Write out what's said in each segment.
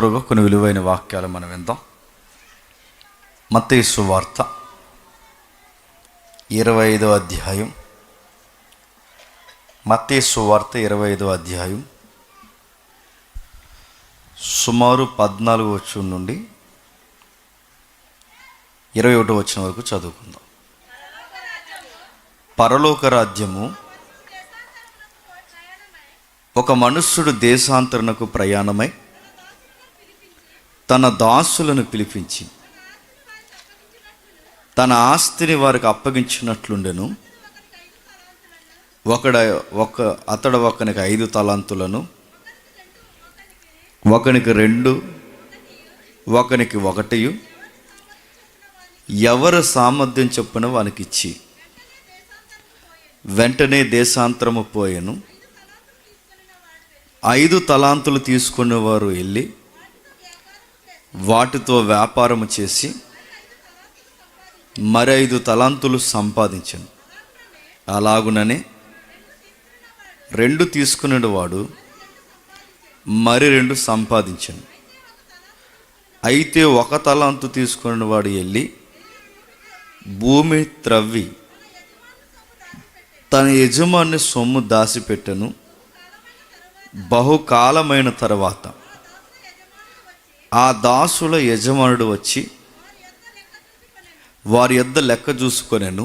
కొన్ని విలువైన వాక్యాలు మనం విందాం. మత్తయి సువార్త 25వ అధ్యాయం. మత్తయి సువార్త 25వ అధ్యాయం సుమారు 14వ వచనం నుండి 21వ వచనం వరకు చదువుకుందాం. పరలోక రాజ్యము ఒక మనుష్యుడు దేశాంతరణకు ప్రయాణమై తన దాసులను పిలిపించి తన ఆస్తిని వారికి అప్పగించినట్లుండెను. అతడు ఒకనికి 5 తలాంతులను, ఒకనికి 2, ఒకనికి 1, ఎవరు సామర్థ్యం చొప్పున వానికి ఇచ్చి వెంటనే దేశాంతరము పోయెను. 5 తలాంతులు తీసుకున్నవారు వెళ్ళి వాటితో వ్యాపారము చేసి మరి 5 తలాంతులు సంపాదించను. అలాగుననే 2 తీసుకునే వాడు మరి 2 సంపాదించను. అయితే 1 తలాంతు తీసుకునే వాడు వెళ్ళి భూమి త్రవ్వి తన యజమాని సొమ్ము దాచిపెట్టెను. బహుకాలమైన తర్వాత ఆ దాసుల యజమానుడు వచ్చి వారి యొద్ద లెక్క చూసుకొనెను.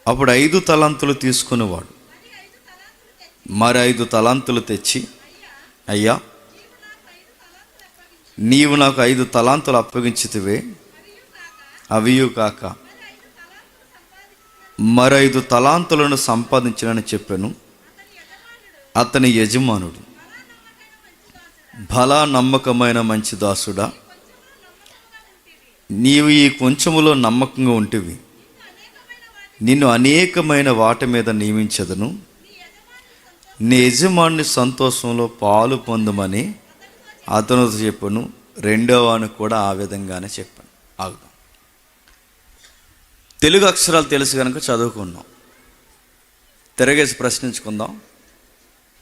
అప్పుడు 5 తలాంతులు తీసుకునేవాడు మరి 5 తలాంతులు తెచ్చి, అయ్యా, నీవు నాకు 5 తలాంతులు అప్పగించితివే, అవియు కాక మరి 5 తలాంతులను సంపాదించినని చెప్పాను. అతని యజమానుడు, భలా నమ్మకమైన మంచి దాసుడా, నీవు ఈ కొంచెములో నమ్మకంగా ఉంటివి, నిన్ను అనేకమైన వాటి మీద నియమించదను, నీ యజమాని సంతోషంలో పాలు పొందమని అతనితో చెప్పాను. 2వ వానికి కూడా ఆ విధంగానే చెప్పాను. ఆగుదాం. తెలుగు అక్షరాలు తెలుసు కనుక చదువుకున్నాం. తిరగేసి ప్రశ్నించుకుందాం.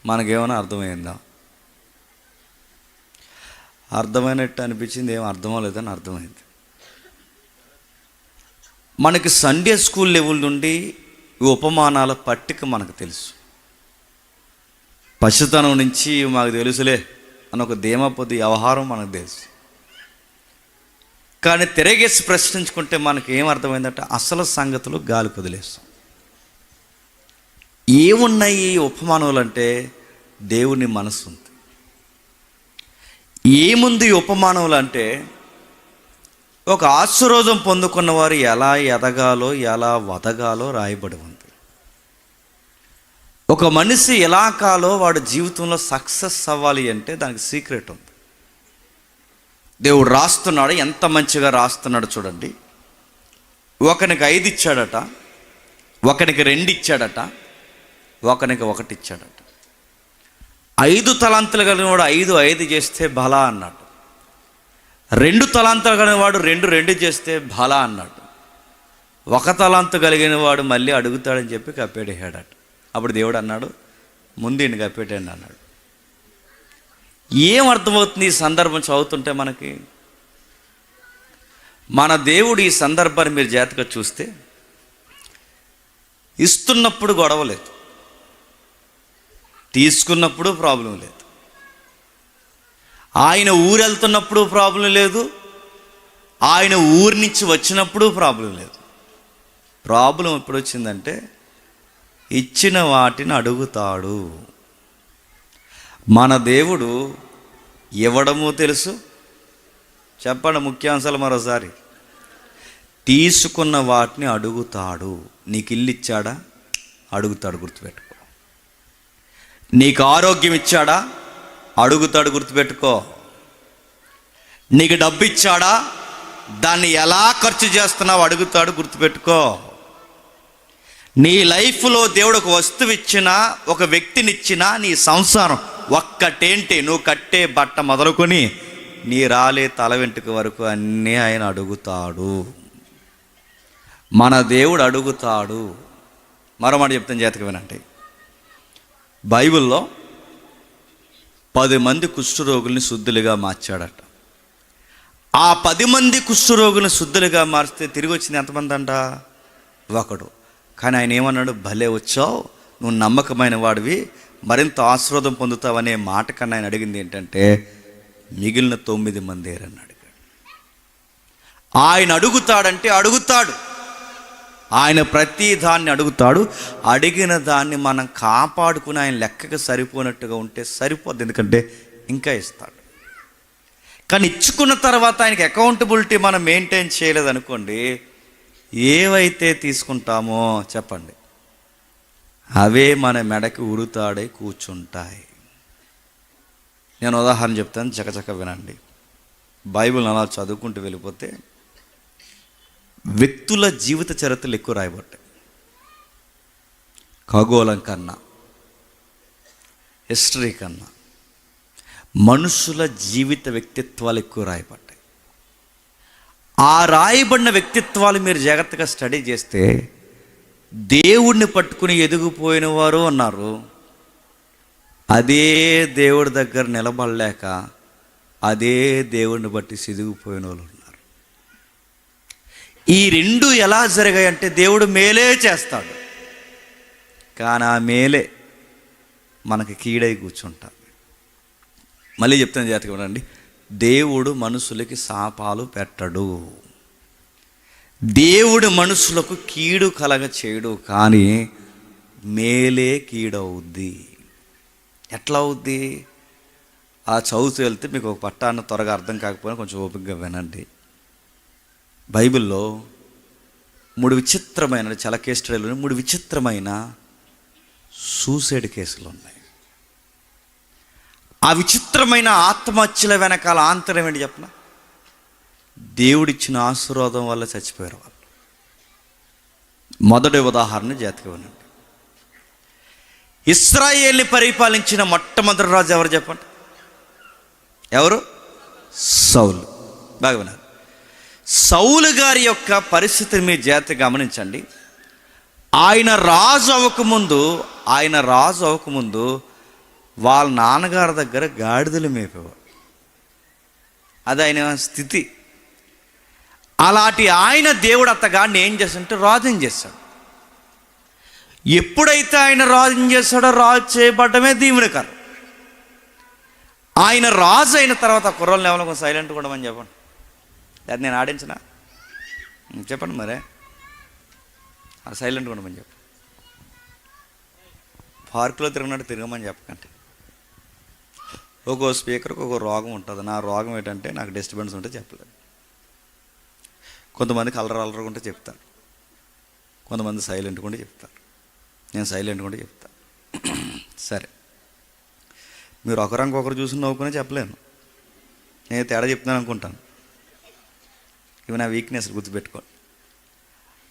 మనకేమైనా అర్థమైందా? అర్థమైనట్టు అనిపించింది, ఏం అర్థమో లేదని అర్థమైంది. మనకి సండే స్కూల్ లెవెల్ నుండి ఈ ఉపమానాల పట్టిక మనకు తెలుసు. పసితనం నుంచి మాకు తెలుసులే అని ఒక ధీమాపొద్దు వ్యవహారం మనకు తెలుసు. కానీ తిరగేసి ప్రశ్నించుకుంటే మనకి ఏం అర్థమైందంటే అసలు సంగతులు గాలి కుదిలేస్తాం. ఏమున్నాయి ఈ ఉపమానాలు అంటే దేవుని మనసు ఉంది. ఏముంది ఈ ఉపమానములు అంటే ఒక ఆశీర్వాదం పొందుకున్న వారు ఎలా ఎదగాలో ఎలా వదగాలో రాయబడి ఉంది. ఒక మనిషి ఎలా కాలో వాడి జీవితంలో సక్సెస్ అవ్వాలి అంటే దానికి సీక్రెట్ ఉంది. దేవుడు రాస్తున్నాడు, ఎంత మంచిగా రాస్తున్నాడు చూడండి. ఒకనికి 5 ఇచ్చాడట, ఒకనికి 2 ఇచ్చాడట, ఒకనికి 1 ఇచ్చాడట. 5 తలాంతులు కలిగిన వాడు 5 చేస్తే భలా అన్నాడు. 2 తలాంతులు కలిగిన వాడు 2 చేస్తే భలా అన్నాడు. 1 తలాంతు కలిగిన వాడు మళ్ళీ అడుగుతాడని చెప్పి కప్పేడేసాడట. అప్పుడు దేవుడు అన్నాడు, ముందు ఈయన కప్పేటండి అన్నాడు. ఏం అర్థమవుతుంది ఈ సందర్భం చదువుతుంటే మనకి? మన దేవుడు ఈ సందర్భాన్ని మీరు జాగ్రత్తగా చూస్తే ఇస్తున్నప్పుడు గొడవ లేదు, తీసుకున్నప్పుడు ప్రాబ్లం లేదు, ఆయన ఊరు వెళ్తున్నప్పుడు ప్రాబ్లం లేదు, ఆయన ఊరి నుంచి వచ్చినప్పుడు ప్రాబ్లం లేదు. ప్రాబ్లం ఎప్పుడు వచ్చిందంటే ఇచ్చిన వాటిని అడుగుతాడు. మన దేవుడు ఇవ్వడము తెలుసు. చెప్పండి ముఖ్యాంశాలు మరోసారి. తీసుకున్న వాటిని అడుగుతాడు. నీకు ఇల్లు ఇచ్చాడా? అడుగుతాడు, గుర్తుపెట్టుకో. నీకు ఆరోగ్యం ఇచ్చాడా? అడుగుతాడు, గుర్తుపెట్టుకో. నీకు డబ్బు ఇచ్చాడా? దాన్ని ఎలా ఖర్చు చేస్తున్నావు అడుగుతాడు, గుర్తుపెట్టుకో. నీ లైఫ్లో దేవుడు ఒక వస్తువు ఇచ్చినా, ఒక వ్యక్తినిచ్చినా, నీ సంసారం ఒక్కటేంటి, నువ్వు కట్టే బట్ట మొదలుకొని నీ రాలే తల వెంట్రుక వరకు అన్నీ ఆయన అడుగుతాడు. మన దేవుడు అడుగుతాడు. మరో మాట చెప్తాను, జాగ్రత్తగా వినండి. బైబిల్లో 10 మంది కుష్ఠరోగుల్ని శుద్ధులుగా మార్చాడట. ఆ 10 మంది కుష్ఠరోగులను శుద్ధులుగా మార్చితే తిరిగి వచ్చింది ఎంతమంది అంట? ఒకడు. కానీ ఆయన ఏమన్నాడు? భలే వచ్చావు, నువ్వు నమ్మకమైన వాడివి, మరింత ఆశీర్వాదం పొందుతావనే మాట కన్నా ఆయన అడిగింది ఏంటంటే మిగిలిన 9 మంది ఏరని అడిగాడు. ఆయన అడుగుతాడంటే అడుగుతాడు, ఆయన ప్రతి దాన్ని అడుగుతాడు. అడిగిన దాన్ని మనం కాపాడుకుని ఆయన లెక్కకు సరిపోయినట్టుగా ఉంటే సరిపోద్ది, ఎందుకంటే ఇంకా ఇస్తాడు. కానీ ఇచ్చుకున్న తర్వాత ఆయనకి అకౌంటబిలిటీ మనం మెయింటైన్ చేయలేదనుకోండి, ఏవైతే తీసుకుంటామో చెప్పండి అవే మన మెడకి ఉరుతాడై కూర్చుంటాయి. నేను ఉదాహరణ చెప్తాను, చకచక వినండి. బైబిల్ అలా చదువుకుంటూ వెళ్ళిపోతే వ్యక్తుల జీవిత చరిత్రలు ఎక్కువ రాయబడ్డాయి. ఖగోళం కన్నా, హిస్టరీ కన్నా మనుషుల జీవిత వ్యక్తిత్వాలు ఎక్కువ రాయబడ్డాయి. ఆ రాయబడిన వ్యక్తిత్వాలు మీరు జాగ్రత్తగా స్టడీ చేస్తే దేవుడిని పట్టుకుని ఎదిగిపోయిన వారు ఉన్నారు, అదే దేవుడి దగ్గర నిలబడలేక అదే దేవుడిని బట్టి సిదిగిపోయిన వాళ్ళు ఉన్నారు. ఈ రెండు ఎలా జరిగాయి అంటే దేవుడు మేలే చేస్తాడు, కానీ ఆ మేలే మనకి కీడై కూర్చుంటారు. మళ్ళీ చెప్తాను జాగ్రత్తగా ఉండండి. దేవుడు మనుషులకి శాపాలు పెట్టడు, దేవుడు మనుషులకు కీడు కలగ చేయడు, కానీ మేలే కీడవుద్ది. ఎట్లా అవుద్ది? ఆ చదువుతూ వెళ్తే మీకు ఒక పట్టాన్ని త్వరగా అర్థం కాకపోయినా కొంచెం ఓపికగా వినండి. బైబిల్లో 3 విచిత్రమైన, చాలా కేసు స్టడీలు 3 విచిత్రమైన సూసైడ్ కేసులు ఉన్నాయి. ఆ విచిత్రమైన ఆత్మహత్యల వెనకాల ఆంతర్యం ఏంటి చెప్పన? దేవుడిచ్చిన ఆశీర్వాదం వల్ల చచ్చిపోయారు వాళ్ళు. మొదటి ఉదాహరణ జాతికి వినండి. ఇశ్రాయేల్ని పరిపాలించిన మొట్టమొదటి రాజు ఎవరు చెప్పండి? ఎవరు? సౌలు. బాగా విన్నారు. సౌలు గారి యొక్క పరిస్థితిని మీ జాగ్రత్తగా గమనించండి. ఆయన రాజు అవ్వకముందు వాళ్ళ నాన్నగారి దగ్గర గాడిదలు మేపేవాడు. అది ఆయన స్థితి. అలాంటి ఆయన దేవుడు అత్తగాడిని ఏం చేస్తాడంటే రాజుని చేస్తాడు. ఎప్పుడైతే ఆయన రాజుని చేస్తాడో రాజు చేయబడ్డమే దీవెనకరం. ఆయన రాజు అయిన తర్వాత కుర్రల్ని ఎవరో కొంచెం సైలెంట్గా ఉండమని చెప్పండి. అది నేను ఆడించిన చెప్పండి మరే, సైలెంట్గా ఉండమని చెప్పండి. పార్కులో తిరగమని చెప్పకండి. ఒక్కో స్పీకర్కి ఒక్కో రోగం ఉంటుంది. నా రోగం ఏంటంటే నాకు డిస్టర్బెన్స్ ఉంటే చెప్పలేదు. కొంతమందికి అల్లరగా ఉంటే చెప్తారు, కొంతమంది సైలెంట్గా ఉంటే చెప్తారు. నేను సైలెంట్గా ఉంటే చెప్తాను. సరే, మీరు ఒకరికొకరు చూసి నవ్వుకునే చెప్పలేను, నేను తేడా చెప్తున్నాను అనుకుంటాను. ఇవి నా వీక్నెస్, గుర్తుపెట్టుకోండి.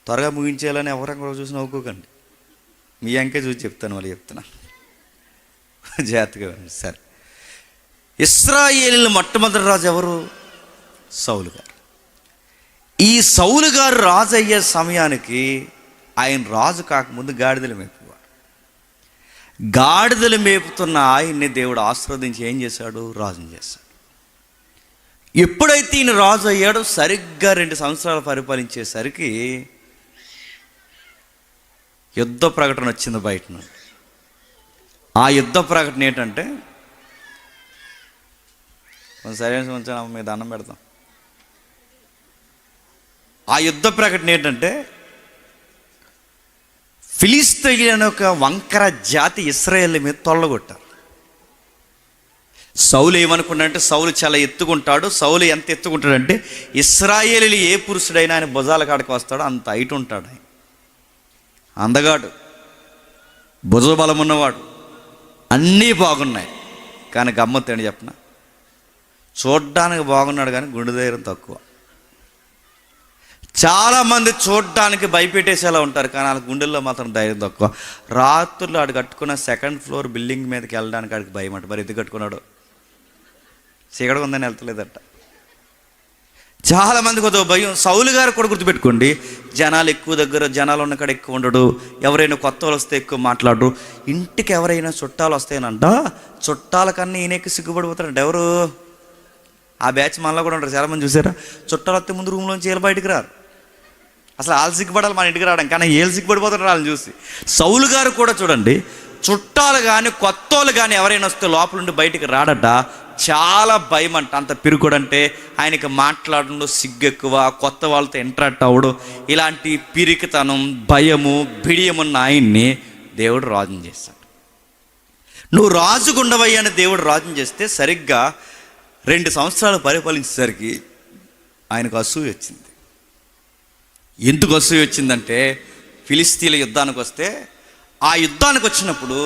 త్వరగా ముగించేయాలని ఒకరికొకరు చూసి నవ్వుకోకండి. మీ అంకే చూసి చెప్తాను, మళ్ళీ చెప్తున్నా జాగ్రత్తగా. సరే, ఇశ్రాయేలు మొట్టమొదటి రాజు ఎవరు? సౌలు గారు. ఈ సౌలు గారు రాజు అయ్యే సమయానికి ఆయన రాజు కాకముందు గాడిదలు మేపేవాడు. గాడిదలు మేపుతున్న ఆయన్ని దేవుడు ఆశీర్వదించి ఏం చేశాడు? రాజుని చేశాడు. ఎప్పుడైతే ఈయన రాజు అయ్యాడో సరిగ్గా 2 సంవత్సరాలు పరిపాలించేసరికి యుద్ధ ప్రకటన వచ్చింది బయట నుండి. ఆ యుద్ధ ప్రకటన ఏంటంటే, సరైన ఉంచాను, మీద దండం పెడతాం. ఆ యుద్ధ ప్రకటన ఏంటంటే, ఫిలిస్తీయులు ఒక వంకర జాతి ఇశ్రాయేలు మీద తొల్లగొట్టారు. సౌలు ఏమనుకున్నాడంటే, సౌలు చాలా ఎత్తుకుంటాడు. సౌలు ఎంత ఎత్తుకుంటాడంటే ఇశ్రాయేలీలు ఏ పురుషుడైనా ఆయన భుజాల కాడికి వస్తాడో అంత హైట్ ఉంటాడు. ఆయన అందగాడు, భుజ బలం ఉన్నవాడు, అన్నీ బాగున్నాయి. కానీ గమ్మత్తేంటి చెప్పన? చూడ్డానికి బాగున్నాడు కానీ గుండె ధైర్యం తక్కువ. చాలామంది చూడ్డానికి భయపెట్టేసేలా ఉంటారు, కానీ వాళ్ళ గుండెల్లో మాత్రం ధైర్యం తక్కువ. రాత్రులు ఆడు కట్టుకున్న 2nd ఫ్లోర్ బిల్డింగ్ మీదకి వెళ్ళడానికి ఆడికి భయం అంట. మరి ఎందుకు కట్టుకున్నాడు? చీకటి ఉందని వెళ్తలేదట. చాలామందికి ఒక భయం. సౌలు గారు కూడా గుర్తుపెట్టుకోండి, జనాలు ఎక్కువ దగ్గర, జనాలు ఉన్న కాడ ఎక్కువ ఉండడు, ఎవరైనా కొత్త వాళ్ళు వస్తే ఎక్కువ మాట్లాడరు. ఇంటికి ఎవరైనా చుట్టాలు వస్తాయనంట, చుట్టాల కన్నా ఈయనకి సిగ్గుపడిపోతారంట. ఎవరు? ఆ బ్యాచ్ మనలో కూడా ఉంటారు చాలామంది. చూసారా? చుట్టాలు వస్తే ముందు రూమ్లోంచి వీళ్ళు బయటికి రారు. అసలు వాళ్ళు సిగ్గుపడాలి మన ఇంటికి రావడం, కానీ వీళ్ళు సిగ్గుపడిపోతారు వాళ్ళని చూసి. సౌలు గారు కూడా చూడండి, చుట్టాలు కానీ కొత్త వాళ్ళు కానీ ఎవరైనా వస్తే లోపల నుండి బయటికి రాడట. చాలా భయం అంట. అంత పిరుకుడంటే ఆయనకి మాట్లాడడం సిగ్గు ఎక్కువ, కొత్త వాళ్ళతో ఇంటరాక్ట్ అవ్వడం, ఇలాంటి పిరికితనం, భయము, బిడియమున్న ఆయన్ని దేవుడు రాజుని చేస్తాడు. నువ్వు రాజుగుండవయ్య అని దేవుడు రాజుని చేస్తే సరిగ్గా 2 సంవత్సరాలు పరిపాలించేసరికి ఆయనకు అసూయ వచ్చింది. ఎందుకు అసూయ వచ్చిందంటే, ఫిలిస్తీన్ల యుద్ధానికి వస్తే, ఆ యుద్ధానికి వచ్చినప్పుడు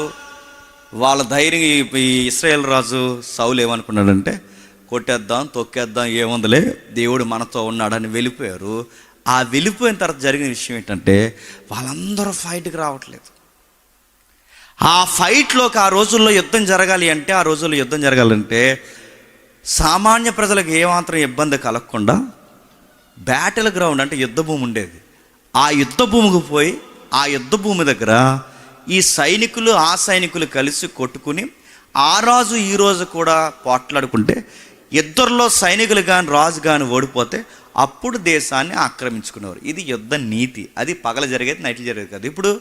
వాళ్ళ ధైర్యం ఈ ఇశ్రాయేల్ రాజు సౌలు ఏమనుకున్నాడంటే, కొట్టేద్దాం, తొక్కేద్దాం, ఏముందలే, దేవుడు మనతో ఉన్నాడని వెళ్ళిపోయారు. ఆ వెళ్ళిపోయిన తర్వాత జరిగిన విషయం ఏంటంటే, వాళ్ళందరూ ఫైట్కి రావట్లేదు. ఆ ఫైట్లోకి ఆ రోజుల్లో యుద్ధం జరగాలి అంటే, ఆ రోజుల్లో యుద్ధం జరగాలంటే సామాన్య ప్రజలకు ఏమాత్రం ఇబ్బంది కలగకుండా బ్యాటిల్ గ్రౌండ్ అంటే యుద్ధ భూమి ఉండేది. ఆ యుద్ధ భూమికి పోయి ఆ యుద్ధ భూమి దగ్గర ఈ సైనికులు ఆ సైనికులు కలిసి కొట్టుకుని ఆ రాజు ఈ రోజు కూడా పోట్లాడుకుంటే, ఇద్దరిలో సైనికులు కానీ రాజు కానీ ఓడిపోతే అప్పుడు దేశాన్ని ఆక్రమించుకునేవారు. ఇది యుద్ధ నీతి. అది పగల జరిగేది, నైట్లు జరిగేది కాదు. ఇప్పుడు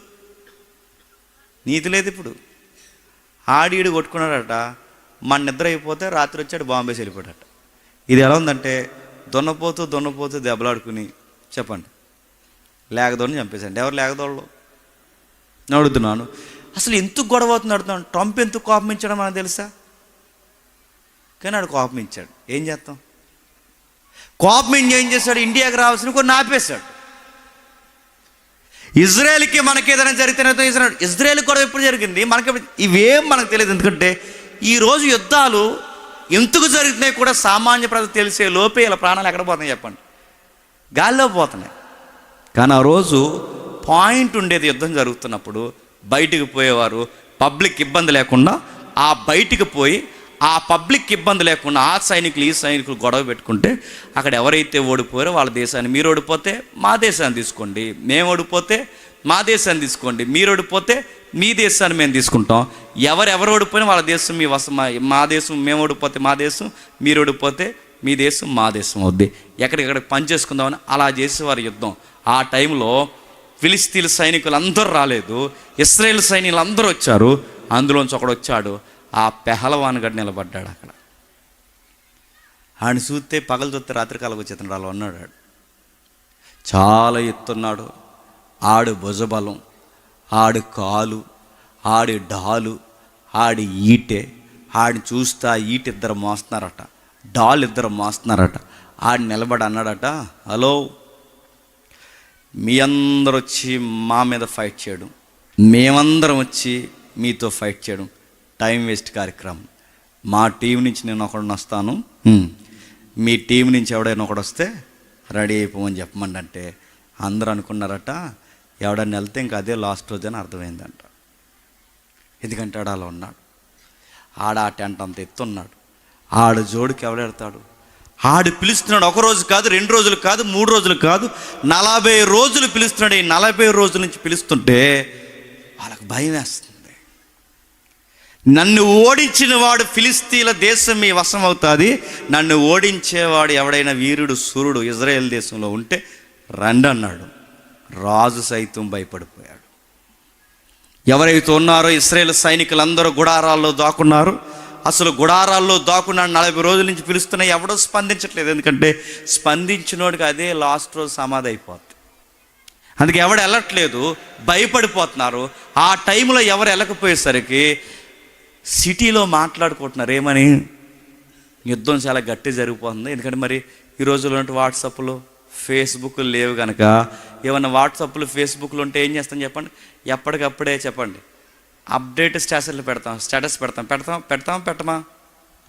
నీతి లేదు. ఇప్పుడు ఆడీడు కొట్టుకున్నాడట, మన నిద్ర అయిపోతే రాత్రి వచ్చాడు బాంబేసి వెళ్ళిపోయాడట. ఇది ఎలా ఉందంటే, దున్నపోతూ దెబ్బలాడుకుని, చెప్పండి, లేకదోని చంపేసండి. ఎవరు లేకదోళ్ళు అడుగుతున్నాను. అసలు ఎందుకు గొడవ అవుతుంది అడుగుతున్నాను. ట్రంప్ ఎందుకు కోపం ఇచ్చాడో మనకు తెలుసా? కానీ ఆడు కోపం ఇచ్చాడు. ఏం చేస్తాం? కోపం ఏం చేశాడు? ఇండియాకి రావాల్సిన కొన్ని ఆపేశాడు. ఇజ్రాయెల్కి మనకి ఏదైనా జరిగితే ఇజ్రాయెల్ గొడవ ఎప్పుడు జరిగింది మనకి ఇవేం మనకు తెలియదు. ఎందుకంటే ఈరోజు యుద్ధాలు ఎందుకు జరుగుతున్నాయి కూడా సామాన్య ప్రజలు తెలిసే లోపే ఇలా ప్రాణాలు ఎక్కడ పోతున్నాయి చెప్పండి? గాల్లో పోతున్నాయి. కానీ ఆ రోజు పాయింట్ ఉండేది. యుద్ధం జరుగుతున్నప్పుడు బయటికి పోయేవారు, పబ్లిక్ ఇబ్బంది లేకుండా ఆ బయటికి పోయి ఆ పబ్లిక్ ఇబ్బంది లేకుండా ఆ సైనికులు ఈ సైనికులు గొడవ పెట్టుకుంటే, అక్కడ ఎవరైతే ఓడిపోయారో వాళ్ళ దేశాన్ని, మీరు ఓడిపోతే మా దేశాన్ని తీసుకోండి, మేము ఓడిపోతే మా దేశాన్ని తీసుకోండి, మీరు ఓడిపోతే మీ దేశాన్ని మేము తీసుకుంటాం, ఎవరు ఓడిపోయినా వాళ్ళ దేశం మీ వసం, మా దేశం, మేము ఓడిపోతే మా దేశం, మీరు ఓడిపోతే మీ దేశం మా దేశం అవుద్ది, ఎక్కడికెక్కడికి పని చేసుకుందామని అలా చేసేవారు యుద్ధం. ఆ టైంలో ఫిలిస్తీన్ సైనికులు అందరూ రాలేదు, ఇశ్రాయేల్ సైనికులు అందరూ వచ్చారు. అందులోంచి ఒకడు వచ్చాడు, ఆ పెహలవాన్ గడు నిలబడ్డాడు అక్కడ. ఆయన చూస్తే పగలు చూస్తే రాత్రికాలకు వచ్చేతను అలా ఉన్నాడు. చాలా ఎత్తున్నాడు. ఆడు భుజబలం, ఆడు కాలు, ఆడి డాలు, ఆడి ఈటె, ఆడిని చూస్తే ఈట ఇద్దరు మోస్తున్నారట, డాల్ ఇద్దరు మోస్తున్నారట. ఆడి నిలబడి అన్నాడట, హలో, మీ అందరూ వచ్చి మా మీద ఫైట్ చేయడం, మేమందరం వచ్చి మీతో ఫైట్ చేయడం టైం వేస్ట్ కార్యక్రమం. మా టీం నుంచి నేను ఒకడిని వస్తాను, మీ టీం నుంచి ఎవడైనా ఒకడు వస్తే రెడీ అయిపోమని చెప్పమండి అంటే అందరూ అనుకున్నారట, ఎవడన్నా వెళ్తే ఇంకా అదే లాస్ట్ రోజు అని అర్థమైందంట. ఎందుకంటే ఆడ అలా ఉన్నాడు. ఆడ ఆ టెంట్ అంత ఎత్తున్నాడు. ఆడు జోడికి ఎవడెడతాడు? ఆడు పిలుస్తున్నాడు. 1 రోజు కాదు, 2 రోజులు కాదు, 3 రోజులు కాదు, 40 రోజులు పిలుస్తున్నాడు. ఈ 40 రోజుల నుంచి పిలుస్తుంటే వాళ్ళకు భయం వేస్తుంది. నన్ను ఓడించిన వాడు ఫిలిస్తీన్ల దేశం మీ వశం అవుతుంది, నన్ను ఓడించేవాడు ఎవడైనా వీరుడు సూర్యుడు ఇజ్రాయెల్ దేశంలో ఉంటే రండి అన్నాడు. రాజు సైతం భయపడిపోయాడు. ఎవరైతే ఉన్నారో ఇశ్రాయేల్ సైనికులందరూ గుడారాల్లో దాక్కున్నారు. అసలు గుడారాల్లో దాక్కున్నాడు. 40 రోజుల నుంచి పిలుస్తున్నా ఎవడో స్పందించట్లేదు. ఎందుకంటే స్పందించినోడికి అదే లాస్ట్ రోజు సమాధి అయిపోతుంది. అందుకే ఎవడు వెళ్ళట్లేదు, భయపడిపోతున్నారు. ఆ టైంలో ఎవరు వెళ్ళకపోయేసరికి సిటీలో మాట్లాడుకుంటున్నారు ఏమని, యుద్ధం చాలా గట్టి జరిగిపోతుంది. ఎందుకంటే మరి ఈ రోజుల్లో ఉన్నట్టు వాట్సాప్లు ఫేస్బుక్లు లేవు కనుక, ఏమన్నా వాట్సాప్లు ఫేస్బుక్లు ఉంటే ఏం చేస్తాం చెప్పండి, ఎప్పటికప్పుడే చెప్పండి అప్డేట్ స్టేటస్లు స్టేటస్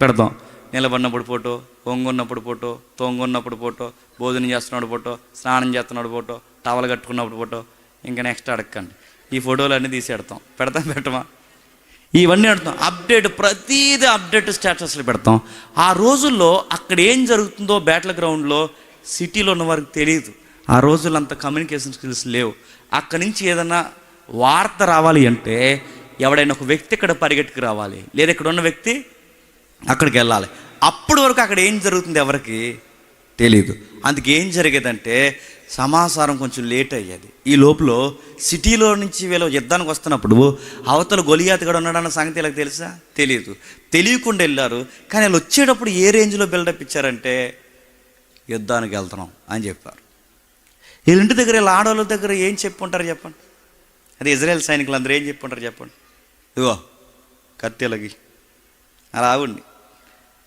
పెడతాం. నిలబడినప్పుడు ఫోటో, వంగున్నప్పుడు ఫోటో, తొంగున్నప్పుడు ఫోటో, భోజనం చేస్తున్నాడు ఫోటో, స్నానం చేస్తున్నాడు ఫోటో, టవల్ కట్టుకున్నప్పుడు ఫోటో, ఇంకా నెక్స్ట్ అడగండి. ఈ ఫోటోలు అన్నీ తీసి పెట్టమా ఇవన్నీ అడుగుతాం. అప్డేట్, ప్రతిదీ అప్డేట్ స్టేటస్లు పెడతాం. ఆ రోజుల్లో అక్కడ ఏం జరుగుతుందో బ్యాటిల్ గ్రౌండ్లో సిటీలో ఉన్న వారికి తెలియదు. ఆ రోజుల్లో అంత కమ్యూనికేషన్ స్కిల్స్ లేవు. అక్కడి నుంచి ఏదైనా వార్త రావాలి అంటే ఎవడైనా ఒక వ్యక్తి ఇక్కడ పరిగెట్టుకు రావాలి, లేదా ఇక్కడ ఉన్న వ్యక్తి అక్కడికి వెళ్ళాలి. అప్పటి వరకు అక్కడ ఏం జరుగుతుంది ఎవరికి తెలీదు. అందుకే ఏం జరిగేదంటే సమాచారం కొంచెం లేట్ అయ్యేది. ఈ లోపల సిటీలో నుంచి వీళ్ళు యుద్ధానికి వస్తున్నప్పుడు అవతల గొలియాత్ కూడా ఉన్నాడన్న సంగతి వీళ్ళకి తెలుసా? తెలియదు. తెలియకుండా వెళ్ళారు. కానీ వాళ్ళు వచ్చేటప్పుడు ఏ రేంజ్లో బిల్డప్ ఇచ్చారంటే యుద్ధానికి వెళ్తున్నాం అని చెప్పారు. వీళ్ళ ఇంటి దగ్గర వీళ్ళ ఆడవాళ్ళ దగ్గర ఏం చెప్పుకుంటారు చెప్పండి? అది ఇజ్రాయెల్ సైనికులు అందరూ ఏం చెప్పుకుంటారు చెప్పండి? ఇదిగో కత్తిలకి అలా ఆవిడ్ని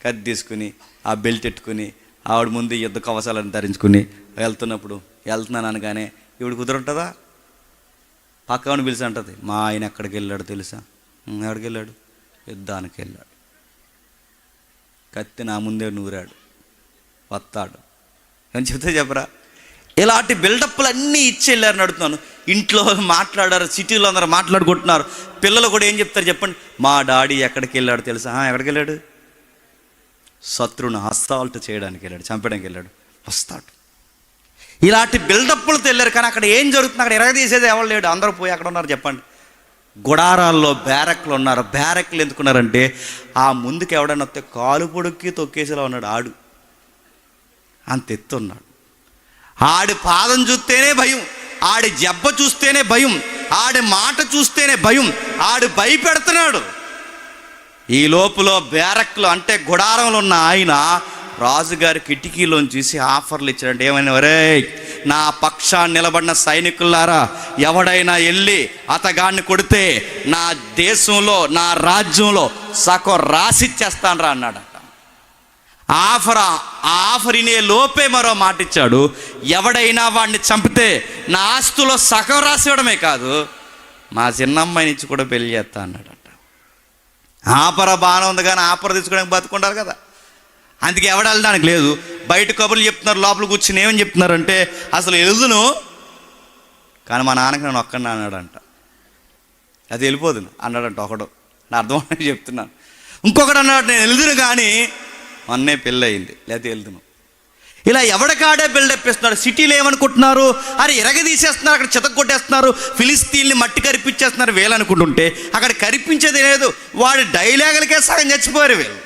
కత్తి తీసుకుని ఆ బెల్ట్ ఎట్టుకుని ఆవిడ ముందు యుద్ధ కవచాలను ధరించుకుని వెళ్తున్నప్పుడు వెళ్తున్నాను అనగానే ఇవిడు కుదురుంటుందా? పక్కన పిలిచి అంటుంది, మా ఆయన ఎక్కడికి వెళ్ళాడు తెలుసా? ఎక్కడికి వెళ్ళాడు? యుద్ధానికి వెళ్ళాడు. కత్తి నా ముందే నూరాడు, వస్తాడు అని చెప్తే చెప్పరా? ఇలాంటి బిల్డప్లు అన్నీ ఇచ్చి వెళ్ళారు. నడుతున్నాను, ఇంట్లో మాట్లాడారు, సిటీలో అందరూ మాట్లాడుకుంటున్నారు. పిల్లలు కూడా ఏం చెప్తారు చెప్పండి? మా డాడీ ఎక్కడికి వెళ్ళాడు తెలుసా? ఎక్కడికి వెళ్ళాడు? శత్రువును అసాల్ట్ చేయడానికి వెళ్ళాడు, చంపడానికి వెళ్ళాడు, వస్తాడు. ఇలాంటి బిల్డప్లతో వెళ్ళారు. కానీ అక్కడ ఏం జరుగుతుంది? అక్కడ ఎరగదీసేది ఎవరు లేడు. అందరూ పోయి అక్కడ ఉన్నారు చెప్పండి. గుడారాల్లో బ్యారక్లు ఉన్నారు. బ్యారక్లు ఎందుకున్నారంటే ఆ ముందుకు ఎవడన్నా వస్తే కాలు పొడుక్కి తొక్కేసేలా ఉన్నాడు. ఆడు అంత ఎత్తున్నాడు. ఆడి పాదం చూస్తేనే భయం, ఆడి జబ్బ చూస్తేనే భయం, ఆడి మాట చూస్తేనే భయం. ఆడు భయపెడుతున్నాడు. ఈ లోపల బ్యారక్లో అంటే గుడారంలో ఉన్న ఆయన రాజుగారి కిటికీలోని చూసి ఆఫర్లు ఇచ్చాడంటే ఏమైనా, ఒరే నా పక్షాన్ని నిలబడిన సైనికులారా, ఎవడైనా వెళ్ళి అతగాడిని కొడితే నా దేశంలో నా రాజ్యంలో సగం రాసిచ్చేస్తాను రా అన్నాడట. ఆఫర్ ఇనే లోపే మరో మాట ఇచ్చాడు, ఎవడైనా వాడిని చంపితే నా ఆస్తులో సగం రాసివ్వడమే కాదు, మా చిన్నమ్మాయి నుంచి కూడా పెళ్లి చేస్తా అన్నాడట. ఆపర బాగానే ఉంది కానీ ఆపర తీసుకోవడానికి బతుకుంటారు కదా. అందుకే ఎవడ వెళ్ళడానికి లేదు. బయట కబుర్లు చెప్తున్నారు, లోపల కూర్చుని ఏమని చెప్తున్నారంటే అసలు వెళ్దును కానీ మా నాన్నకి నేను ఒక్కడిని అన్నాడంట. అది వెళ్ళిపోదు అన్నాడంట ఒకడు. నా అర్థమని చెప్తున్నాను. ఇంకొకడు అన్నాడు, నేను వెళ్దును కానీ మొన్నే పెళ్ళి అయింది, లేకపోతే వెళ్దును. ఇలా ఎవడికాడే బిల్డప్ ఇస్తున్నాడు. సిటీలో ఏమనుకుంటున్నారు? అరే ఎరగదీసేస్తున్నారు, అక్కడ చెత్త కొట్టేస్తున్నారు, ఫిలిస్తీన్ని మట్టి కరిపించేస్తున్నారు వీళ్ళు అనుకుంటుంటే అక్కడ కరిపించేది లేదు. వాడి డైలాగులకే సగం చచ్చిపోయారు వీళ్ళు.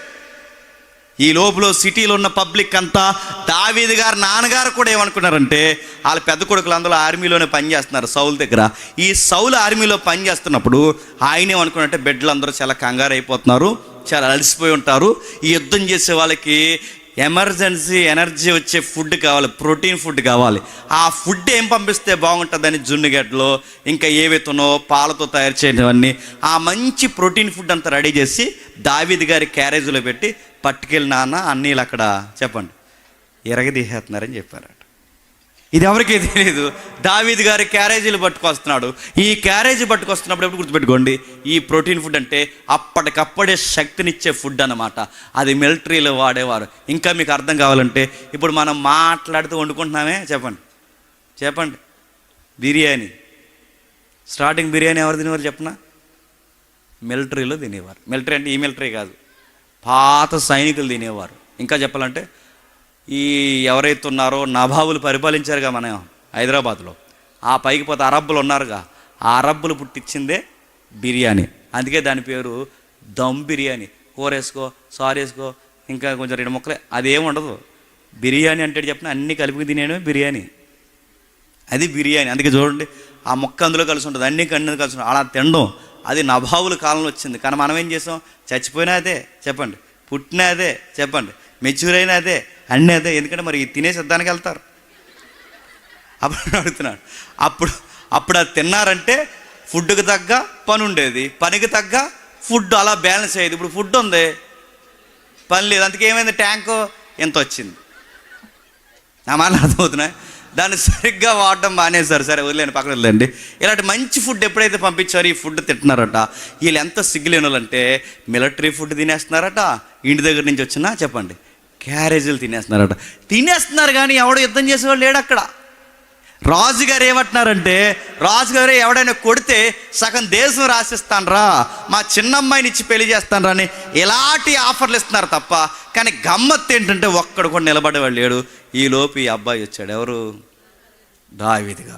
ఈ లోపల సిటీలో ఉన్న పబ్లిక్ అంతా దావీదు గారు నాన్నగారు కూడా ఏమనుకున్నారంటే వాళ్ళ పెద్ద కొడుకులు అందులో ఆర్మీలోనే పనిచేస్తున్నారు సౌలు దగ్గర. ఈ సౌలు ఆర్మీలో పనిచేస్తున్నప్పుడు ఆయన ఏమనుకున్నారంటే బిడ్డలు అందరూ చాలా కంగారు అయిపోతున్నారు, చాలా అలసిపోయి ఉంటారు, ఈ యుద్ధం చేసే వాళ్ళకి ఎమర్జెన్సీ ఎనర్జీ వచ్చే ఫుడ్ కావాలి, ప్రోటీన్ ఫుడ్ కావాలి. ఆ ఫుడ్ ఏం పంపిస్తే బాగుంటుందని జున్నుగడ్డలో ఇంకా ఏవైతున్నో పాలతో తయారు చేయనివన్నీ ఆ మంచి ప్రోటీన్ ఫుడ్ అంతా రెడీ చేసి దావీదు గారి క్యారేజీలో పెట్టి పట్టుకెళ్ళి నాన్న అన్నీళ్ళు అక్కడ చెప్పండి ఎరగదీసేస్తున్నారని చెప్పారట. ఇది ఎవరికీ తెలియదు. దావీదు గారి క్యారేజీలు పట్టుకొస్తున్నాడు. ఈ క్యారేజీ పట్టుకొస్తున్నప్పుడు ఎప్పుడు గుర్తుపెట్టుకోండి, ఈ ప్రోటీన్ ఫుడ్ అంటే అప్పటికప్పుడే శక్తినిచ్చే ఫుడ్ అన్నమాట. అది మిలిటరీలో వాడేవారు. ఇంకా మీకు అర్థం కావాలంటే ఇప్పుడు మనం మాట్లాడుతూ వండుకుంటున్నామే చెప్పండి బిర్యానీ. స్టార్టింగ్ బిర్యానీ ఎవరు తినేవారు చెప్పనా? మిలిటరీలో తినేవారు. మిలిటరీ అంటే ఈ మిలిటరీ కాదు, పాత సైనికులు తినేవారు. ఇంకా చెప్పాలంటే ఈ ఎవరైతే ఉన్నారో నవాబులు పరిపాలించారుగా మన హైదరాబాద్లో, ఆ పైకి పోతే అరబ్బులు ఉన్నారుగా, ఆ అరబ్బులు పుట్టించిందే బిర్యానీ. అందుకే దాని పేరు దమ్ బిర్యానీ. కూర వేసుకో, సారీ వేసుకో, ఇంకా కొంచెం 2 ముక్కలే, అదేమి ఉండదు. బిర్యానీ అంటే చెప్పిన అన్నీ కలిపి తినేయడమే బిర్యానీ. అది బిర్యానీ. అందుకే చూడండి ఆ ముక్క అందులో కలిసి ఉంటుంది, అన్నీ కలిసి ఉంటుంది. అలా తినడం అది నవాబుల కాలంలో వచ్చింది. కానీ మనం ఏం చేసాం? చచ్చిపోయినా అదే చెప్పండి, పుట్టినా అదే చెప్పండి, మెచ్యూర్ అయినా అదే, అన్నీ అదే. ఎందుకంటే మరి తినే సిద్ధానికి వెళ్తారు. అప్పుడు అడుగుతున్నాడు, అప్పుడు అది తిన్నారంటే ఫుడ్కి తగ్గ పని ఉండేది, పనికి తగ్గ ఫుడ్ అలా బ్యాలెన్స్ అయ్యేది. ఇప్పుడు ఫుడ్ ఉంది, పని లేదు. అందుకే ఏమైంది? ట్యాంకు ఎంత వచ్చింది. నా మాట అర్థమవుతున్నాయి. దాన్ని సరిగ్గా వాడడం మానేశారు. సరే వదిలేండి, పక్కన వదిలేండి. ఇలాంటి మంచి ఫుడ్ ఎప్పుడైతే పంపించారో ఈ ఫుడ్ తింటున్నారట. వీళ్ళు ఎంత సిగ్గులేని వాళ్ళంటే మిలిటరీ ఫుడ్ తినేస్తున్నారట, ఇంటి దగ్గర నుంచి వచ్చినా చెప్పండి క్యారేజీలు తినేస్తున్నారట. తినేస్తున్నారు కానీ ఎవడో యుద్ధం చేసేవాళ్ళు లేడు అక్కడ. రాజుగారు ఏమంటున్నారంటే, రాజుగారు ఎవడైనా కొడితే సగం దేశం రాసిస్తానరా, మా చిన్నమ్మాయిని ఇచ్చి పెళ్లి చేస్తానరా అని ఇలాంటి ఆఫర్లు ఇస్తున్నారు తప్ప. కానీ గమ్మత్తు ఏంటంటే ఒక్కడు కూడా నిలబడేవాడు లేడు. ఈలోపు ఈ అబ్బాయి వచ్చాడు. ఎవరు? దావీదుగా.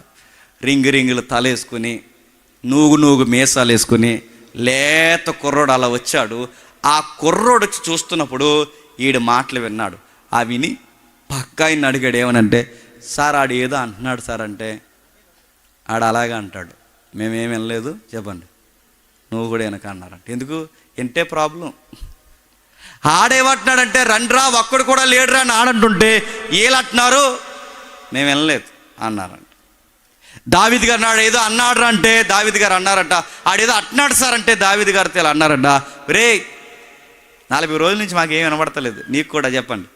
రింగులు తలేసుకుని, నూగు మీసాలు వేసుకుని లేత కుర్రోడు అలా వచ్చాడు. ఆ కుర్రోడు వచ్చి చూస్తున్నప్పుడు ఈడు మాటలు విన్నాడు. ఆ విని పక్క ఆయన అడిగాడు, ఏమనంటే, సార్ ఆడు ఏదో అంటున్నాడు సార్ అంటే. ఆడు అలాగే అంటాడు, మేమేం వినలేదు చెప్పండి, నువ్వు కూడా వెనక అన్నారంట. ఎందుకు? ఎంటే ప్రాబ్లం. ఆడేమంటున్నాడంటే, రండ్రా ఒక్కడు కూడా లేడురా అని ఆడంటుంటే వీళ్ళంటున్నారు మేము వినలేదు అన్నారంట. దావీదు గారు నాడు ఏదో అన్నాడు అంటే దావీదు గారు అన్నారంట, ఆడేదో అంటున్నాడు సార్ అంటే దావీదు గారితో ఇలా అన్నారంట, రే 40 రోజుల నుంచి మాకు ఏం వినబడతలేదు, నీకు కూడా చెప్పండి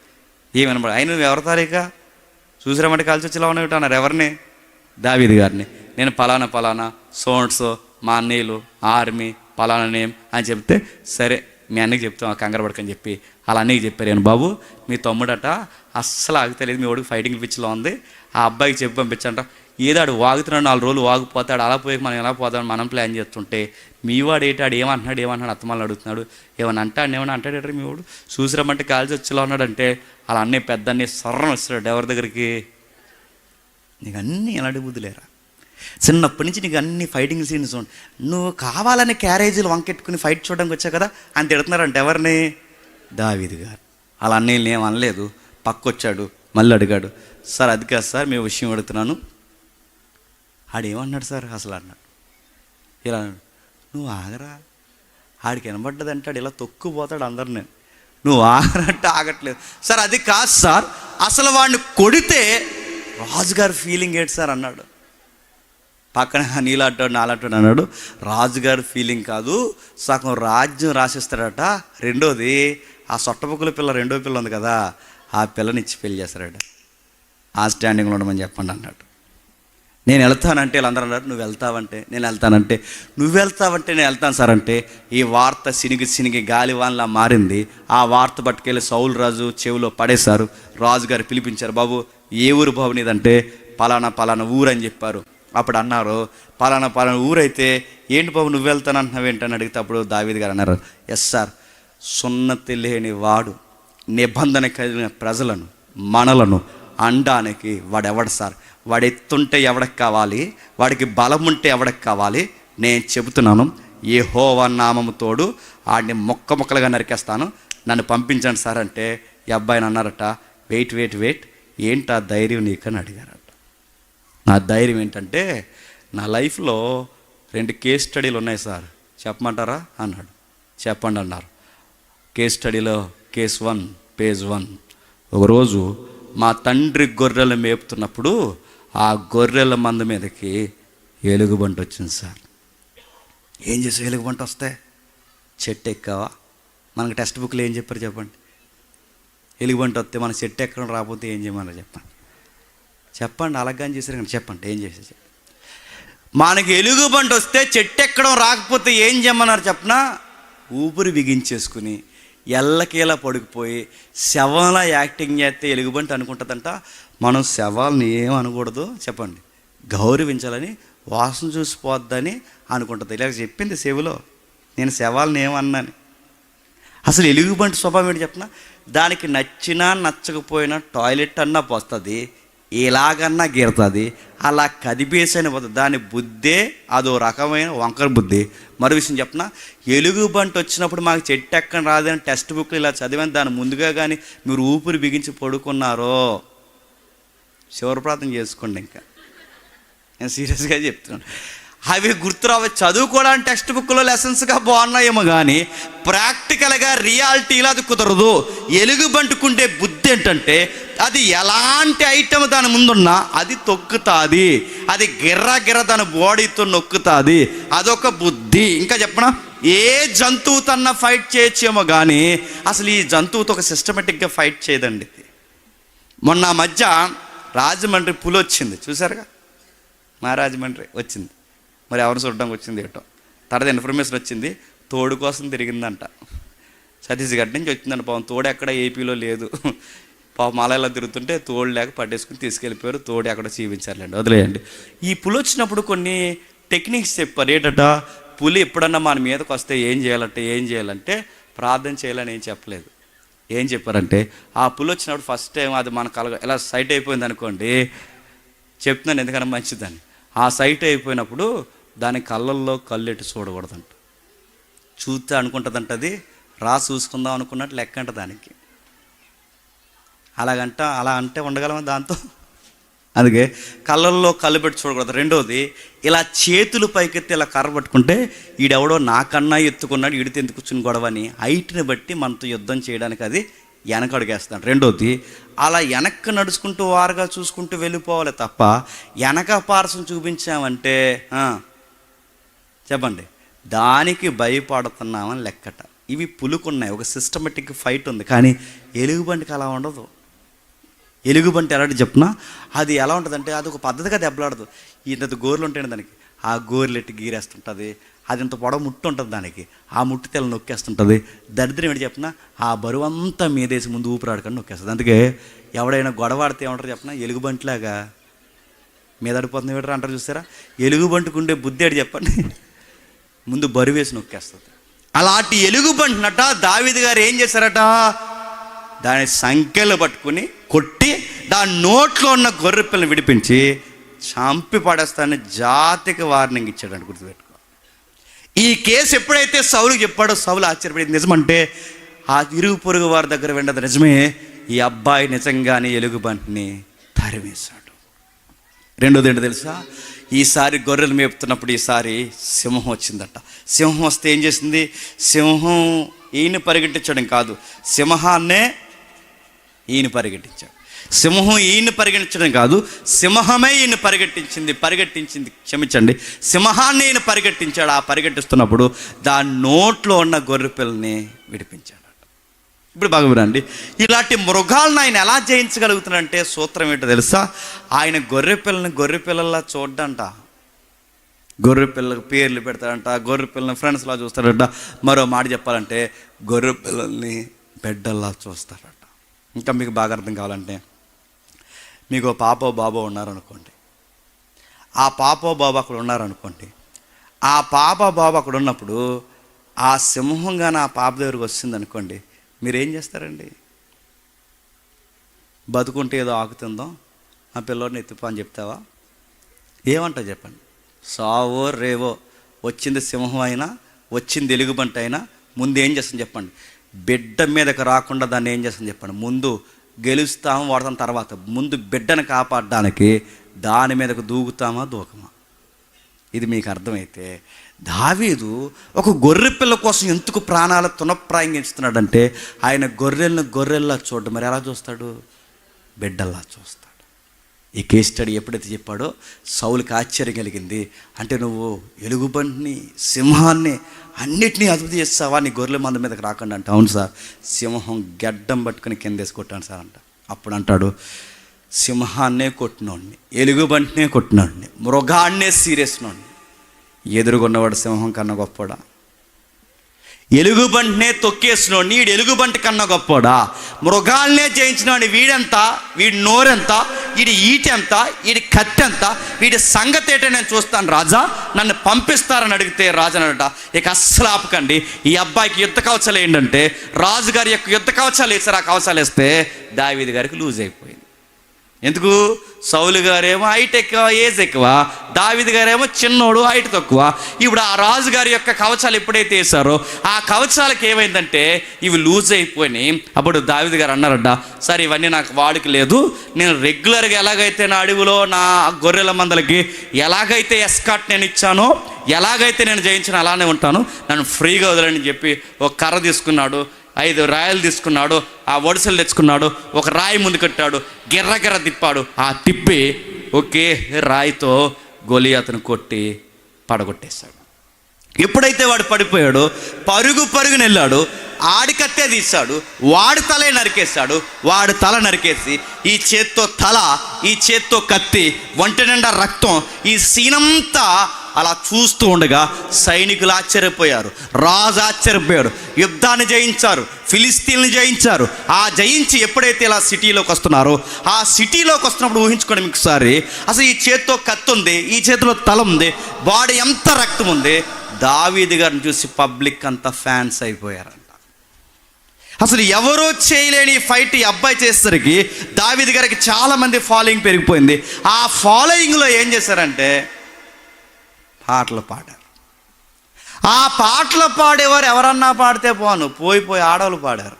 ఏం వినబడ. అయినా నువ్వు ఎవరి తారీఖా చూసిరామంటే కలిసి వచ్చేలా ఉన్నట్టు అన్నారు. ఎవరిని? దావీదు గారిని. నేను పలానా సోన్సో మా అన్నయ్యలు ఆర్మీ పలానా నేమ్ అని చెప్తే, సరే మీ అన్నకి చెప్తాం కంగారు పడకని చెప్పి అలా అన్నయ్యకి చెప్పారు. నేను బాబు మీ తమ్ముడట అస్సలు ఆగుతలేదు, మీ వాడికి ఫైటింగ్ పిచ్చిలో ఉంది, ఆ అబ్బాయికి చెప్పి పంపించంట. ఏదాడు వాగుతున్నాడు, 4 రోజులు వాగిపోతాడు, అలా పోయి మనం ఎలా పోదామని మనం ప్లాన్ చేస్తుంటే మీ వాడు ఏంటాడు ఏమంటున్నాడు అత్తమాలను అడుగుతున్నాడు. ఏమన్నా అంటాడు మీ వాడు చూసిరమ్మంటే కాల్చి వచ్చేలా ఉన్నాడంటే అలా అన్నీ పెద్ద అన్నీ సర్రం వస్తాడు. ఎవరి దగ్గరికి? నీకు అన్నీ ఎలాంటి బుద్ధులేరా? చిన్నప్పటి నుంచి నీకు అన్ని ఫైటింగ్ సీన్స్ ఉండి నువ్వు కావాలని క్యారేజీలు వంకెట్టుకుని ఫైట్ చూడడానికి వచ్చావు కదా అని తిడుతున్నారంటే ఎవరిని? దావీదు గారు. అలా అన్నీళ్ళు ఏం అనలేదు. పక్కొచ్చాడు, మళ్ళీ అడిగాడు, సార్ అది కాదు సార్ మీ విషయం అడుగుతున్నాను. ఆడేమన్నాడు సార్ అసలు అన్నాడు. ఇలా అన్నాడు, నువ్వు ఆగరా, ఆడికి వినబడ్డదంటాడు, ఇలా తొక్కుపోతాడు అందరినీ, నువ్వు ఆగరంటే ఆగట్లేదు. సార్ అది కాదు సార్, అసలు వాడిని కొడితే రాజుగారి ఫీలింగ్ ఏంటి సార్ అన్నాడు. పక్కన నీలాంటాడు నాలాంటాడు అన్నాడు. రాజుగారి ఫీలింగ్ కాదు, సగం రాజ్యం రాసిస్తాడట. రెండోది ఆ సొట్టపొక్కుల పిల్ల, రెండో పిల్ల ఉంది కదా, ఆ పిల్లని ఇచ్చి పెళ్లి చేస్తాడట. ఆ స్టాండింగ్లో ఉండమని చెప్పండి అన్నాడు. నేను వెళ్తానంటే వీళ్ళందరూ అన్నారు, నువ్వు వెళ్తావంటే నేను వెళ్తానంటే, నువ్వు వెళ్తావంటే నేను వెళ్తాను సార్ అంటే ఈ వార్త సినిగి గాలివాన్లా మారింది. ఆ వార్త పట్టుకెళ్ళి సౌలు రాజు చెవిలో పడేశారు. రాజుగారు పిలిపించారు, బాబు ఏ ఊరు బాబు నీదంటే పలానా ఊరు అని చెప్పారు. అప్పుడు అన్నారు, పలానా ఊరైతే ఏంటి బాబు నువ్వు వెళ్తానంటున్నావు ఏంటని అడిగితే అప్పుడు దావీదు గారు అన్నారు, ఎస్ సార్, సున్నతి లేని వాడు నిబంధన కలిగిన ప్రజలను మనలను అనడానికి వాడెవడు సార్? వాడు ఎత్తుంటే ఎవడికి కావాలి, వాడికి బలం ఉంటే ఎవడికి కావాలి? నేను చెబుతున్నాను, యెహోవా నామము తోడు ఆడిని ముక్కలుగా నరికేస్తాను, నన్ను పంపించండి సార్ అంటే ఈ అబ్బాయిని అన్నారట, వెయిట్ ఏంటా ధైర్యం నీకని అడిగారట. నా ధైర్యం ఏంటంటే నా లైఫ్లో 2 కేస్ స్టడీలు ఉన్నాయి సార్, చెప్పమంటారా అన్నాడు. చెప్పండి అన్నారు. కేస్ స్టడీలో కేస్ 1 పేజ్ 1. ఒకరోజు మా తండ్రి గొర్రెలు మేపుతున్నప్పుడు ఆ గొర్రెల మంద మీదకి ఎలుగుబంటి వచ్చింది సార్. ఏం చేసావు ఎలుగుబంటి వస్తే? చెట్టు ఎక్కావా? మనకు టెక్స్ట్ బుక్లో ఏం చెప్పారు చెప్పండి? ఎలుగుబంటి వస్తే మన చెట్టు ఎక్కడం రాకపోతే ఏం చేయమన్నారు చెప్పండి అలాగని చేశారు కానీ చెప్పండి ఏం చేసేది. మనకి ఎలుగుబంటి వస్తే చెట్టు ఎక్కడం రాకపోతే ఏం చేయమన్నారు చెప్పనా? ఊపిరి బిగించేసుకుని ఎల్లకేలా పడుకుపోయి శవంలా యాక్టింగ్ చేస్తే ఎలుగుబంటి అనుకుంటుందంట. మనం శవాలని ఏం అనకూడదు చెప్పండి, గౌరవించాలని, వాసన చూసిపోద్దని అనుకుంటుంది. ఇలా చెప్పింది చెవిలో, నేను శవాలని ఏమన్నాను. అసలు ఎలుగుబంటి స్వభావం ఏంటి చెప్పనా? దానికి నచ్చినా నచ్చకపోయినా టాయిలెట్ అన్నా పోస్తుంది, ఎలాగన్నా గీరుతుంది, అలా కదిపేసని పోతుంది. దాని బుద్ధే అదో రకమైన వంకర బుద్ధి. మరో విషయం చెప్పనా, ఎలుగుబంటి వచ్చినప్పుడు మాకు చెట్టు ఎక్కని రాదని టెక్స్ట్ బుక్లు ఇలా చదివాను, దాని ముందుగా కానీ మీరు ఊపిరి బిగించి పడుకున్నారో శివప్రార్థన చేసుకోండి. ఇంకా నేను సీరియస్గా చెప్తున్నాను. అవి గుర్తురావు. చదువుకోవడానికి టెక్స్ట్ బుక్లో లెసన్స్గా బాగున్నాయేమో కానీ ప్రాక్టికల్గా రియాలిటీలో అది కుదరదు. ఎలుగుబంటుకుండే బుద్ధి ఏంటంటే అది ఎలాంటి ఐటమ్ దాని ముందున్నా అది తొక్కుతుంది, అది గిర్ర దాని బాడీతో నొక్కుతుంది, అదొక బుద్ధి. ఇంకా చెప్పనా, ఏ జంతువు తన ఫైట్ చేయొచ్చేమో కానీ అసలు ఈ జంతువుతో ఒక సిస్టమేటిక్గా ఫైట్ చేయదండి. మొన్న మధ్య రాజమండ్రి పులి వచ్చింది చూసారుగా, మా రాజమండ్రి వచ్చింది, మరి ఎవరు చూడడానికి వచ్చింది ఏటో. తర్వాత ఇన్ఫర్మేషన్ వచ్చింది, తోడు కోసం తిరిగిందంట. సతీష్ గడ్ నుంచి వచ్చిందంట. పాపం తోడు ఎక్కడ ఏపీలో లేదు, మాలలా తిరుగుతుంటే తోడు లేక పట్టేసుకుని తీసుకెళ్ళిపోయారు. తోడు ఎక్కడ చూపించారులేండి, వదిలేయండి. ఈ పులి వచ్చినప్పుడు కొన్ని టెక్నిక్స్ చెప్పారు. ఏంటట, పులి ఎప్పుడన్నా మన మీదకి వస్తే ఏం చేయాలంటే ప్రార్థన చేయాలని ఏం చెప్పలేదు. ఏం చెప్పారంటే, ఆ పులి వచ్చినప్పుడు ఫస్ట్ టైం అది మన ఎలా సైట్ అయిపోయింది అనుకోండి, చెప్తున్నాను ఎందుకన్నా మంచిదని, ఆ సైట్ అయిపోయినప్పుడు దాని కళ్ళల్లో కళ్ళెట్టి చూడకూడదంట. చూస్తే అనుకుంటుందంట అది చూసుకుందాం అనుకున్నట్టు లెక్క అంట దానికి. అలా అంటే ఉండగలమా దాంతో? అందుకే కళ్ళల్లో కళ్ళు పెట్టి చూడకూడదు. రెండోది, ఇలా చేతులు పైకెత్తి ఇలా కర్ర పట్టుకుంటే ఈడెవడో నాకన్నా ఎత్తుకున్నాడు, ఈడితే ఎందుకు కూర్చుని గొడవని హైట్ని బట్టి మనతో యుద్ధం చేయడానికి అది వెనకడుగేస్తాడు. రెండోది, అలా వెనక్కి నడుచుకుంటూ వారుగా చూసుకుంటూ వెళ్ళిపోవాలి తప్ప వెనక పార్శ్వం చూపించామంటే చెప్పండి దానికి భయపడుతున్నామని లెక్కట. ఇవి పులుకున్నాయి, ఒక సిస్టమేటిక్ ఫైట్ ఉంది. కానీ ఎలుగుబంటికి అలా ఉండదు. ఎలుగుబంటి ఎలాంటి చెప్తున్నా, అది ఎలా ఉంటుందంటే అది ఒక పద్ధతిగా దెబ్బలాడదు. ఇంత గోర్లు ఉంటాయండి దానికి, ఆ గోర్లు ఎట్టి గీరేస్తుంటుంది. అది ఇంత పొడవు ముట్టు ఉంటుంది దానికి, ఆ ముట్టు తెల్ల నొక్కేస్తుంటుంది. దరిద్రం ఏంటి చెప్పిన, ఆ బరువు అంతా మీదేసి ముందు ఊపిరాడుకొని నొక్కేస్తుంది. అందుకే ఎవడైనా గొడవ ఆడితే ఏమంటారు చెప్పిన, ఎలుగుబంటిలాగా మీదడిపోతుంది ఏమిటారు అంటారు చూసారా. ఎలుగుబంటికి ఉండే బుద్ధి ఏడు చెప్పండి, ముందు బరువు వేసి నొక్కేస్తుంది. అలాంటి ఎలుగుబంటినట దావీదు గారు ఏం చేశారట, దాని సంఖ్యలు పట్టుకుని కొట్టి దాని నోట్లో ఉన్న గొర్రె పిల్లని విడిపించి చంపి పడేస్తానని జాతికి వార్నింగ్ ఇచ్చాడంట. గుర్తుపెట్టుకో. ఈ కేసు ఎప్పుడైతే సౌలుకి చెప్పాడో సౌలు ఆశ్చర్యపడింది. నిజమంటే ఆ ఇరుగు పొరుగు వారి దగ్గర విన్నది నిజమే, ఈ అబ్బాయి నిజంగానే ఎలుగుబంటిని తరివేశాడు. రెండోది ఏంటో తెలుసా, ఈసారి గొర్రెలు మేపుతున్నప్పుడు ఈసారి సింహం వచ్చిందట. సింహం వస్తే ఏం చేసింది, సింహం ఈయన పరిగెట్టించడం కాదు, సింహాన్నే ఈయన పరిగెట్టించాడు. సింహం ఈయన పరిగెట్టించడం కాదు, సింహమే ఈయన పరిగెట్టించింది క్షమించండి, సింహాన్ని ఈయన పరిగెట్టించాడు. ఆ పరిగెట్టిస్తున్నప్పుడు దాని నోట్లో ఉన్న గొర్రె పిల్లని విడిపించాడు. ఇప్పుడు బాగా వినండి, ఇలాంటి మృగాలను ఆయన ఎలా జయించగలుగుతున్నాడంటే సూత్రం ఏంటో తెలుసా, ఆయన గొర్రె పిల్లల్లా చూడ్డంట. గొర్రె పిల్లలకు పేర్లు పెడతాడంట, గొర్రె పిల్లల్ని ఫ్రెండ్స్లా చూస్తాడంట. మరో మాట చెప్పాలంటే గొర్రె పిల్లల్ని బిడ్డల్లా చూస్తాడట. ఇంకా మీకు బాగా అర్థం కావాలంటే, మీకు పాపో బాబో ఉన్నారనుకోండి, ఆ పాపో బాబు అక్కడ ఉన్నారనుకోండి, ఆ పాప బాబు అక్కడ ఉన్నప్పుడు ఆ సింహంగానే ఆ పాప దగ్గరికి వస్తుంది అనుకోండి, మీరేం చేస్తారండి? బతుకుంటే ఏదో ఆకుతుందో ఆ పిల్లోడిని ఎత్తుపో అని చెప్తావా? ఏమంటావు చెప్పండి? సావో రేవో, వచ్చింది సింహం అయినా వచ్చింది ఎలుగుబంటి అయినా ముందు ఏం చేస్తుంది చెప్పండి? బిడ్డ మీదకి రాకుండా దాన్ని ఏం చేస్తుంది చెప్పండి? ముందు గెలుస్తాము వాడతాం, తర్వాత ముందు బిడ్డను కాపాడడానికి దాని మీదకు దూకుతామా దూకమా? ఇది మీకు అర్థమైతే దావీదు ఒక గొర్రె పిల్ల కోసం ఎందుకు ప్రాణాలు తునప్రాయంగిస్తున్నాడంటే ఆయన గొర్రెల్లా చూడడం. మరి ఎలా చూస్తాడు? బిడ్డల్లా చూస్తాడు. ఈ కేస్ స్టడీ ఎప్పుడైతే చెప్పాడో సౌలుకి ఆశ్చర్యం కలిగింది. అంటే నువ్వు ఎలుగుబంటిని సింహాన్ని అన్నిటినీ అదుపు చేస్తావా నీ గొర్రెల మంద మీదకి రాకుండా అంటే, అవును సార్, సింహం గడ్డం పట్టుకుని కిందేసి కొట్టాను సార్ అంట. అప్పుడు అంటాడు, సింహాన్నే కొట్టినోడిని, ఎలుగుబంటినే కొట్టినోడిని, మృగాన్నే సీరేసినోడిని ఎదురుగున్నవాడు సింహం కన్నా గొప్పడా? ఎలుగుబంటినే తొక్కేసినోడిని వీడు ఎలుగుబంటి కన్నా గొప్పడా? మృగాల్నే జయించినోడిని వీడెంత, వీడి నోరెంత, వీడి ఈటెంత, వీడి కత్తెంత, వీడి సంగతి ఏంటో నేను చూస్తాను రాజా, నన్ను పంపిస్తారని అడిగితే రాజు అనట, ఇక అస్సలు ఆపకండి, ఈ అబ్బాయికి యుద్ధ కవచాలు ఏంటంటే రాజుగారి యొక్క యుద్ధ కవచాలు వేసారు. ఆ కవచాలు వేస్తే దావీదు గారికి లూజ్ అయిపోయింది. ఎందుకు? సౌలు గారేమో హైట్ ఎక్కువ, ఏజ్ ఎక్కువ, దావీదు గారేమో చిన్నోడు, హైట్ తక్కువ. ఇప్పుడు ఆ రాజుగారి యొక్క కవచాలు ఎప్పుడైతే వేసారో ఆ కవచాలకు ఏమైందంటే ఇవి లూజ్ అయిపోయినాయి. అప్పుడు దావీదు గారు అన్నారట, సరే ఇవన్నీ నాకు వాడికి లేదు, నేను రెగ్యులర్గా ఎలాగైతే నా అడవిలో నా గొర్రెల మందలకి ఎలాగైతే ఎస్కాట్ నేను ఇచ్చానో, ఎలాగైతే నేను జయించానో అలానే ఉంటాను, నన్ను ఫ్రీగా వదలని చెప్పి ఒక కర్ర తీసుకున్నాడు, 5 రాయలు తీసుకున్నాడు, ఆ ఒడిసెలు తెచ్చుకున్నాడు, ఒక రాయి ముందు కట్టాడు, గిర్ర తిప్పాడు, ఆ తిప్పి ఒకే రాయితో గొలియాతును కొట్టి పడగొట్టేశాడు. ఎప్పుడైతే వాడు పడిపోయాడో పరుగున వెళ్ళాడు, ఆడికత్తే తీశాడు, వాడి తలే నరికేశాడు. వాడి తల నరికేసి ఈ చేత్తో తల, ఈ చేత్తో కత్తి, ఒంటి నిండా రక్తం, ఈ సీనంతా అలా చూస్తూ ఉండగా సైనికులు ఆశ్చర్యపోయారు, రాజు ఆశ్చర్యపోయాడు. యుద్ధాన్ని జయించారు, ఫిలిస్తీన్లు జయించారు. ఆ జయించి ఎప్పుడైతే ఇలా సిటీలోకి వస్తున్నారో, ఆ సిటీలోకి వస్తున్నప్పుడు ఊహించుకోండి మీకు ఒకసారి, అసలు ఈ చేతితో కత్తి ఉంది, ఈ చేతిలో తల ఉంది, బాడీ ఎంత రక్తం ఉంది. దావీదు గారిని చూసి పబ్లిక్ అంతా ఫ్యాన్స్ అయిపోయారంట. అసలు ఎవరో చేయలేని ఫైట్ ఈ అబ్బాయి చేసేసరికి దావీదు గారికి చాలామంది ఫాలోయింగ్ పెరిగిపోయింది. ఆ ఫాలోయింగ్లో ఏం చేశారంటే పాటలు పాడారు. ఆ పాటలు పాడేవారు ఎవరన్నా పాడితే పోను, పోయి ఆడవాళ్ళు పాడారు.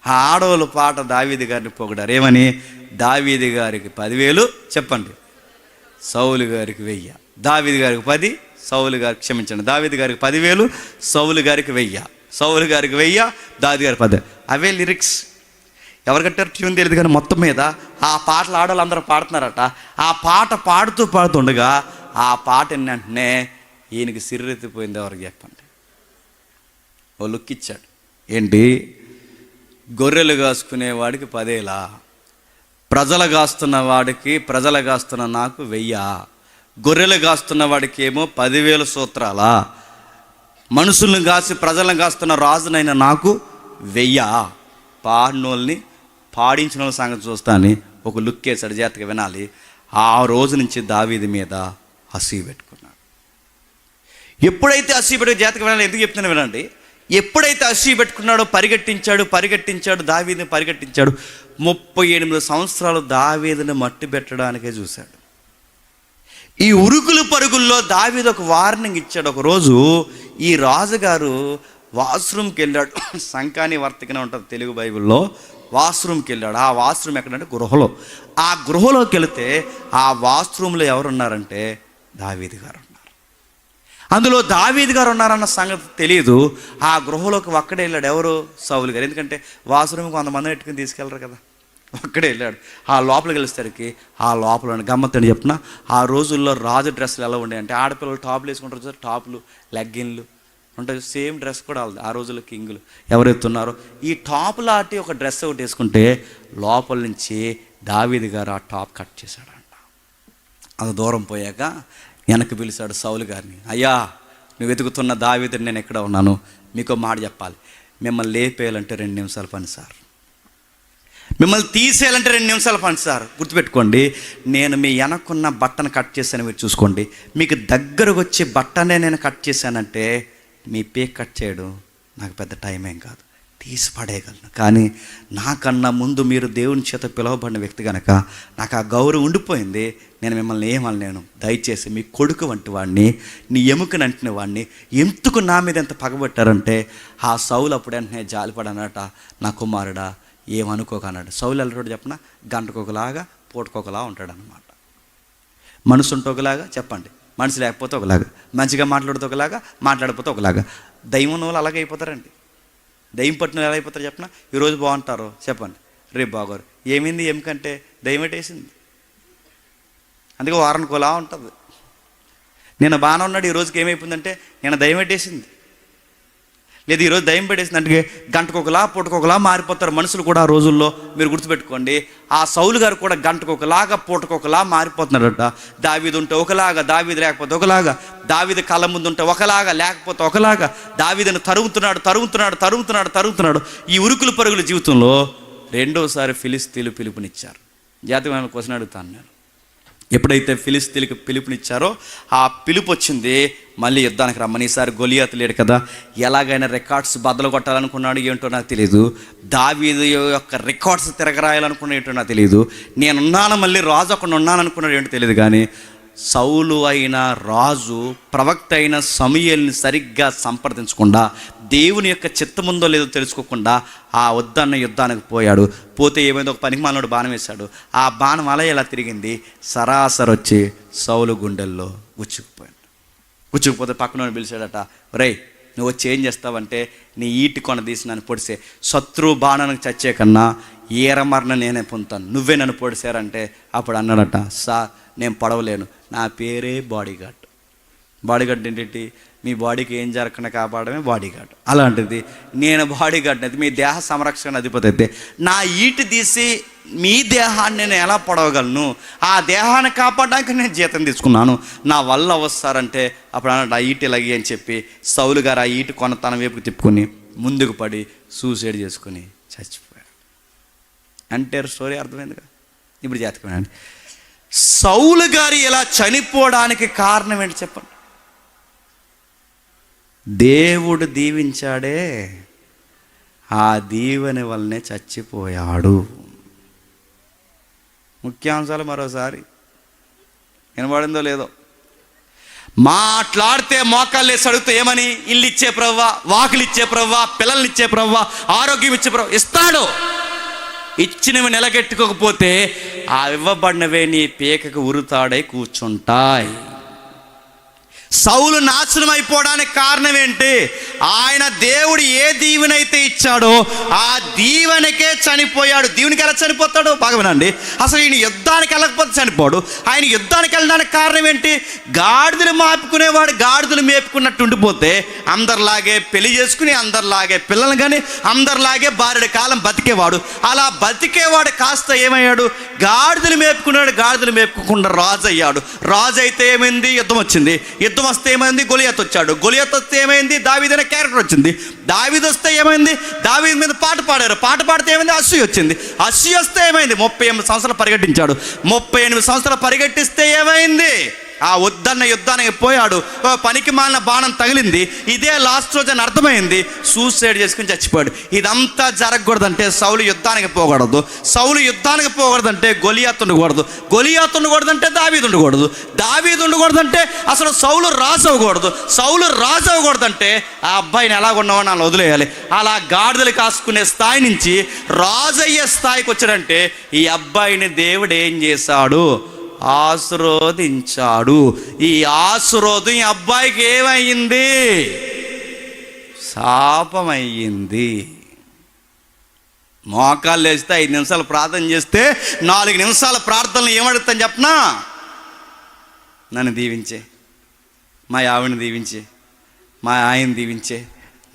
ఆ ఆడవాళ్ళు పాట దావీదు గారిని పొగిడారు. ఏమని? దావీదు గారికి 10,000 చెప్పండి, సౌలు గారికి 1000. దావీదు గారికి 10, సౌలు గారికి క్షమించండి, దావీదు గారికి 10,000, సౌలు గారికి 1000. సౌలు గారికి 1000, దావీదు గారికి 10. అవే లిరిక్స్. ఎవరు కట్టారు ట్యూన్ తెలియదు, కానీ మొత్తం మీద ఆ పాటలు ఆడవాళ్ళు అందరూ పాడుతున్నారట. ఆ పాట పాడుతుండగా ఆ పాట ఏంటంటే ఈయనకి సిర్రెత్తిపోయింది. ఎవరికి చెప్పండి? ఓ లుక్ ఇచ్చాడు. ఏంటి? గొర్రెలు కాసుకునేవాడికి 10,000, ప్రజలు కాస్తున్న నాకు 1000, గొర్రెలు కాస్తున్న వాడికి ఏమో 10,000 సూత్రాలా, మనుషులను కాసి ప్రజలను కాస్తున్న రాజునైనా నాకు 1000. పాడినోళ్ళని పాడించిన వాళ్ళ సంగతి చూస్తానని ఒక లుక్ వేసాడు. జాగ్రత్తగా వినాలి. ఆ రోజు నుంచి దావీదు మీద అసూయ పెట్టుకున్నాడు. ఎప్పుడైతే అసూయ పెట్టుకు, జాగ్రత్తగా వినాలి, ఎందుకు చెప్తున్నా వినండి. ఎప్పుడైతే అసూయ పెట్టుకున్నాడో పరిగెట్టించాడు, దావీదుని పరిగెట్టించాడు. 38 సంవత్సరాలు దావీదుని మట్టి పెట్టడానికే చూశాడు. ఈ ఉరుకులు పరుగుల్లో దావీదు ఒక వార్నింగ్ ఇచ్చాడు. ఒకరోజు ఈ రాజుగారు వాష్రూమ్కి వెళ్ళాడు. సంకాని వర్తకనే ఉంటుంది తెలుగు బైబిల్లో. వాష్రూమ్కి వెళ్ళాడు. ఆ వాష్రూమ్ ఎక్కడంటే గృహలో. ఆ గృహలోకి వెళితే ఆ వాష్రూమ్లో ఎవరున్నారంటే దావీదు గారు ఉన్నారు. అందులో దావీదు గారు ఉన్నారన్న సంగతి తెలియదు. ఆ గృహలోకి ఒక్కడే వెళ్ళాడు. ఎవరు? సౌలు గారు. ఎందుకంటే వాష్రూమ్కి 100 మందిని పెట్టుకుని తీసుకెళ్ళరు కదా, ఒక్కడే వెళ్ళాడు. ఆ లోపలికి వెళ్ళేసరికి ఆ లోపల గమ్మత్తని చెప్పిన, ఆ రోజుల్లో రాజు డ్రెస్సులు ఎలా ఉండేవి అంటే, ఆడపిల్లలు టాపులు వేసుకుంటారు సార్, టాపులు లెగ్గిన్లు ఉంటాయి, సేమ్ డ్రెస్ కూడా ఆ రోజుల్లో కింగులు ఎవరైతున్నారో ఈ టాప్ లాంటి ఒక డ్రెస్ ఒకటి వేసుకుంటే లోపల నుంచి దావీదు గారు ఆ టాప్ కట్ చేశాడంట. అది దూరం పోయాక వెనక్కి పిలిచాడు సౌలు గారిని. అయ్యా, నువ్వు వెతుకుతున్న దావీదుని నేను ఎక్కడ ఉన్నాను, మీకు మాట చెప్పాలి. మిమ్మల్ని లేపేయాలంటే 2 నిమిషాలు పని సార్, మిమ్మల్ని తీసేయాలంటే 2 నిమిషాలు పని సార్. గుర్తుపెట్టుకోండి, నేను మీ వెనక్కున్న బట్టను కట్ చేశాను, మీరు చూసుకోండి. మీకు దగ్గరకు వచ్చి బట్టనే నేను కట్ చేశానంటే మీ పేక్ కట్ చేయడం నాకు పెద్ద టైం ఏం కాదు, తీసి పడేయగలను. కానీ నాకన్నా ముందు మీరు దేవుని చేత పిలువబడిన వ్యక్తి కనుక నాకు ఆ గౌరవం ఉండిపోయింది. నేను మిమ్మల్ని ఏమనలేను. దయచేసి మీ కొడుకు వంటి వాడిని, నీ ఎముకని అంటిన వాడిని ఎందుకు నా మీద ఎంత పగబట్టారంటే, ఆ సౌలు అప్పుడు వెంటనే జాలిపడనట, నా కుమారుడా ఏమనుకోకన్నాడు. సౌలు ఎల్లరోడు చెప్పిన గంటకొకలాగా పూటకొకలా ఉంటాడు అనమాట. మనసు ఉంటే ఒకలాగా, చెప్పండి, మనసు లేకపోతే ఒకలాగా, మంచిగా మాట్లాడితే ఒకలాగా, మాట్లాడకపోతే ఒకలాగా. దైవం వాళ్ళు అలాగే అయిపోతారండి. దయ్యం పట్టిన ఎలా అయిపోతారు చెప్పిన? ఈరోజు బాగుంటారు, చెప్పండి, రేపు బాగోరు. ఏమైంది ఏమికంటే దయ్యం పెట్టేసింది. అందుకే వారానికి అలా ఉంటుంది. నేను బాగానే ఉన్నాడు, ఈ రోజుకి ఏమైపోయిందంటే నేను దయ్యం పెట్టేసింది. లేదు, ఈరోజు దయ్యం పెట్టేసింది అంటే గంటకొకలా పూటకొకలా మారిపోతారు మనుషులు కూడా ఆ రోజుల్లో. మీరు గుర్తుపెట్టుకోండి, ఆ సౌలు గారు కూడా గంటకొకలాగా పూటకొకలా మారిపోతున్నాడట. దావీదు ఉంటే ఒకలాగా, దావీదు లేకపోతే ఒకలాగా, దావీదు కళ్ళ ముందు ఉంటే ఒకలాగా, లేకపోతే ఒకలాగా. దావీదును తరుగుతున్నాడు. ఈ ఉరుకులు పరుగుల జీవితంలో రెండోసారి ఫిలిస్తీన్లు పిలుపునిచ్చారు. జాతకమైన క్వశ్చన్ అడుగుతాను నేను. ఎప్పుడైతే ఫిలిస్తీన్లకు పిలుపునిచ్చారో ఆ పిలుపు వచ్చింది, మళ్ళీ యుద్ధానికి రమ్మని. ఈసారి గొలియాతు లేడు కదా, ఎలాగైనా రికార్డ్స్ బద్దలు కొట్టాలనుకున్నాడు, ఏంటో నాకు తెలియదు. దావీదు యొక్క రికార్డ్స్ తిరగరాయాలనుకున్నా ఏంటో నాకు తెలియదు. నేనున్నాను, మళ్ళీ రాజు అక్కడ ఉన్నాను అనుకున్నాడు, ఏంటో తెలియదు. కానీ సౌలు అయిన రాజు ప్రవక్త అయిన సమూయేలుని సరిగ్గా సంప్రదించకుండా, దేవుని యొక్క చిత్తముందో లేదో తెలుసుకోకుండా ఆ వద్దన్న యుద్ధానికి పోయాడు. పోతే ఏమైందో, ఒక పనికిమాలినోడు బాణం వేశాడు. ఆ బాణం అలా ఎలా తిరిగింది, సరాసరి వచ్చి సౌలు గుండెల్లో గుచ్చుకుపోతే పక్కన పిలిచాడట, రేయ్ నువ్వు వచ్చి ఏం చేస్తావంటే, నీ ఈటి కొన తీసి నన్ను పొడిసే, శత్రువు బాణానికి చచ్చే కన్నా ఏరమరణ నేనే పొందుతాను, నువ్వే నన్ను పొడిసారంటే అప్పుడు అన్నాడట, సార్ నేను పడవలేను, నా పేరే బాడీగార్డ్. బాడీగార్డ్ ఏంటి? మీ బాడీకి ఏం జరగకుండా కాపాడమే బాడీ గార్డ్. అలాంటిది నేను బాడీ గార్డ్ని అయితే, మీ దేహ సంరక్షణ అధిపతి అయితే, నా ఈటు తీసి మీ దేహాన్ని నేను ఎలా పొడవగలను? ఆ దేహాన్ని కాపాడడానికి నేను జీతం తీసుకున్నాను, నా వల్ల వస్తారంటే అప్పుడు అన్నట్టు ఆ ఈటు ఇలాగి అని చెప్పి సౌలు గారు ఆ ఈటు కొన తన వైపుకి తిప్పుకొని ముందుకు పడి సూసైడ్ చేసుకుని చచ్చిపోయాడు. అంటే స్టోరీ అర్థమైందిగా. ఇప్పుడు జాతకమేనండి. సౌలు గారు ఇలా చనిపోవడానికి కారణం ఏంటి చెప్పండి? దేవుడు దీవించాడే, ఆ దీవెన వల్లనే చచ్చిపోయాడు. ముఖ్యాంశాలు మరోసారి వినబడిందో లేదో. మాట్లాడితే మోకాళ్ళు వేసి అడిగితే ఏమని? ఇల్లు ఇచ్చే ప్రవ్వా, వాకిలు ఇచ్చే ప్రవ్వా, పిల్లల్ని ఇచ్చే ప్రవ్వా, ఆరోగ్యం ఇచ్చే ప్రవ్వా ఇస్తాడు. ఇచ్చినవి నిలగెట్టుకోకపోతే ఆ ఇవ్వబడినవే నీ పీకకు ఉరుతాడై కూర్చుంటాయి. సౌలు నాశనం అయిపోవడానికి కారణం ఏంటి? ఆయన దేవుడు ఏ దీవెనైతే ఇచ్చాడో ఆ దీవెనకే చనిపోయాడు. దీవెనకి ఎలా చనిపోతాడు? బాగా వినండి. అసలు ఈయన యుద్ధానికి వెళ్ళకపోతే చనిపోడు. ఆయన యుద్ధానికి వెళ్ళడానికి కారణం ఏంటి? గాడిదలు మాపుకునేవాడు గాడిదలు మేపుకున్నట్టు ఉండిపోతే అందరిలాగే పెళ్లి చేసుకుని, అందరిలాగే పిల్లలు కానీ, అందరిలాగే భార్యడి కాలం బతికేవాడు. అలా బతికేవాడు కాస్త ఏమయ్యాడు? గాడిదలు మేపుకున్నాడు, గాడిదలు మేపుకుండా రాజు అయ్యాడు. రాజు అయితే ఏమైంది? యుద్ధం వచ్చింది. యుద్ధం వస్తే ఏమైంది? గొలియాత్ వచ్చాడు. గొలియాత్ వస్తే ఏమైంది? దావీదు అనే క్యారెక్టర్ వచ్చింది. దావీదు వస్తే ఏమైంది? దావీదు మీద పాట పాడారు. పాట పాడితే ఏమైంది? అసూయ వచ్చింది. అసూయ వస్తే ఏమైంది? 38 సంవత్సరాలు పరిగెట్టించాడు. 38 సంవత్సరాలు పరిగెట్టిస్తే ఏమైంది? ఆ వద్దన్న యుద్ధానికి పోయాడు. పనికి మాలిన బాణం తగిలింది. ఇదే లాస్ట్ రోజు అని అర్థమైంది. సూసైడ్ చేసుకుని చచ్చిపోయాడు. ఇదంతా జరగకూడదంటే సౌలు యుద్ధానికి పోకూడదు. సౌలు యుద్ధానికి పోకూడదంటే గొలియాత్ ఉండకూడదు. గొలియాత్ ఉండకూడదంటే దావీదు ఉండకూడదు. దావీదు ఉండకూడదంటే అసలు సౌలు రాజు అవ్వకూడదు. సౌలు రాజు అవ్వకూడదంటే ఆ అబ్బాయిని ఎలాగున్నావో నన్ను వదిలేయాలి. అలా గాడిదలు కాసుకునే స్థాయి నుంచి రాజు అయ్యే స్థాయికి వచ్చాడంటే ఈ అబ్బాయిని దేవుడు ఏం చేశాడు? ఆశీర్వదించాడు. ఈ ఆశీర్వాదం ఈ అబ్బాయికి ఏమయ్యింది? శాపమయ్యింది. మోకాళ్ళు వేస్తే 5 నిమిషాలు ప్రార్థన చేస్తే 4 నిమిషాల ప్రార్థనలు ఏమడుగుతాను చెప్పనా? నన్ను దీవించే, మా ఆవిడని దీవించే, మా ఆయన్ని దీవించే,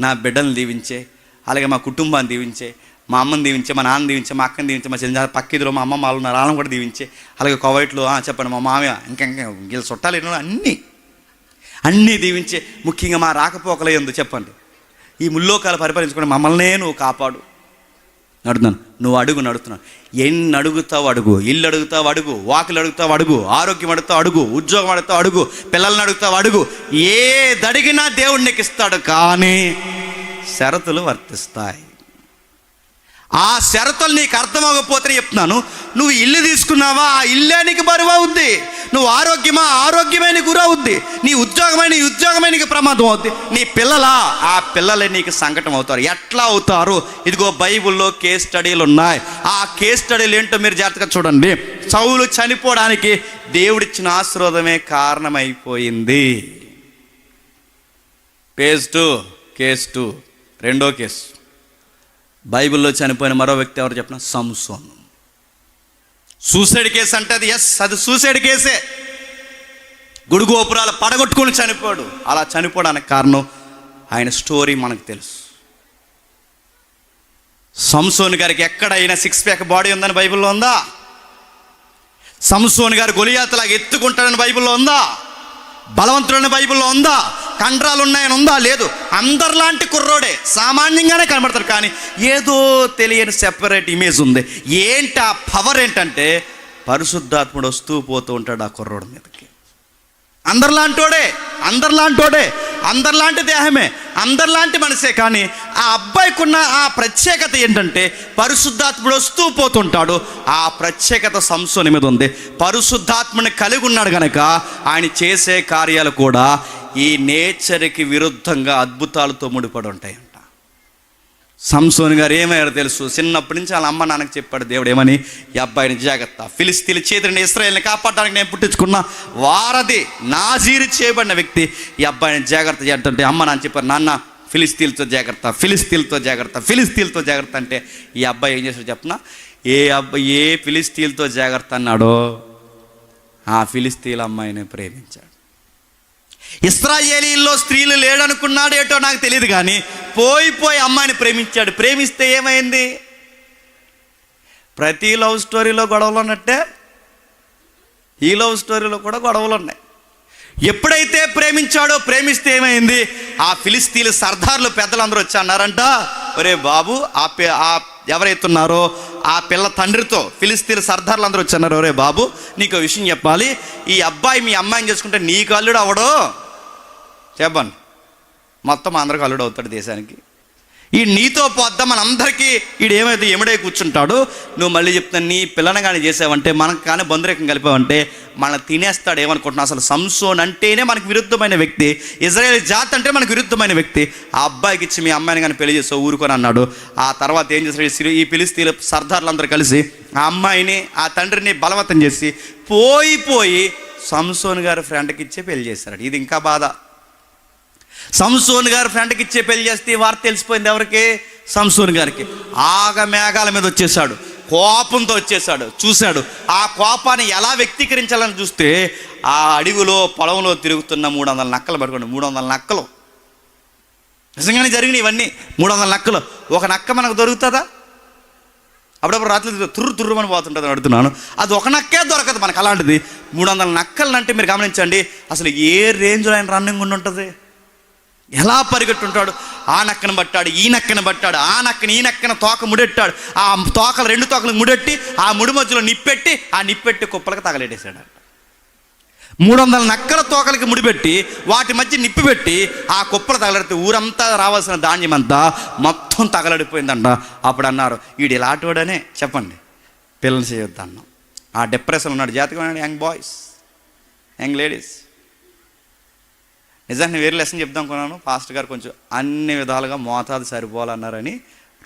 నా బిడ్డలను దీవించే, అలాగే మా కుటుంబాన్ని దీవించే, మా అమ్మని దీవించే, మా నాన్న దీవించే, మా అక్కని దీవించే, మా చెల్లి పక్కిదిలో మా అమ్మ వాళ్ళు ఉన్నారు వాళ్ళని కూడా దీవించే, అలాగే కోవైట్లో చెప్పండి మా మామయ్య ఇంకా వీళ్ళ చుట్టాలు ఎన్నో అన్నీ దీవించే. ముఖ్యంగా మా రాకపోకలే ఎందు చెప్పండి. ఈ ముల్లోకాలు పరిపాలించుకుని మమ్మల్నే నువ్వు కాపాడు. నడుతున్నాను, నువ్వు అడుగు నడుతున్నాను. ఎన్ని అడుగుతావు అడుగు. ఇల్లు అడుగుతావు అడుగు, వాకిలు అడుగుతావు అడుగు, ఆరోగ్యం అడుగుతావు అడుగు, ఉద్యోగం అడుగుతావు అడుగు, పిల్లల్ని అడుగుతావు అడుగు. ఏదడిగినా దేవుడు నీకు ఇస్తాడు. కానీ షరతులు వర్తిస్తాయి. ఆ షరతులు నీకు అర్థమవకపోతే చెప్తున్నాను, నువ్వు ఇల్లు తీసుకున్నావా, ఆ ఇల్లే నీకు బరువు అవుద్ది. నువ్వు ఆరోగ్యమా, ఆరోగ్యమే నీకు గురవుద్ది. నీ ఉద్యోగమే, నీ ఉద్యోగమే నీకు ప్రమాదం అవుద్ది. నీ పిల్లలా, ఆ పిల్లలే నీకు సంకటం అవుతారు. ఎట్లా అవుతారు? ఇదిగో బైబిల్లో కేస్ స్టడీలు ఉన్నాయి. ఆ కేస్ స్టడీలు ఏంటో మీరు జాగ్రత్తగా చూడండి. సౌలు చనిపోవడానికి దేవుడిచ్చిన ఆశీర్వాదమే కారణమైపోయింది. కేస్ 2 రెండో కేసు. బైబిల్లో చనిపోయిన మరో వ్యక్తి ఎవరు చెప్పిన? సంసోను. సూసైడ్ కేసు అంటే అది సూసైడ్ కేసే. గుడిగోపురాలు పడగొట్టుకుని చనిపోయాడు. అలా చనిపోవడానికి కారణం ఆయన స్టోరీ మనకు తెలుసు. సంసోను గారికి ఎక్కడైనా 6 ప్యాక్ బాడీ ఉందని బైబిల్లో ఉందా? సంసోను గారు గొలియాతులాగా ఎత్తుకుంటాడని బైబిల్లో ఉందా? బలవంతుడని బైబిల్లో ఉందా? కండరాలు ఉన్నాయని ఉందా? లేదు. అందరిలాంటి కుర్రోడే, సామాన్యంగానే కనబడతారు. కానీ ఏదో తెలియని సెపరేట్ ఇమేజ్ ఉంది. ఏంటి ఆ పవర్? ఏంటంటే పరిశుద్ధాత్ముడు వస్తూ పోతూ ఉంటాడు ఆ కుర్రోడి మీదకి. అందరిలాంటి దేహమే, అందరిలాంటి మనిషే. కానీ ఆ అబ్బాయికున్న ఆ ప్రత్యేకత ఏంటంటే పరిశుద్ధాత్ముడు వస్తూ పోతుంటాడు. ఆ ప్రత్యేకత సంసోని మీద ఉంది. పరిశుద్ధాత్ముని కలిగి ఉన్నాడు కనుక ఆయన చేసే కార్యాలు కూడా ఈ నేచర్కి విరుద్ధంగా అద్భుతాలతో ముడిపడి ఉంటాయంట. సంసోను గారు ఏమయ్యారో తెలుసు. చిన్నప్పటి నుంచి వాళ్ళ అమ్మ నాన్నకి చెప్పాడు దేవుడు ఏమని? ఈ అబ్బాయిని జాగ్రత్త, ఫిలిస్తీన్ల చేతిని ఇశ్రాయేల్ని కాపాడడానికి నేను పుట్టించుకున్న వారధి, నాజీరు చేయబడిన వ్యక్తి, ఈ అబ్బాయిని జాగ్రత్త చేస్తుంటే అమ్మ నాన్న చెప్పారు, నాన్న ఫిలిస్తీన్లతో జాగ్రత్త అంటే ఈ అబ్బాయి ఏం చేశాడు చెప్పనా? ఏ ఫిలిస్తీన్లతో జాగ్రత్త అన్నాడో ఆ ఫిలిస్తీన్ల అమ్మాయిని ప్రేమించాడు. ఇశ్రాయేలీల్లో స్త్రీలు లేడనుకున్నాడు ఏటో నాకు తెలియదు, కానీ పోయి అమ్మాయిని ప్రేమించాడు. ప్రేమిస్తే ఏమైంది? ప్రతి లవ్ స్టోరీలో గొడవలు ఉన్నట్టే ఈ లవ్ స్టోరీలో కూడా గొడవలు ఉన్నాయి. ఎప్పుడైతే ప్రేమించాడో, ప్రేమిస్తే ఏమైంది? ఆ ఫిలిస్తీన్ల సర్దార్లు పెద్దలందరూ వచ్చి అన్నారంట, ఒరే బాబు, ఎవరైతే ఉన్నారో ఆ పిల్ల తండ్రితో ఫిలిస్తీన్ల సర్దార్లు అందరూ వచ్చి అన్నారు, ఒరే బాబు, నీకు విషయం చెప్పాలి, ఈ అబ్బాయి మీ అమ్మాయిని చేసుకుంటే నీకు అల్లుడు అవడో చెప్పండి, మొత్తం అందరికి అల్లుడు అవుతాడు దేశానికి. ఈ నీతో పోద్దాం మనందరికీ వీడు ఏమైతే ఎముడై కూర్చుంటాడు. నువ్వు మళ్ళీ చెప్తాను, నీ పిల్లని కానీ చేసావంటే, మనకు కానీ బంధురేకం కలిపావంటే మన తినేస్తాడు. ఏమనుకుంటున్నావు? అసలు సంసోన్ అంటేనే మనకు విరుద్ధమైన వ్యక్తి, ఇజ్రాయేల్ జాతి అంటే మనకు విరుద్ధమైన వ్యక్తి. ఆ అబ్బాయికి ఇచ్చి మీ అమ్మాయిని కానీ పెళ్లి చేస్తావు ఊరుకొని అన్నాడు. ఆ తర్వాత ఏం చేస్తాడు? ఈ ఫిలిస్తీన్ల సర్దార్లందరూ కలిసి ఆ అమ్మాయిని, ఆ తండ్రిని బలవంతం చేసి పోయి సంసోన్ గారి ఫ్రెండ్కి ఇచ్చే పెళ్లి చేశాడు. ఇది ఇంకా బాధ. సంసోన్ గారు ఫ్రెండ్కి ఇచ్చే పెళ్లి చేస్తే ఈ వార్త తెలిసిపోయింది ఎవరికి? సంసోన్ గారికి. మేఘాల మీద వచ్చేసాడు, కోపంతో వచ్చేసాడు. చూశాడు, ఆ కోపాన్ని ఎలా వ్యక్తీకరించాలని చూస్తే ఆ అడవిలో పొలంలో తిరుగుతున్న 300 నక్కలు పట్టుకోండి. 300 నక్కలు నిజంగానే జరిగినాయి ఇవన్నీ. 300 నక్కలు. ఒక నక్క మనకు దొరుకుతుందా? అప్పుడప్పుడు రాత్రి తుర్రుమని పోతుంటుంది అడుగుతున్నాను. అది ఒక నక్కే దొరకదు మనకు. అలాంటిది 300 నక్కలు అంటే మీరు గమనించండి, అసలు ఏ రేంజ్లో ఆయన రన్నింగ్ ఉండి ఉంటుంది, ఎలా పరిగెట్టుంటాడు. ఆ నక్కను పట్టాడు, ఈ నక్కను పట్టాడు, ఆ నక్కని ఈ నక్కన తోక ముడెట్టాడు. ఆ తోకలు 2 తోకలకు ముడెట్టి ఆ ముడి మధ్యలో నిప్పెట్టి ఆ నిప్పెట్టి కుప్పలకు తగలెట్టేశాడు. 300 నక్కల తోకలకి ముడిపెట్టి వాటి మధ్య నిప్పి పెట్టి ఆ కుప్పలు తగలడితే ఊరంతా రావాల్సిన ధాన్యం అంతా మొత్తం తగలడిపోయిందంట. అప్పుడు అన్నారు, వీడు ఇలాంటివాడనే చెప్పండి పిల్లలు చేయొద్దు అన్నాం. ఆ డిప్రెషన్ ఉన్నాడు. జాతకం యంగ్ బాయ్స్, యంగ్ లేడీస్. నిజాన్ని వేరే లెసన్ చెప్దాం అనుకున్నాను. పాస్టర్ గారు కొంచెం అన్ని విధాలుగా మోతాదు సరిపోవాలన్నారని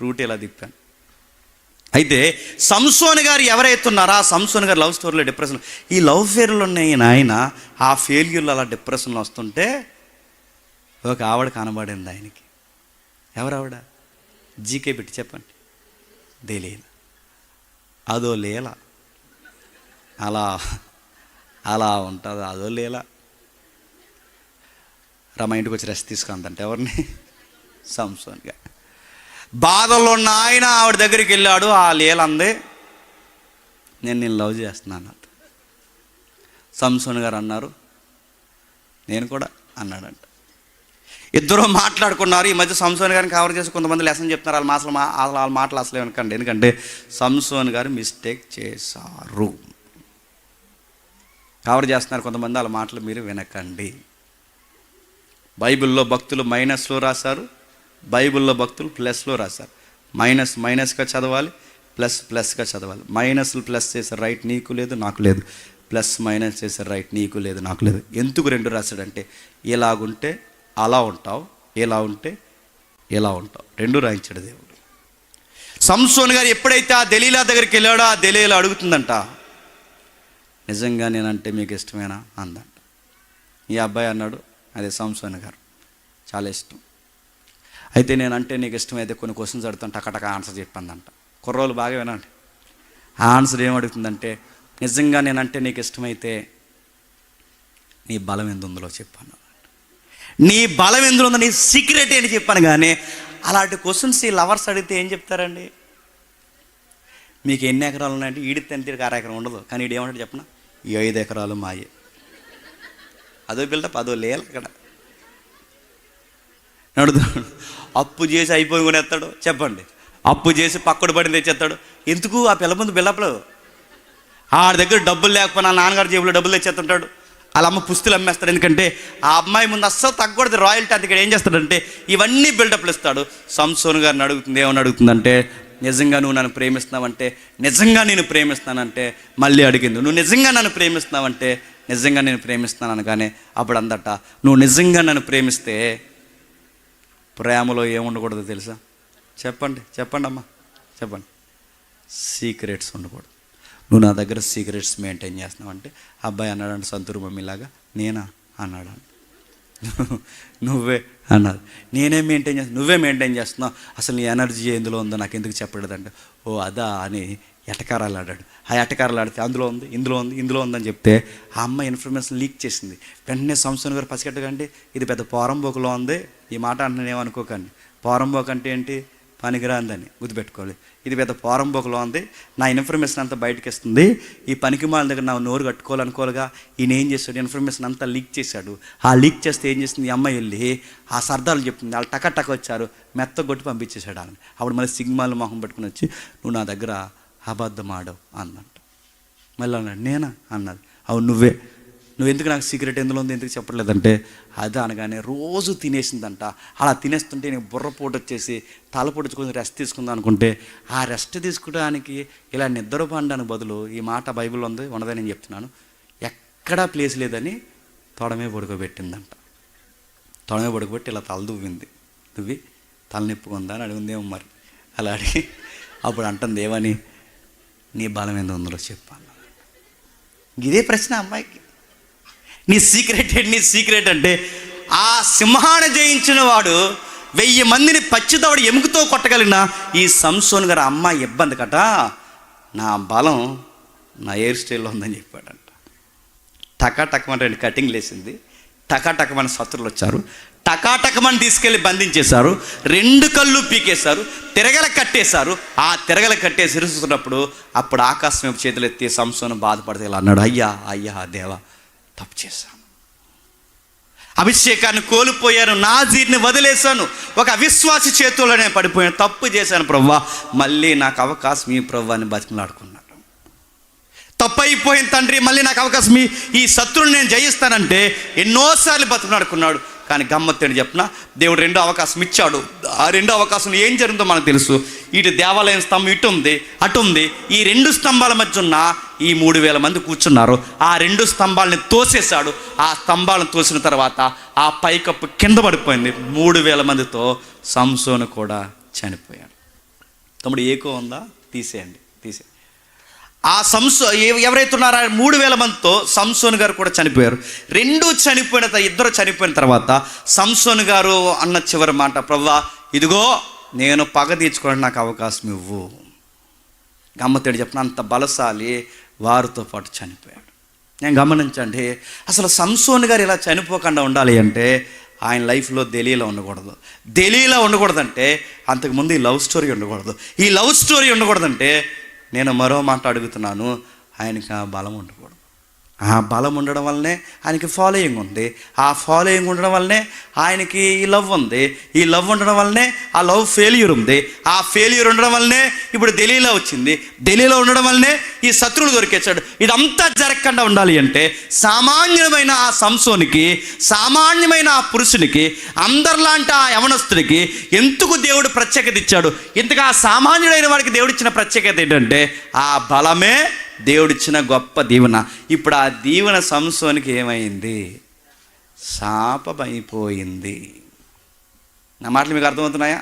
రూట్ ఇలా తిప్పాను. అయితే సంసోన్ గారు ఎవరైతే ఉన్నారో ఆ సంసోన్ గారు లవ్ స్టోరీలో డిప్రెషన్, ఈ లవ్ ఫెయిర్లు ఉన్నాయి ఆయన, ఆ ఫెయిల్యూర్లు అలా డిప్రెషన్లో వస్తుంటే ఒక ఆవిడ కనబడింది ఆయనకి. ఎవరావిడ? జీకే పెట్టి చెప్పండి. తెలియదు. అదో లీల, అలా ఉంటుంది. అదో లీల. మా ఇంటికి వచ్చి రెస్ట్ తీసుకుందంటే ఎవరిని? సంసోన్గా. బాధల్లో ఉన్న ఆయన ఆవిడ దగ్గరికి వెళ్ళాడు. ఆ లీల అంది, నేను లవ్ చేస్తున్నాను. సంసోన్ గారు అన్నారు, నేను కూడా అన్నాడంట. ఇద్దరు మాట్లాడుకున్నారు. ఈ మధ్య సంసోన్ గారిని కవర్ చేసి కొంతమంది లెసన్ చెప్తున్నారు. వాళ్ళ మాటలు అసలు వెనకండి. ఎందుకంటే సంసోన్ గారు మిస్టేక్ చేశారు. కవర్ చేస్తున్నారు కొంతమంది, వాళ్ళ మాటలు మీరు వినకండి. బైబిల్లో భక్తులు మైనస్లో రాశారు, బైబిల్లో భక్తులు ప్లస్లో రాశారు. మైనస్గా చదవాలి, ప్లస్గా చదవాలి. మైనస్లు ప్లస్ చేసే రైట్ నీకు లేదు, నాకు లేదు. ప్లస్ మైనస్ చేసే రైట్ నీకు లేదు, నాకు లేదు. ఎందుకు 2 రాశాడంటే, ఇలాగుంటే అలా ఉంటావు, ఇలా ఉంటే ఇలా ఉంటావు. 2 రాయించాడు దేవుడు. సంసోన్ గారు ఎప్పుడైతే ఆ దెలీలా దగ్గరికి వెళ్ళాడో ఆ దెలీలా అడుగుతుందంట, నిజంగా నేనంటే మీకు ఇష్టమేనా అందంట. ఈ అబ్బాయి అన్నాడు, అదే సంసోన్ గారు చాలా ఇష్టం. అయితే నేనంటే నీకు ఇష్టమైతే కొన్ని క్వశ్చన్స్ అడుగుతాను, టకటక ఆన్సర్ చెప్పందంట. కుర్రోళ్ళు బాగా వినండి. ఆ ఆన్సర్ ఏమడుగుతుందంటే, నిజంగా నేనంటే నీకు ఇష్టమైతే నీ బలం ఎందుందో చెప్పాను. నీ బలం ఎందులో ఉందో, నీ సీక్రెట్ ఏంటి చెప్పాను. కానీ అలాంటి క్వశ్చన్స్ ఈ లవర్స్ అడిగితే ఏం చెప్తారండి? మీకు ఎన్ని ఎకరాలు ఉన్నాయంటే ఈడితే ఎంత 6 ఎకరం ఉండదు. కానీ ఈడు ఏమంటాడు చెప్పనా, ఈ 5 ఎకరాలు మాయే. అదో బిల్డప్, అదో లేలు. అక్కడ నడుతాడు. అప్పు చేసి అయిపోయి కొనేస్తాడు. చెప్పండి, అప్పు చేసి పక్కడు పడి తెచ్చేస్తాడు. ఎందుకు? ఆ పిల్ల ముందు బిల్డప్లు. ఆడి దగ్గర డబ్బులు లేకపోయినా నాన్నగారు జేబులో డబ్బులు తెచ్చేస్తుంటాడు. వాళ్ళ అమ్మ పుస్తులు అమ్మేస్తాడు. ఎందుకంటే ఆ అమ్మాయి ముందు అస్సలు తగ్గకూడదు రాయల్టీ. అందుకని ఏం చేస్తాడంటే ఇవన్నీ బిల్డప్లు ఇస్తాడు. సంసోన్ గారిని అడుగుతుంది, ఏమని అడుగుతుందంటే, నిజంగా నువ్వు నన్ను ప్రేమిస్తున్నావంటే, నిజంగా నేను ప్రేమిస్తానంటే, మళ్ళీ అడిగింది, నువ్వు నిజంగా నన్ను ప్రేమిస్తున్నావంటే, నిజంగా నేను ప్రేమిస్తున్నాను అనగానే అప్పుడు అందట, నువ్వు నిజంగా నన్ను ప్రేమిస్తే ప్రేమలో ఏముండకూడదు తెలుసా? చెప్పండి అమ్మా, చెప్పండి. సీక్రెట్స్ ఉండకూడదు. నువ్వు నా దగ్గర సీక్రెట్స్ మెయింటైన్ చేస్తున్నావు అంటే, అబ్బాయి అన్నాడంటే సంతూరు మమ్మీలాగా, నేనా అన్నాడు. నువ్వే అన్నారు. నేనేం మెయింటైన్ చేస్తాను? నువ్వే మెయింటైన్ చేస్తున్నావు. అసలు నీ ఎనర్జీ ఎందులో ఉందో నాకు ఎందుకు చెప్పలేదంటే, ఓ అదా అని ఎటకారాలు ఆడాడు. ఆ ఎటకారాలు ఆడితే అందులో ఉంది, ఇందులో ఉంది, ఇందులో ఉందని చెప్తే ఆ అమ్మాయి ఇన్ఫర్మేషన్ లీక్ చేసింది. వెంటనే సంసోన్ గారు పసిగట్టకండి, ఇది పెద్ద పోరంబోకులో ఉంది, ఈ మాట అంటున్నాను ఏమనుకోకండి. పోరంబోకు అంటే ఏంటి? పనికిరాందని గుర్తుపెట్టుకోవాలి. ఇది పెద్ద పోరంబోకులో ఉంది, నా ఇన్ఫర్మేషన్ అంతా బయటకు ఇస్తుంది, ఈ పనికిమాల దగ్గర నా నోరు కట్టుకోవాలనుకోలుగా ఈయన ఏం చేశాడు, ఇన్ఫర్మేషన్ అంతా లీక్ చేశాడు. ఆ లీక్ చేస్తే ఏం చేస్తుంది, ఈ అమ్మాయి వెళ్ళి ఆ సర్దాలు చెప్తుంది, వాళ్ళు టక వచ్చారు, మెత్త కొట్టి పంపించేశాడు ఆమె. అప్పుడు మళ్ళీ సిగ్మాలు మొహం పెట్టుకుని వచ్చి నువ్వు నా దగ్గర అబద్ధం ఆడవు అందంట. మళ్ళీ అన్నాడు, నేనా అన్నది. అవును నువ్వే, నువ్వు ఎందుకు నాకు సీక్రెట్ ఎందులో ఉంది ఎందుకు చెప్పట్లేదంటే, అది అనగానే రోజు తినేసిందంట. అలా తినేస్తుంటే నేను బుర్రపోటు వచ్చేసి తలపొడుచుకొని రెస్ట్ తీసుకుందాం అనుకుంటే, ఆ రెస్ట్ తీసుకోవడానికి ఇలా నిద్రపోవడానికి బదులు, ఈ మాట బైబిల్లో ఉంది ఉన్నదని నేను చెప్తున్నాను, ఎక్కడా ప్లేస్ లేదని తొడమే పడుకోబెట్టిందంట. తొడమే పడుకోబెట్టి ఇలా తల దువ్వి తలనొప్పుకుందా అని అడిగిందేమో మరి. అలా అడిగి అప్పుడు అంటుంది ఏమని, నీ బలం ఎంత ఉందో చెప్పాను. ఇదే ప్రశ్న అమ్మాయికి, నీ సీక్రెట్ ఏంటి, నీ సీక్రెట్ అంటే ఆ సింహాన్ని జయించిన వాడు 1000 మందిని పచ్చిదవడు ఎముకతో కొట్టగలిగిన ఈ సంసోన్ గారు అమ్మాయి ఇబ్బంది కట, నా బలం నా హెయిర్ స్టైల్లో ఉందని చెప్పాడంట. టకాటకమని 2 కటింగ్లు వేసింది, టకాటకమని శత్రులు వచ్చారు, టకాటకమని తీసుకెళ్ళి బంధించేశారు, 2 కళ్ళు పీకేశారు, తిరగల కట్టేశారు. ఆ తిరగల కట్టేసి ఇరుస్తున్నప్పుడు అప్పుడు ఆకాశం వైపు చేతులు ఎత్తి సంసోను బాధపడితే ఇలా అన్నాడు, అయ్యా దేవా తప్పు చేశాను, అభిషేకాన్ని కోల్పోయాను, నాజీర్ని వదిలేశాను, ఒక అవిశ్వాసి చేతుల్లోనే పడిపోయాను, తప్పు చేశాను ప్రభువా, మళ్ళీ నాకు అవకాశం ఈ ప్రభువాని బతిమలాడుకున్నాడు. తప్పు అయిపోయిన తండ్రి, మళ్ళీ నాకు అవకాశం ఈ శత్రువుని నేను జయిస్తానంటే ఎన్నోసార్లు బతిమలాడుకున్నాడు. కానీ గమ్మత్తేని చెప్పిన, దేవుడు 2వ అవకాశం ఇచ్చాడు. ఆ 2వ అవకాశం ఏం జరిగిందో మనకు తెలుసు. ఇటు దేవాలయం స్తంభం ఇటు ఉంది, అటు ఉంది. ఈ 2 స్తంభాల మధ్య ఉన్న ఈ 3000 మంది కూర్చున్నారు. ఆ 2 స్తంభాలని తోసేశాడు. ఆ స్తంభాలను తోసిన తర్వాత ఆ పైకప్పు కింద పడిపోయింది. 3000 మందితో సంసోను కూడా చనిపోయాడు. తమ్ముడు ఏకో ఉందా, తీసేయండి. ఆ ఎవరైతే ఉన్నారో 3000 మందితో సంసోను గారు కూడా చనిపోయారు. 2 ఇద్దరు చనిపోయిన తర్వాత సంసోను గారు అన్న చివరి మాట, ప్రభువా ఇదిగో నేను పగ తీర్చుకోవడానికి నాకు అవకాశం ఇవ్వు. గమ్మత్తేడు చెప్పిన, అంత బలశాలి వారితో పాటు చనిపోయాడు. నేను గమనించండి, అసలు సంసోను గారు ఇలా చనిపోకుండా ఉండాలి అంటే ఆయన లైఫ్లో దెలీలా ఉండకూడదు. దెలీలా ఉండకూడదంటే అంతకుముందు ఈ లవ్ స్టోరీ ఉండకూడదు. ఈ లవ్ స్టోరీ ఉండకూడదంటే నేను మరో మాట అడుగుతున్నాను, ఆయనకి ఆ బలం ఉండకూడదు. ఆ బలం ఉండడం వల్లనే ఆయనకి ఫాలోయింగ్ ఉంది. ఆ ఫాలోయింగ్ ఉండడం వల్లనే ఆయనకి ఈ లవ్ ఉంది. ఈ లవ్ ఉండడం వల్లనే ఆ లవ్ ఫెయిల్యూర్ ఉంది. ఆ ఫెయిల్యూర్ ఉండడం వల్లనే ఇప్పుడు దెలీలా వచ్చింది. దెలీలా ఉండడం వల్లనే ఈ శత్రువులు దొరికేశాడు. ఇదంతా జరగకుండా ఉండాలి అంటే సామాన్యమైన ఆ సంసోనికి, సామాన్యమైన ఆ పురుషునికి, అందరిలాంటి ఆ యవనస్తుడికి ఎందుకు దేవుడు ప్రత్యేకత ఇచ్చాడు? ఇంతగా ఆ సామాన్యుడైన వాడికి దేవుడిచ్చిన ప్రత్యేకత ఏంటంటే ఆ బలమే దేవుడిచ్చిన గొప్ప దీవెన. ఇప్పుడు ఆ దీవెన సంసోనికి ఏమైంది? శాపమైపోయింది. నా మాటలు మీకు అర్థమవుతున్నాయా?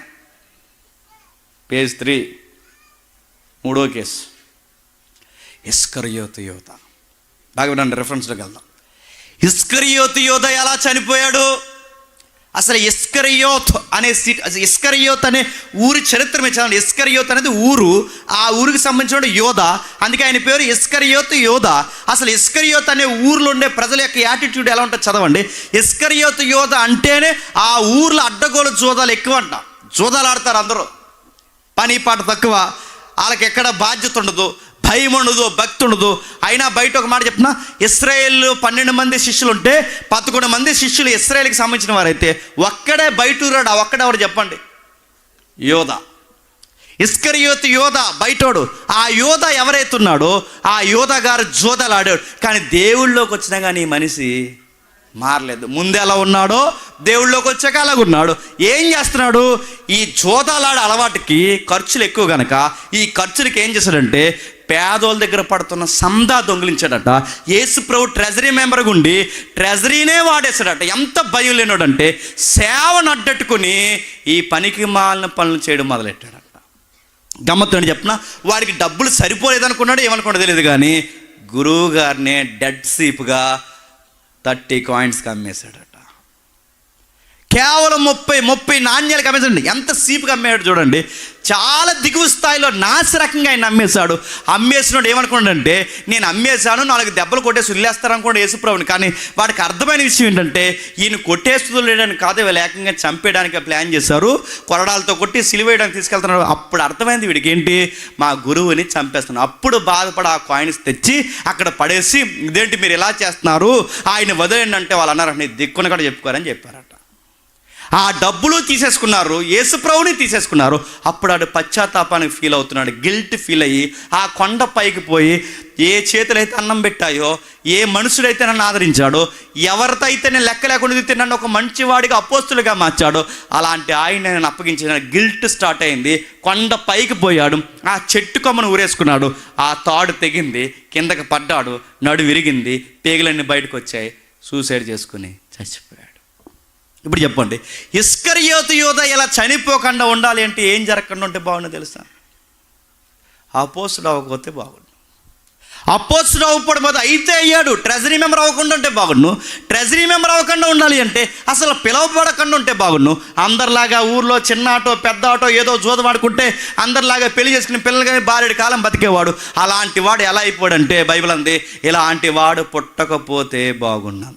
పేజ్ 3, 3వ కేసు, ఇస్కరియోతు యోధ. బాగా వినండి, రెఫరెన్స్లోకి వెళ్దాం. ఇస్కరియోతు యోధ ఎలా చనిపోయాడు? అసలు ఇస్కరియోత్ అనే ఊరి చరిత్ర మీద చదవండి. ఇస్కరియోత్ అనేది ఊరు, ఆ ఊరికి సంబంధించిన యోధ, అందుకే ఆయన పేరు ఇస్కరియోత్ యోధ. అసలు ఇస్కరియోత్ అనే ఊర్లో ఉండే ప్రజల యొక్క యాటిట్యూడ్ ఎలా ఉంటుందో చదవండి. ఇస్కరియోత్ యోధ అంటేనే ఆ ఊర్లో అడ్డగోలు జోదాలు ఎక్కువ అంట. జోదాలు ఆడతారు అందరూ, పని పాట తక్కువ, వాళ్ళకి ఎక్కడ బాధ్యత ఉండదు, భయం ఉండదు, భక్తి ఉండదు. అయినా బయట ఒక మాట చెప్తున్నా, ఇశ్రాయేల్ 12 మంది శిష్యులు ఉంటే 11 మంది శిష్యులు ఇశ్రాయేల్కి సంబంధించిన వారైతే ఒక్కడే బయటూరాడు. ఆ ఒక్కడెవరు చెప్పండి? యోధ. ఇస్కరియోతు యోధ బయటోడు. ఆ యోధ ఎవరైతే ఉన్నాడో ఆ యోధ గారు జోదాలు ఆడాడు. కానీ దేవుళ్ళలోకి వచ్చినా కానీ ఈ మనిషి మారలేదు. ముందు ఎలా ఉన్నాడో దేవుళ్ళలోకి వచ్చాక అలాగున్నాడు. ఏం చేస్తున్నాడు? ఈ జోదాలాడే అలవాటుకి ఖర్చులు ఎక్కువ కనుక ఈ ఖర్చులకి ఏం చేశాడంటే పేదోళ్ళ దగ్గర పడుతున్న సందా దొంగిలించాడట. యేసు ప్రభు ట్రెజరీ మెంబర్గా ఉండి ట్రెజరీనే వాడేశాడట. ఎంత భయం లేనోడంటే సేవను అడ్డట్టుకుని ఈ పనికి మాలిన పనులు చేయడం మొదలెట్టాడట. గమ్మత్తు చెప్పిన, వాడికి డబ్బులు సరిపోలేదనుకున్నాడు, ఏమనుకున్నాడో తెలియదు, కానీ గురువు గారినే డెడ్ సీప్గా 30 కాయిన్స్కి అమ్మేశాడట. కేవలం 30 నాణ్యాలకు అమ్మేసాడు. ఎంత సీపుగా అమ్మేడు చూడండి. చాలా దిగువ స్థాయిలో నాసిరకంగా ఆయన అమ్మేశాడు. అమ్మేసినోడు ఏమనుకున్నాడంటే, నేను అమ్మేశాను 4 దెబ్బలు కొట్టేసి వదిలేస్తారనుకోండి యేసుప్రభుని. కానీ వాడికి అర్థమైన విషయం ఏంటంటే, ఈయన కొట్టేస్తూ లేడని కాదు, వీళ్ళు ఏకంగా చంపేయడానికి ప్లాన్ చేశారు. కొరడాలతో కొట్టి సిలువేయడానికి తీసుకెళ్తున్నాడు. అప్పుడు అర్థమైంది వీడికి, ఏంటి, మా గురువుని చంపేస్తున్నాను. అప్పుడు బాధపడి ఆ కాయిన్స్ తెచ్చి అక్కడ పడేసి, ఇదేంటి మీరు ఇలా చేస్తున్నారు, ఆయన వదిలేండి అంటే వాళ్ళు అన్నారు, నీ దిక్కున కూడా చెప్పుకోరని చెప్పారట. ఆ డబ్బులు తీసేసుకున్నారు, యేసుప్రభుని తీసేసుకున్నారు. అప్పుడు ఆడు పశ్చాత్తాపానికి ఫీల్ అవుతున్నాడు, గిల్ట్ ఫీల్ అయ్యి ఆ కొండ పైకి పోయి, ఏ చేతులైతే అన్నం పెట్టాయో, ఏ మనుషుడైతే నన్ను ఆదరించాడో, ఎవరితో అయితే నేను లెక్క లేకుండా తిరిగితే నన్ను ఒక మంచివాడిగా అపోస్తులుగా మార్చాడో, అలాంటి ఆయన నేను అప్పగించిన గిల్ట్ స్టార్ట్ అయింది. కొండ పైకి పోయాడు, ఆ చెట్టు కొమ్మను ఊరేసుకున్నాడు. ఆ తాడు తెగింది, కిందకి పడ్డాడు, నడు విరిగింది, పేగులన్నీ బయటకు వచ్చాయి, సూసైడ్ చేసుకుని చచ్చిపోయాడు. ఇప్పుడు చెప్పండి, ఇస్కరియోతు యూదా ఇలా చనిపోకుండా ఉండాలి అంటే ఏం జరగకుండా ఉంటే బాగుండు తెలుసా? అపోస్తులు అవ్వకపోతే బాగుండు. అపోస్తులు అవ్వకపోతే అయితే అయ్యాడు. ట్రెజరీ మెంబర్ అవ్వకుండా ఉంటే బాగుండు. ట్రెజరీ మెంబర్ అవ్వకుండా ఉండాలి అంటే అసలు పిలవబడకుండా ఉంటే బాగుండు. అందరిలాగా ఊర్లో చిన్న ఆటో పెద్ద ఆటో ఏదో జోదమాడుకుంటే అందరిలాగా పెళ్లి చేసుకుని పిల్లలు కానీ భార్యడి కాలం బతికేవాడు. అలాంటి వాడు ఎలా అయిపోయాడంటే, బైబిల్ అంది, ఇలాంటి వాడు పుట్టకపోతే బాగుండు.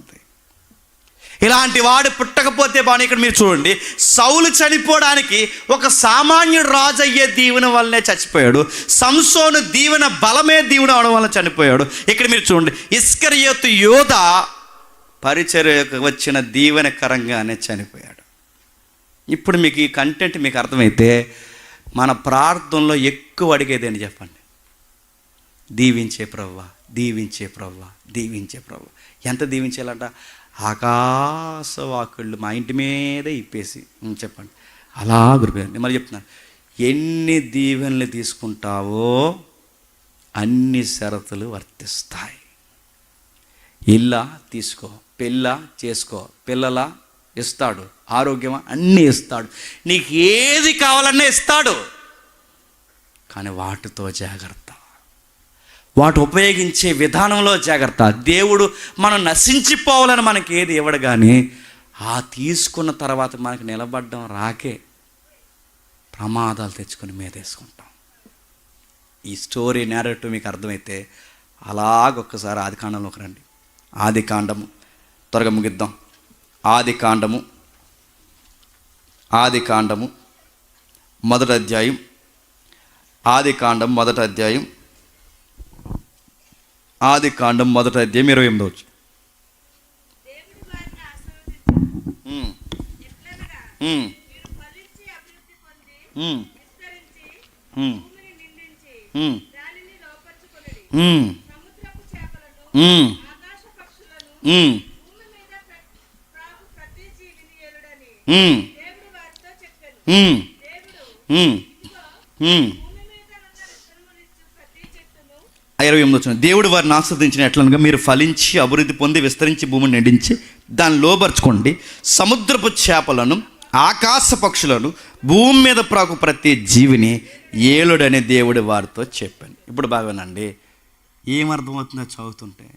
ఇలాంటి వాడు పుట్టకపోతే బాగుంది. ఇక్కడ మీరు చూడండి, సౌలు చనిపోవడానికి ఒక సామాన్యుడు రాజు అయ్యే దీవెన వల్లనే చచ్చిపోయాడు. సంసోను దీవెన బలమే దీవెన అవడం వల్ల చనిపోయాడు. ఇక్కడ మీరు చూడండి, ఇస్కరియోతు యోధా పరిచర్యకు వచ్చిన దీవెనకరంగానే చనిపోయాడు. ఇప్పుడు మీకు ఈ కంటెంట్ మీకు అర్థమైతే, మన ప్రార్థనలో ఎక్కువ అడిగేది అని చెప్పండి, దీవించే ప్రభువా, దీవించే ప్రభువా, దీవించే ప్రభువా. ఎంత దీవించాలంట? ఆకాశవాకుళ్ళు మా ఇంటి మీదే ఇప్పేసి చెప్పండి, అలా గురిపోయాను. మళ్ళీ చెప్తున్నాను, ఎన్ని దీవెనలు తీసుకుంటావో అన్ని షరతులు వర్తిస్తాయి. ఇల్లా తీసుకో, పెళ్ళ చేసుకో, పిల్లల ఇస్తాడు, ఆరోగ్యమా అన్నీ ఇస్తాడు, నీకు ఏది కావాలన్నా ఇస్తాడు. కానీ వాటితో జాగ్రత్త, వాటి ఉపయోగించే విధానంలో జాగ్రత్త. దేవుడు మనం నశించిపోవాలని మనకి ఏది ఇవ్వడు, కానీ ఆ తీసుకున్న తర్వాత మనకి నిలబడ్డం రాకే ప్రమాదాలు తెచ్చుకొని మీదేసుకుంటాం. ఈ స్టోరీ నేరేటివ్ మీకు అర్థమైతే అలాగొక్కసారి ఆది కాండంలోకి రండి. ఆది కాండము త్వరగా ముగిద్దాం. ఆది కాండము మొదటి అధ్యాయం. ఆది కాండం మొదటి అధ్యాయం 28వ వచనం. దేవుడు వారిని ఆస్వాదించిన ఎట్లనగా, మీరు ఫలించి అభివృద్ధి పొంది విస్తరించి భూమిని నిండించి దాన్ని లోబర్చుకోండి. సముద్రపు చేపలను, ఆకాశ పక్షులను, భూమి మీద ప్రాకు ప్రతి జీవిని ఏలుడనే దేవుడు వారితో చెప్పాను. ఇప్పుడు బాగానండి, ఏమర్థమవుతుందో చదువుతుంటే?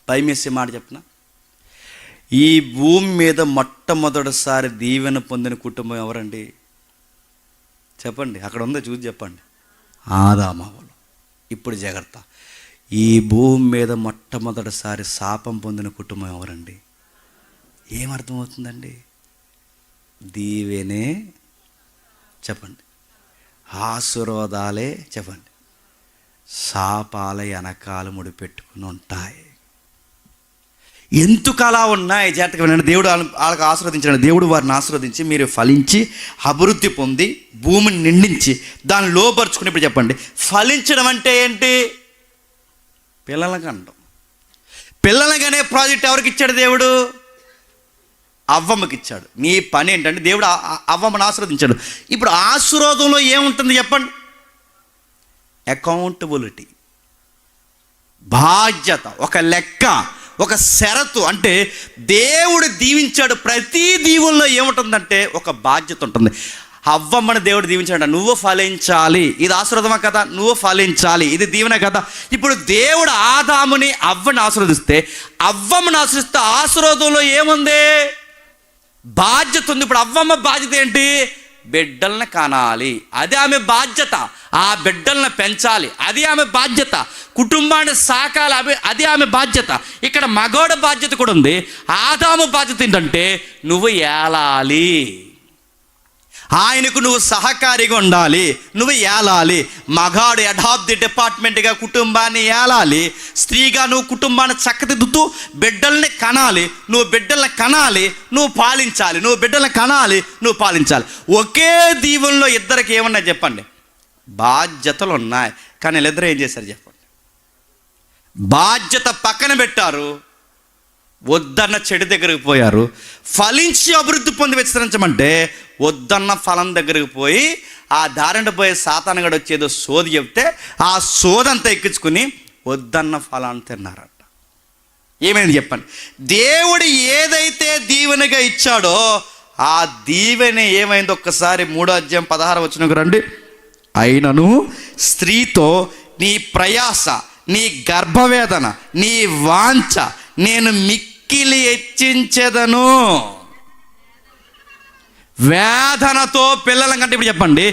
భయమేసే మాట చెప్పిన, ఈ భూమి మీద మొట్టమొదటిసారి దీవెన పొందిన కుటుంబం ఎవరండి చెప్పండి? అక్కడ ఉందో చూసి చెప్పండి. ఆదామవ్వలు. ఇప్పుడు జాగ్రత్త, ఈ భూమి మీద మొట్టమొదటిసారి శాపం పొందిన కుటుంబం ఎవరండి? ఏమర్థమవుతుందండి? దీవెనే చెప్పండి, ఆశీర్వాదాలే చెప్పండి, శాపాల వెనకాల ముడిపెట్టుకుని ఉంటాయి. ఎందుకు అలా ఉన్నాయి జాగ్రత్తగా వినండి. దేవుడు వాళ్ళకి ఆశీర్వదించాడు. దేవుడు వారిని ఆశీర్వదించి, మీరు ఫలించి అభివృద్ధి పొంది భూమిని నిండించి దాన్ని లోపరుచుకుని. ఇప్పుడు చెప్పండి, ఫలించడం అంటే ఏంటి? పిల్లలకి అంటాం. పిల్లలకనే ప్రాజెక్ట్ ఎవరికి ఇచ్చాడు దేవుడు? అవ్వమ్మకి ఇచ్చాడు. నీ పని ఏంటంటే, దేవుడు అవ్వమ్మను ఆశీర్వదించాడు. ఇప్పుడు ఆశీర్వాదంలో ఏముంటుంది చెప్పండి? అకౌంటబిలిటీ, బాధ్యత, ఒక లెక్క, ఒక షరతు. అంటే దేవుడు దీవించాడు. ప్రతి దీవుల్లో ఏముంటుందంటే ఒక బాధ్యత ఉంటుంది. అవ్వమ్మని దేవుడు దీవించాడు, నువ్వు ఫలించాలి. ఇది ఆశీర్వాదమా కదా, నువ్వు ఫలించాలి, ఇది దీవెన కదా. ఇప్పుడు దేవుడు ఆదాముని అవ్వని ఆశీర్వదిస్తే, అవ్వమ్మని ఆశీర్వదిస్తే ఆశీర్వాదంలో ఏముంది? బాధ్యత ఉంది. ఇప్పుడు అవ్వమ్మ బాధ్యత ఏంటి? బిడ్డల్ని కనాలి, అది ఆమె బాధ్యత. ఆ బిడ్డల్ని పెంచాలి, అది ఆమె బాధ్యత. కుటుంబాన్ని సాకాలి, అది ఆమె బాధ్యత. ఇక్కడ మగోడ బాధ్యత కూడా ఉంది. ఆదాము బాధ్యత ఏంటంటే నువ్వు ఏలాలి, ఆయనకు నువ్వు సహకారిగా ఉండాలి, నువ్వు ఏలాలి. మగాడు అడాప్ట్ ది డిపార్ట్మెంట్గా కుటుంబాన్ని ఏలాలి, స్త్రీగా నువ్వు కుటుంబాన్ని చక్కదిద్దుతూ బిడ్డల్ని కనాలి. నువ్వు బిడ్డల్ని కనాలి, నువ్వు పాలించాలి, నువ్వు బిడ్డల్ని కనాలి, నువ్వు పాలించాలి. ఒకే దీవెనలో ఇద్దరికి ఏమన్నా చెప్పండి? బాధ్యతలు ఉన్నాయి. కానీ వీళ్ళిద్దరూ ఏం చేశారు చెప్పండి? బాధ్యత పక్కన పెట్టారు, వద్దన్న చెడు దగ్గరికి పోయారు. ఫలించి అభివృద్ధి పొంది విస్తరించమంటే వద్దన్న ఫలం దగ్గరికి పోయి ఆ దారిన పోయే సాతానుగాడు వచ్చేదో సోది చెప్తే ఆ సోదంతా ఎక్కించుకుని వద్దన్న ఫలాన్ని తిన్నారట. ఏమైంది చెప్పండి? దేవుడు ఏదైతే దీవెనగా ఇచ్చాడో ఆ దీవెన ఏమైంది? ఒక్కసారి 3వ అధ్యాయం 16వ వచనంకు రండి. అయినను స్త్రీతో నీ ప్రయాస, నీ గర్భవేదన, నీ వాంఛ నేను మిక్కిలి హెచ్చించెదను. వేదనతో పిల్లల కంటే ఇప్పుడు చెప్పండి,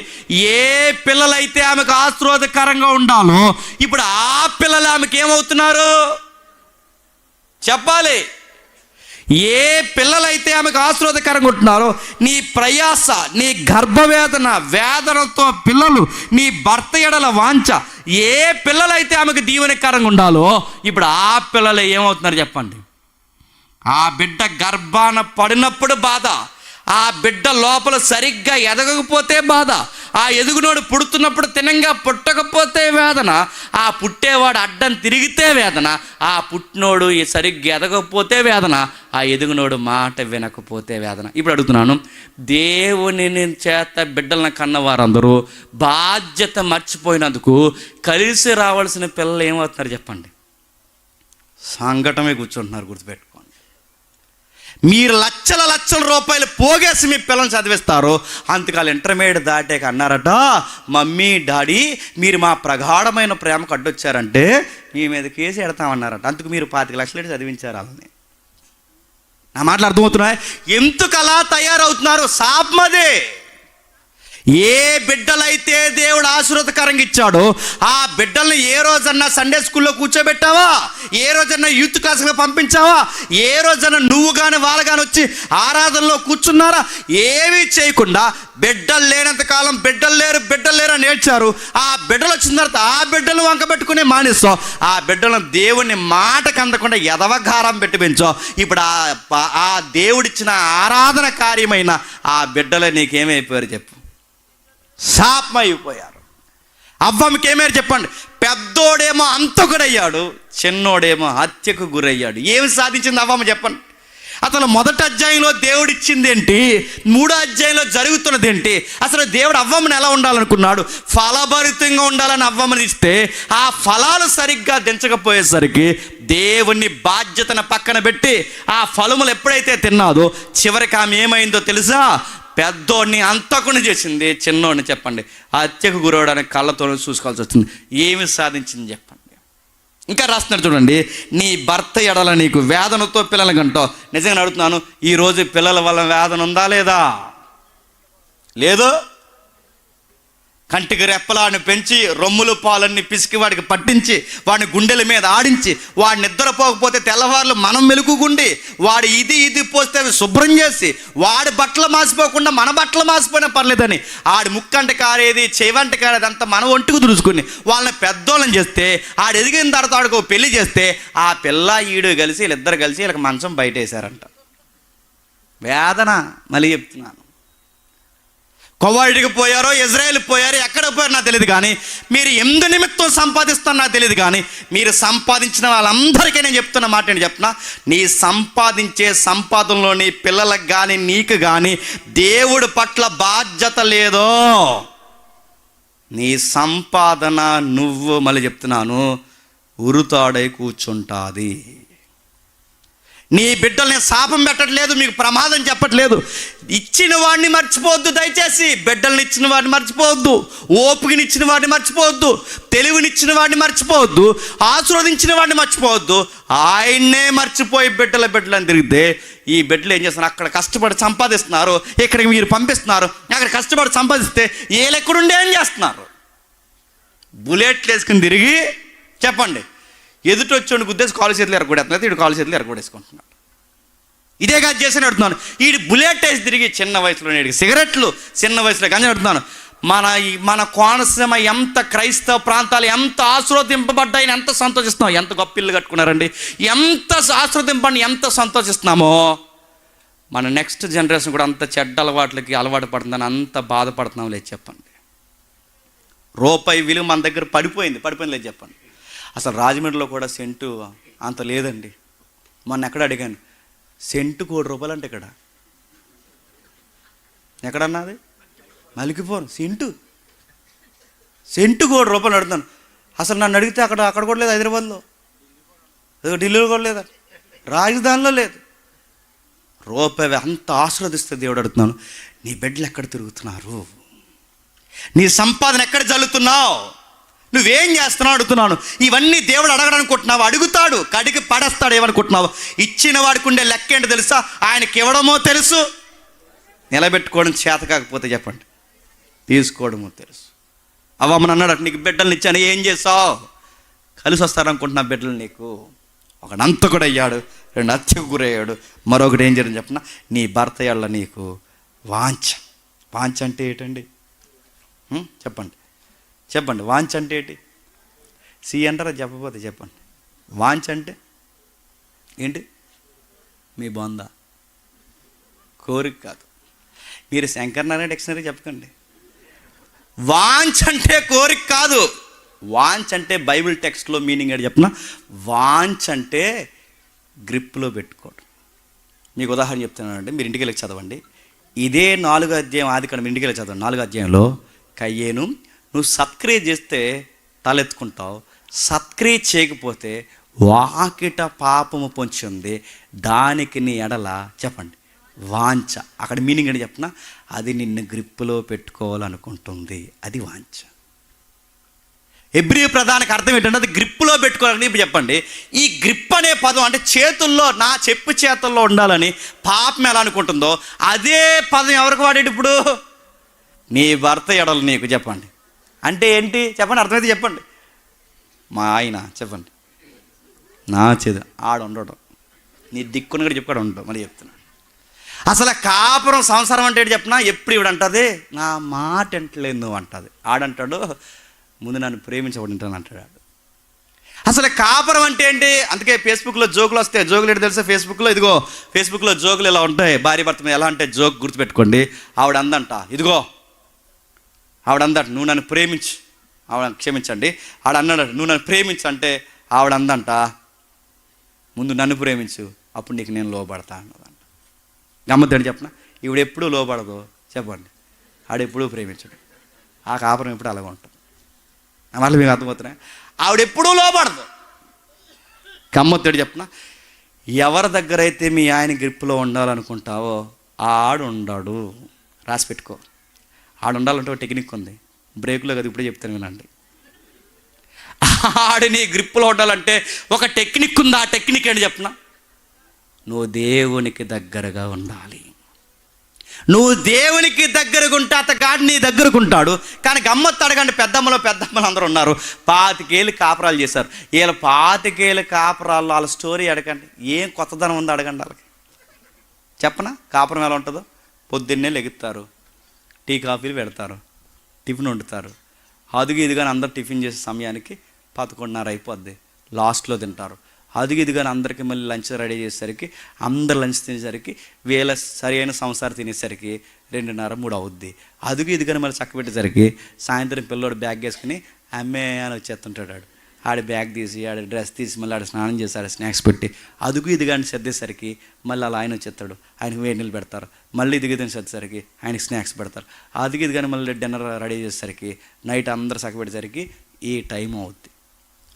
ఏ పిల్లలైతే ఆమెకు ఆశీర్వాదకరంగా ఉండాలో ఇప్పుడు ఆ పిల్లలు ఆమెకు ఏమవుతున్నారు చెప్పాలి? ఏ పిల్లలైతే ఆమెకు ఆశీర్వాదకరంగా ఉంటున్నారో నీ ప్రయాస, నీ గర్భవేదన, వేదనతో పిల్లలు, నీ భర్త ఎడల వాంఛ, ఏ పిల్లలైతే ఆమెకు దీవెనకరంగా ఉండాలో ఇప్పుడు ఆ పిల్లలు ఏమవుతున్నారు చెప్పండి? ఆ బిడ్డ గర్భాన పడినప్పుడు బాధ, ఆ బిడ్డ లోపల సరిగ్గా ఎదగకపోతే బాధ, ఆ ఎదుగునోడు పుడుతున్నప్పుడు తినంగా పుట్టకపోతే వేదన, ఆ పుట్టేవాడు అడ్డం తిరిగితే వేదన, ఆ పుట్టినోడు సరిగ్గా ఎదగకపోతే వేదన, ఆ ఎదుగునోడు మాట వినకపోతే వేదన. ఇప్పుడు అడుగుతున్నాను, దేవుని చేత బిడ్డలను కన్నవారందరూ బాధ్యత మర్చిపోయినందుకు కలిసి రావాల్సిన పిల్లలు ఏమవుతున్నారు చెప్పండి? సంఘటమే కూర్చుంటున్నారు. గుర్తుపెట్టుకోండి, మీరు లక్షల రూపాయలు పోగేసి మీ పిల్లల్ని చదివిస్తారు. అంతకాలు ఇంటర్మీడియట్ దాటాక అన్నారట, మమ్మీ డాడీ మీరు మా ప్రగాఢమైన ప్రేమకు అడ్డొచ్చారంటే మీ మీద కేసు ఎడతామన్నారట. అందుకు మీరు 25 లక్షలు చదివించారు వాళ్ళని. నా మాటలు అర్థమవుతున్నాయి? ఎందుకు అలా తయారవుతున్నారు? శాపమదే. ఏ బిడ్డలైతే దేవుడు ఆశీర్వాదకరంగా ఇచ్చాడో ఆ బిడ్డల్ని ఏ రోజన్నా సండే స్కూల్లో కూర్చోబెట్టావా? ఏ రోజన్నా యూత్ క్లాస్కి పంపించావా? ఏ రోజన్నా నువ్వు కానీ వాళ్ళు కానీ వచ్చి ఆరాధనలో కూర్చున్నారా? ఏమీ చేయకుండా బిడ్డలు లేనంత కాలం బిడ్డలు లేరు అని ఏడ్చారు. ఆ బిడ్డలు వచ్చిన తర్వాత ఆ బిడ్డలు వంక పెట్టుకునే మానేస్తావు. ఆ బిడ్డలను దేవుని మాటకు అందకుండా ఎదవగారం పెట్టి పెంచో. ఇప్పుడు ఆ దేవుడిచ్చిన ఆరాధన కార్యమైన ఆ బిడ్డలే నీకేమైపోయారు చెప్పు? శాపమైపోయారు. అవ్వమ్మకి ఏమేరు చెప్పండి? పెద్దోడేమో అంతకుడయ్యాడు, చిన్నోడేమో హత్యకు గురయ్యాడు. ఏమి సాధించింది అవ్వమ్మ చెప్పండి? అసలు 1వ అధ్యాయంలో దేవుడు ఇచ్చింది ఏంటి? 3వ అధ్యాయంలో జరుగుతున్నది ఏంటి? అసలు దేవుడు అవ్వమ్మని ఎలా ఉండాలనుకున్నాడు? ఫలభరితంగా ఉండాలని అవ్వమ్మని ఇస్తే ఆ ఫలాలు సరిగ్గా దించకపోయేసరికి దేవుని బాధ్యతను పక్కన పెట్టి ఆ ఫలములు ఎప్పుడైతే తిన్నాదో చివరికి ఆమె ఏమైందో తెలుసా? పెద్దోడిని అంతకుని చేసింది, చిన్నోడిని చెప్పండి హత్యకు గురవడానికి కళ్ళతో చూసుకోవాల్సి వచ్చింది. ఏమి సాధించింది చెప్పండి? ఇంకా రాస్తున్నారు చూడండి, నీ భర్త ఎడల నీకు వేదనతో పిల్లల కంటావు. నిజంగా అడుగుతున్నాను, ఈరోజు పిల్లల వల్ల వేదన ఉందా లేదా? లేదు. కంటికి రెప్పలాన్ని పెంచి రొమ్ములు పాలన్నీ పిసికి వాడికి పట్టించి వాడిని గుండెల మీద ఆడించి వాడిని నిద్రపోకపోతే తెల్లవారులు మనం మెలుగుగుండి వాడు ఇది పోస్తే అవి శుభ్రం చేసి వాడి బట్టలు మాసిపోకుండా మన బట్టలు మాసిపోయినా పర్లేదని ఆడి ముక్కంట కారేది చెవంట కారేది అంతా మన ఒంటికి దురుచుకుని వాళ్ళని పెద్దోళ్ళని చేస్తే ఆడు ఎదిగిన తర్వాత ఆడికి పెళ్లి చేస్తే ఆ పిల్ల ఈడు కలిసి వీళ్ళిద్దరు కలిసి వీళ్ళకి మంచం బయట వేశారంట. వేదన. మళ్ళీ చెప్తున్నాను, కువైట్కి పోయారో ఇజ్రాయెల్ పోయారో ఎక్కడ పోయారో నాకు తెలియదు, కానీ మీరు ఎందు నిమిత్తం సంపాదిస్తారో నాకు తెలియదు, కానీ మీరు సంపాదించిన వాళ్ళందరికీ నేను చెప్తున్న మాట ఏంటి చెప్పిన, నీ సంపాదించే సంపాదనలో నీ పిల్లలకు కానీ నీకు కానీ దేవుడి పట్ల బాధ్యత లేదో నీ సంపాదన నువ్వు మళ్ళీ చెప్తున్నాను ఉరుతాడై కూర్చుంటుంది. నీ బిడ్డల్ని శాపం పెట్టట్లేదు, మీకు ప్రమాదం చెప్పట్లేదు. ఇచ్చిన వాడిని మర్చిపోవద్దు దయచేసి. బిడ్డల్ని ఇచ్చిన వాడిని మర్చిపోవద్దు, ఓపికనిచ్చిన వాడిని మర్చిపోవద్దు, తెలివినిచ్చిన వాడిని మర్చిపోవద్దు, ఆశీర్వదించిన వాడిని మర్చిపోవద్దు. ఆయన్నే మర్చిపోయి బిడ్డలని తిరిగితే ఈ బిడ్డలు ఏం చేస్తున్నారు, అక్కడ కష్టపడి సంపాదిస్తున్నారు, ఇక్కడికి మీరు పంపిస్తున్నారు, అక్కడ కష్టపడి సంపాదిస్తే వీళ్ళు ఎక్కడుండి ఏం చేస్తున్నారు? బుల్లెట్లు వేసుకుని తిరిగి చెప్పండి, ఎదుటి వచ్చి గుద్దేసి కాలు చేతులు ఎరగొడేస్తున్నారు, వీడు కాలు చేతులు ఎరగొడేసుకుంటున్నాడు. ఇదే కాదు చేసి అడుగుతున్నాను, ఈ బుల్లెట్ వేసి తిరిగి చిన్న వయసులో సిగరెట్లు, చిన్న వయసులో గంజ అడుగుతున్నాను. మన కోనసీమ ఎంత క్రైస్తవ ప్రాంతాలు ఎంత ఆశీర్వదింపబడ్డాయని ఎంత సంతోషిస్తున్నాం. ఎంత గొప్ప ఇల్లు కట్టుకున్నారండి, ఎంత ఆశీర్వదింపండి, ఎంత సంతోషిస్తున్నామో. మన నెక్స్ట్ జనరేషన్ కూడా అంత చెడ్డ అలవాట్లకి అలవాటు పడుతుందని అంత బాధపడుతున్నాం లేదు చెప్పండి. రూపాయి విలువ మన దగ్గర పడిపోయింది లేదు చెప్పండి. అసలు రాజమండ్రిలో కూడా సెంటు అంత లేదండి. మొన్న ఎక్కడ అడిగాను, సెంటు ₹1 అంటే ఇక్కడ ఎక్కడన్నది మలికిపోను. సెంటు ₹1 అడుగుతాను. అసలు నన్ను అడిగితే అక్కడ కూడా లేదు, హైదరాబాద్లో, ఢిల్లీలో కూడా లేదు, రాజధానిలో లేదు. రూపాయి అంత ఆశీర్వదిస్తే దేవుడు అడుగుతున్నాను, నీ బిడ్డలు ఎక్కడ తిరుగుతున్నారు, నీ సంపాదన ఎక్కడ జల్లుతున్నావు, నువ్వేం చేస్తున్నావు అడుగుతున్నాను. ఇవన్నీ దేవుడు అడగడనుకుంటున్నావు, అడుగుతాడు, కడిగి పడేస్తాడు. ఏమనుకుంటున్నావు? ఇచ్చిన వాడికి ఉండే లెక్క ఏంటో తెలుసా? ఆయనకి ఇవ్వడమో తెలుసు, నిలబెట్టుకోవడం చేత కాకపోతే చెప్పండి తీసుకోవడమో తెలుసు. అవ్వమ్మని అన్నాడు, నీకు బిడ్డల్ని ఇచ్చాను, ఏం చేసావు? కలిసి వస్తారనుకుంటున్నా బిడ్డలు నీకు. ఒకడు అంతకుడు అయ్యాడు, 2 హత్యకు గురయ్యాడు, మరొకటి ఏం జరిగింది చెప్పిన, నీ భర్త యాళ్ళ నీకు వాంఛ. వాంఛ అంటే ఏంటండి చెప్పండి వాంఛ అంటే ఏంటి? సి అంటారా చెప్పకపోతే చెప్పండి. వాంఛ అంటే ఏంటి? మీ బొంద కోరిక కాదు. మీరు శంకరనారాయణ డిక్షనరీ చెప్పకండి. వాంఛ అంటే కోరిక కాదు. వాంఛ అంటే బైబిల్ టెక్స్ట్లో మీనింగ్ ఏంటి చెప్పిన, వాంఛ అంటే గ్రిప్లో పెట్టుకోవడం. మీకు ఉదాహరణ చెప్తున్నానండి, మీరు ఇంటికి వెళ్ళి చదవండి. ఇదే 4వ అధ్యాయం ఆదికాండం, మీరు ఇంటికి వెళ్ళి చదవండి. 4వ అధ్యాయంలో కయ్యేను, నువ్వు సత్క్రియ చేస్తే తలెత్తుకుంటావు, సత్క్రియ చేయకపోతే వాకిట పాపము పొంచి ఉంది, దానికి నీ ఎడల చెప్పండి వాంఛ. అక్కడ మీనింగ్ ఏంటి చెప్పిన, అది నిన్ను గ్రిప్పులో పెట్టుకోవాలనుకుంటుంది, అది వాంఛ. హెబ్రీ ప్రధానికి అర్థం ఏంటంటే అది గ్రిప్పులో పెట్టుకోవాలని. ఇప్పుడు చెప్పండి, ఈ గ్రిప్ అనే పదం అంటే చేతుల్లో, నా చెప్పు చేతుల్లో ఉండాలని పాపం ఎలా అనుకుంటుందో అదే పదం ఎవరికి వాడేది ఇప్పుడు? నీ భర్త ఎడలు నీకు. చెప్పండి అంటే ఏంటి చెప్పండి, అర్థమైతే చెప్పండి. మా ఆయన చెప్పండి, నా చేదు ఆడ ఉండడం, నీ దిక్కుని కూడా చెప్పుకోవడం ఉండవు. మళ్ళీ చెప్తున్నాను, అసలు కాపురం సంసారం అంటే ఏంటి చెప్పినా, ఎప్పుడు ఇవిడ అంటుంది నా మాట ఎంటలేదు నువ్వు అంటుంది. ఆడంటాడు ముందు నన్ను ప్రేమించబడింటాను అంటాడు. అసలు కాపురం అంటే ఏంటి? అందుకే ఫేస్బుక్లో జోకులు వస్తాయి. జోకులు ఏంటి తెలుసా? ఫేస్బుక్లో జోకులు ఇలా ఉంటాయి. భార్య భర్త ఎలా అంటే జోక్ గుర్తుపెట్టుకోండి. ఆవిడ అందంట, ఆవిడ అందట నువ్వు నన్ను ప్రేమించు, ఆవిడ క్షమించండి, ఆవిడ అన్నాడు నువ్వు నన్ను ప్రేమించు అంటే ఆవిడ అందంట ముందు నన్ను ప్రేమించు, అప్పుడు నీకు నేను లోబడతా అన్నదంట. గమ్మద్దండి చెప్పిన, ఈవిడ ఎప్పుడూ లోబడదు చెప్పండి, ఆడెప్పుడూ ప్రేమించడు. ఆ కాపురం ఎప్పుడు అలాగ ఉంటుంది. మళ్ళీ మీకు అర్థమవుతున్నాయి, ఆవిడెప్పుడూ లోబడదు. గమ్మత్తడి చెప్పిన, ఎవరి దగ్గర అయితే మీ ఆయన గ్రిప్పులో ఉండాలనుకుంటావో ఆడు ఉండడు. రాసి పెట్టుకో. ఆడు ఉండాలంటే ఒక టెక్నిక్ ఉంది, బ్రేకులో కదా ఇప్పుడే చెప్తాను వినండి. ఆడు నీ గ్రిప్పులో ఉండాలంటే ఒక టెక్నిక్ ఉంది. ఆ టెక్నిక్ ఏంటి చెప్పిన, నువ్వు దేవునికి దగ్గరగా ఉండాలి. నువ్వు దేవునికి దగ్గరగా ఉంటే అతగాడు నీ దగ్గరకు ఉంటాడు. కానీ గమ్మత్తు అడగండి, పెద్దమ్మలు అందరూ ఉన్నారు, 25 ఏళ్ళు కాపురాలు చేశారు. వీళ్ళ 25 ఏళ్ళ కాపురాలు వాళ్ళ స్టోరీ అడగండి, ఏం కొత్తదనం ఉందో అడగండి వాళ్ళకి. చెప్పనా కాపురం ఎలా ఉంటుందో? పొద్దున్నే లెగుతారు, టీ కాఫీలు పెడతారు, టిఫిన్ వండుతారు, అదుగు ఇదిగాని అందరు టిఫిన్ చేసే సమయానికి 11:30 అయిపోద్ది, లాస్ట్లో తింటారు. అదుగు ఇదిగాని అందరికీ మళ్ళీ లంచ్ రెడీ చేసేసరికి, అందరు లంచ్ తినేసరికి, వీళ్ళ సరైన సంసారం తినేసరికి 2:30, 3 అవుద్ది. అదుగు ఇదిగాని మళ్ళీ చక్క పెట్టేసరికి సాయంత్రం పిల్లోడు బ్యాగ్ వేసుకుని అమ్మే అని వచ్చేస్తుంటాడు. ఆడి బ్యాగ్ తీసి, ఆడి డ్రెస్ తీసి, మళ్ళీ ఆడ స్నానం చేసి, ఆడ స్నాక్స్ పెట్టి, అదుగు ఇదిగాని సర్దేసరికి మళ్ళీ అలా ఆయన వచ్చేస్తాడు, ఆయనకు వేడి నీళ్ళు పెడతారు. మళ్ళీ ఇదిగిదని సర్దేసరికి ఆయనకి స్నాక్స్ పెడతారు. అదుగు ఇదిగాని మళ్ళీ డిన్నర్ రెడీ చేసేసరికి, నైట్ అందరు చక్క పెట్టేసరికి ఈ టైం అవుద్ది.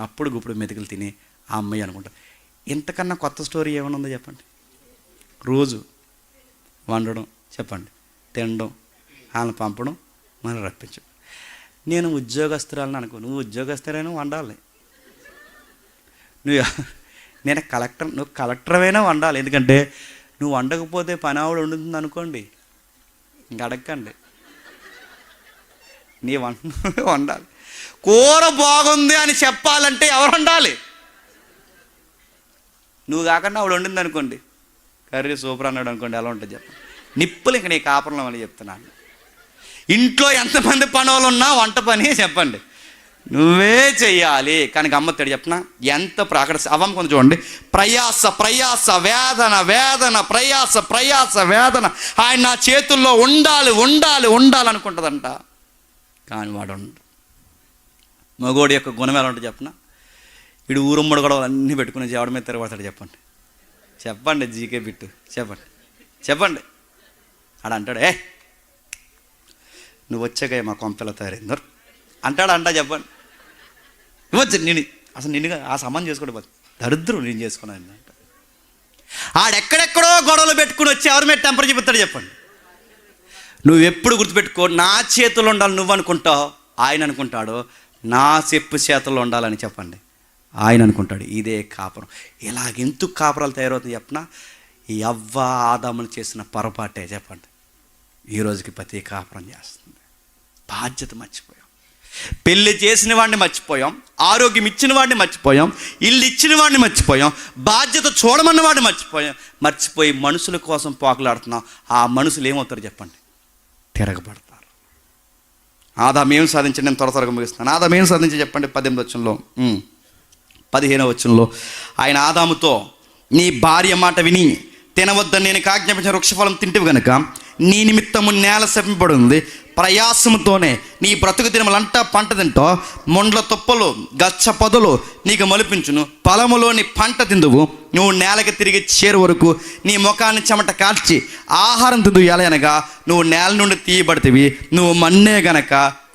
అప్పుడు గుప్పుడు మెతుకులు తిని ఆ అమ్మాయి అనుకుంటా. ఇంతకన్నా కొత్త స్టోరీ ఏమైనా ఉందో చెప్పండి? రోజు వండడం చెప్పండి, తినడం, వాళ్ళని పంపడం, మనం రప్పించడం. నేను ఉద్యోగస్తురాలని అనుకో, నువ్వు ఉద్యోగస్తురైనా వండాలి, నేను కలెక్టర్వైనా వండాలి. ఎందుకంటే నువ్వు వండకపోతే పని ఆవిడ వండుతుంది అనుకోండి, ఇంక అడగండి. నీ వండాలి. కూర బాగుంది అని చెప్పాలంటే ఎవరు వండాలి? నువ్వు కాకుండా ఆవిడ వండింది అనుకోండి, కర్రీ సూపర్ అన్నాడు అనుకోండి, ఎలా ఉంటుంది చెప్పండి? నిప్పులు ఇంక నీ కాపురంలో అని చెప్తున్నాను. ఇంట్లో ఎంతమంది పనులు ఉన్నా వంట పని చెప్పండి నువ్వే చెయ్యాలి. కానీ గమ్మత్తాడు చెప్పనా, ఎంత అక్కడ అవం కొంచెం చూడండి, ప్రయాస ప్రయాస వేదన వేదన ప్రయాస ప్రయాస వేదన, ఆయన నా చేతుల్లో ఉండాలి ఉండాలి ఉండాలనుకుంటుందంట. కానీ వాడు మగోడి యొక్క గుణం ఎలా ఉంటుంది చెప్పనా, వీడు ఊరుమ్మడు కూడా అన్నీ పెట్టుకుని ఎవడి మీద తిరగబడతాడు చెప్పండి. చెప్పండి జీకే బిట్టు చెప్పండి చెప్పండి. ఆడ అంటాడు, ఏ నువ్వు వచ్చాక మా కొంపెలా తయారైందరు అంటాడు అంట. చెప్పండి ఇవ్వచ్చు నేను అసలు నిన్నుగా ఆ సంబంధం చేసుకోవడం దరిద్రం నేను చేసుకున్నాను అంట. ఆడెక్కడెక్కడో గొడవలు పెట్టుకుని వచ్చి ఎవరి మీద టెంపర్ చెబుతాడు చెప్పండి. నువ్వు ఎప్పుడు గుర్తుపెట్టుకో, నా చేతుల్లో ఉండాలి నువ్వు అనుకుంటావు, ఆయన అనుకుంటాడు నా చెప్పు చేతుల్లో ఉండాలని చెప్పండి, ఆయన అనుకుంటాడు. ఇదే కాపురం. ఇలాగెందుకు కాపురాలు తయారవుతాయి చెప్పనా, ఈ అవ్వ ఆదాములు చేసిన పొరపాటే చెప్పండి ఈ రోజుకి ప్రతి కాపురం చేస్తుంది. బాధ్యత మర్చిపోయాం, పెళ్ళి చేసిన వాడిని మర్చిపోయాం, ఆరోగ్యం ఇచ్చిన వాడిని మర్చిపోయాం, ఇల్లు ఇచ్చిన వాడిని మర్చిపోయాం, బాధ్యత చూడమన్న వాడిని మర్చిపోయి మనుషుల కోసం పోకలాడుతున్నాం. ఆ మనుషులు ఏమవుతారు చెప్పండి, తిరగబడతారు. ఆదాము ఏం సాధించండి, నేను త్వరగా ముగిస్తాను. ఆదాము ఏం సాధించి చెప్పండి, 18వ వచనంలో 15వ వచనంలో ఆయన ఆదాముతో, నీ భార్య మాట విని తినవద్దని నేను ఆజ్ఞాపించిన వృక్షఫలం తింటివి కనుక నీ నిమిత్తము నేల శపింపబడి ఉంది, ప్రయాసముతోనే నీ బ్రతుకు దినములంటా పంట తింటో, మొండ్ల తుప్పలు గచ్చ పొదలు నీకు మొలిపించును, పొలములోని పంట తిందువు, నువ్వు నేలకి తిరిగి చేరు వరకు నీ ముఖాన్ని చెమట కాల్చి ఆహారం తిందువు. ఎలయనగా నువ్వు నేల నుండి తీయబడితివి, నువ్వు మన్నే గనక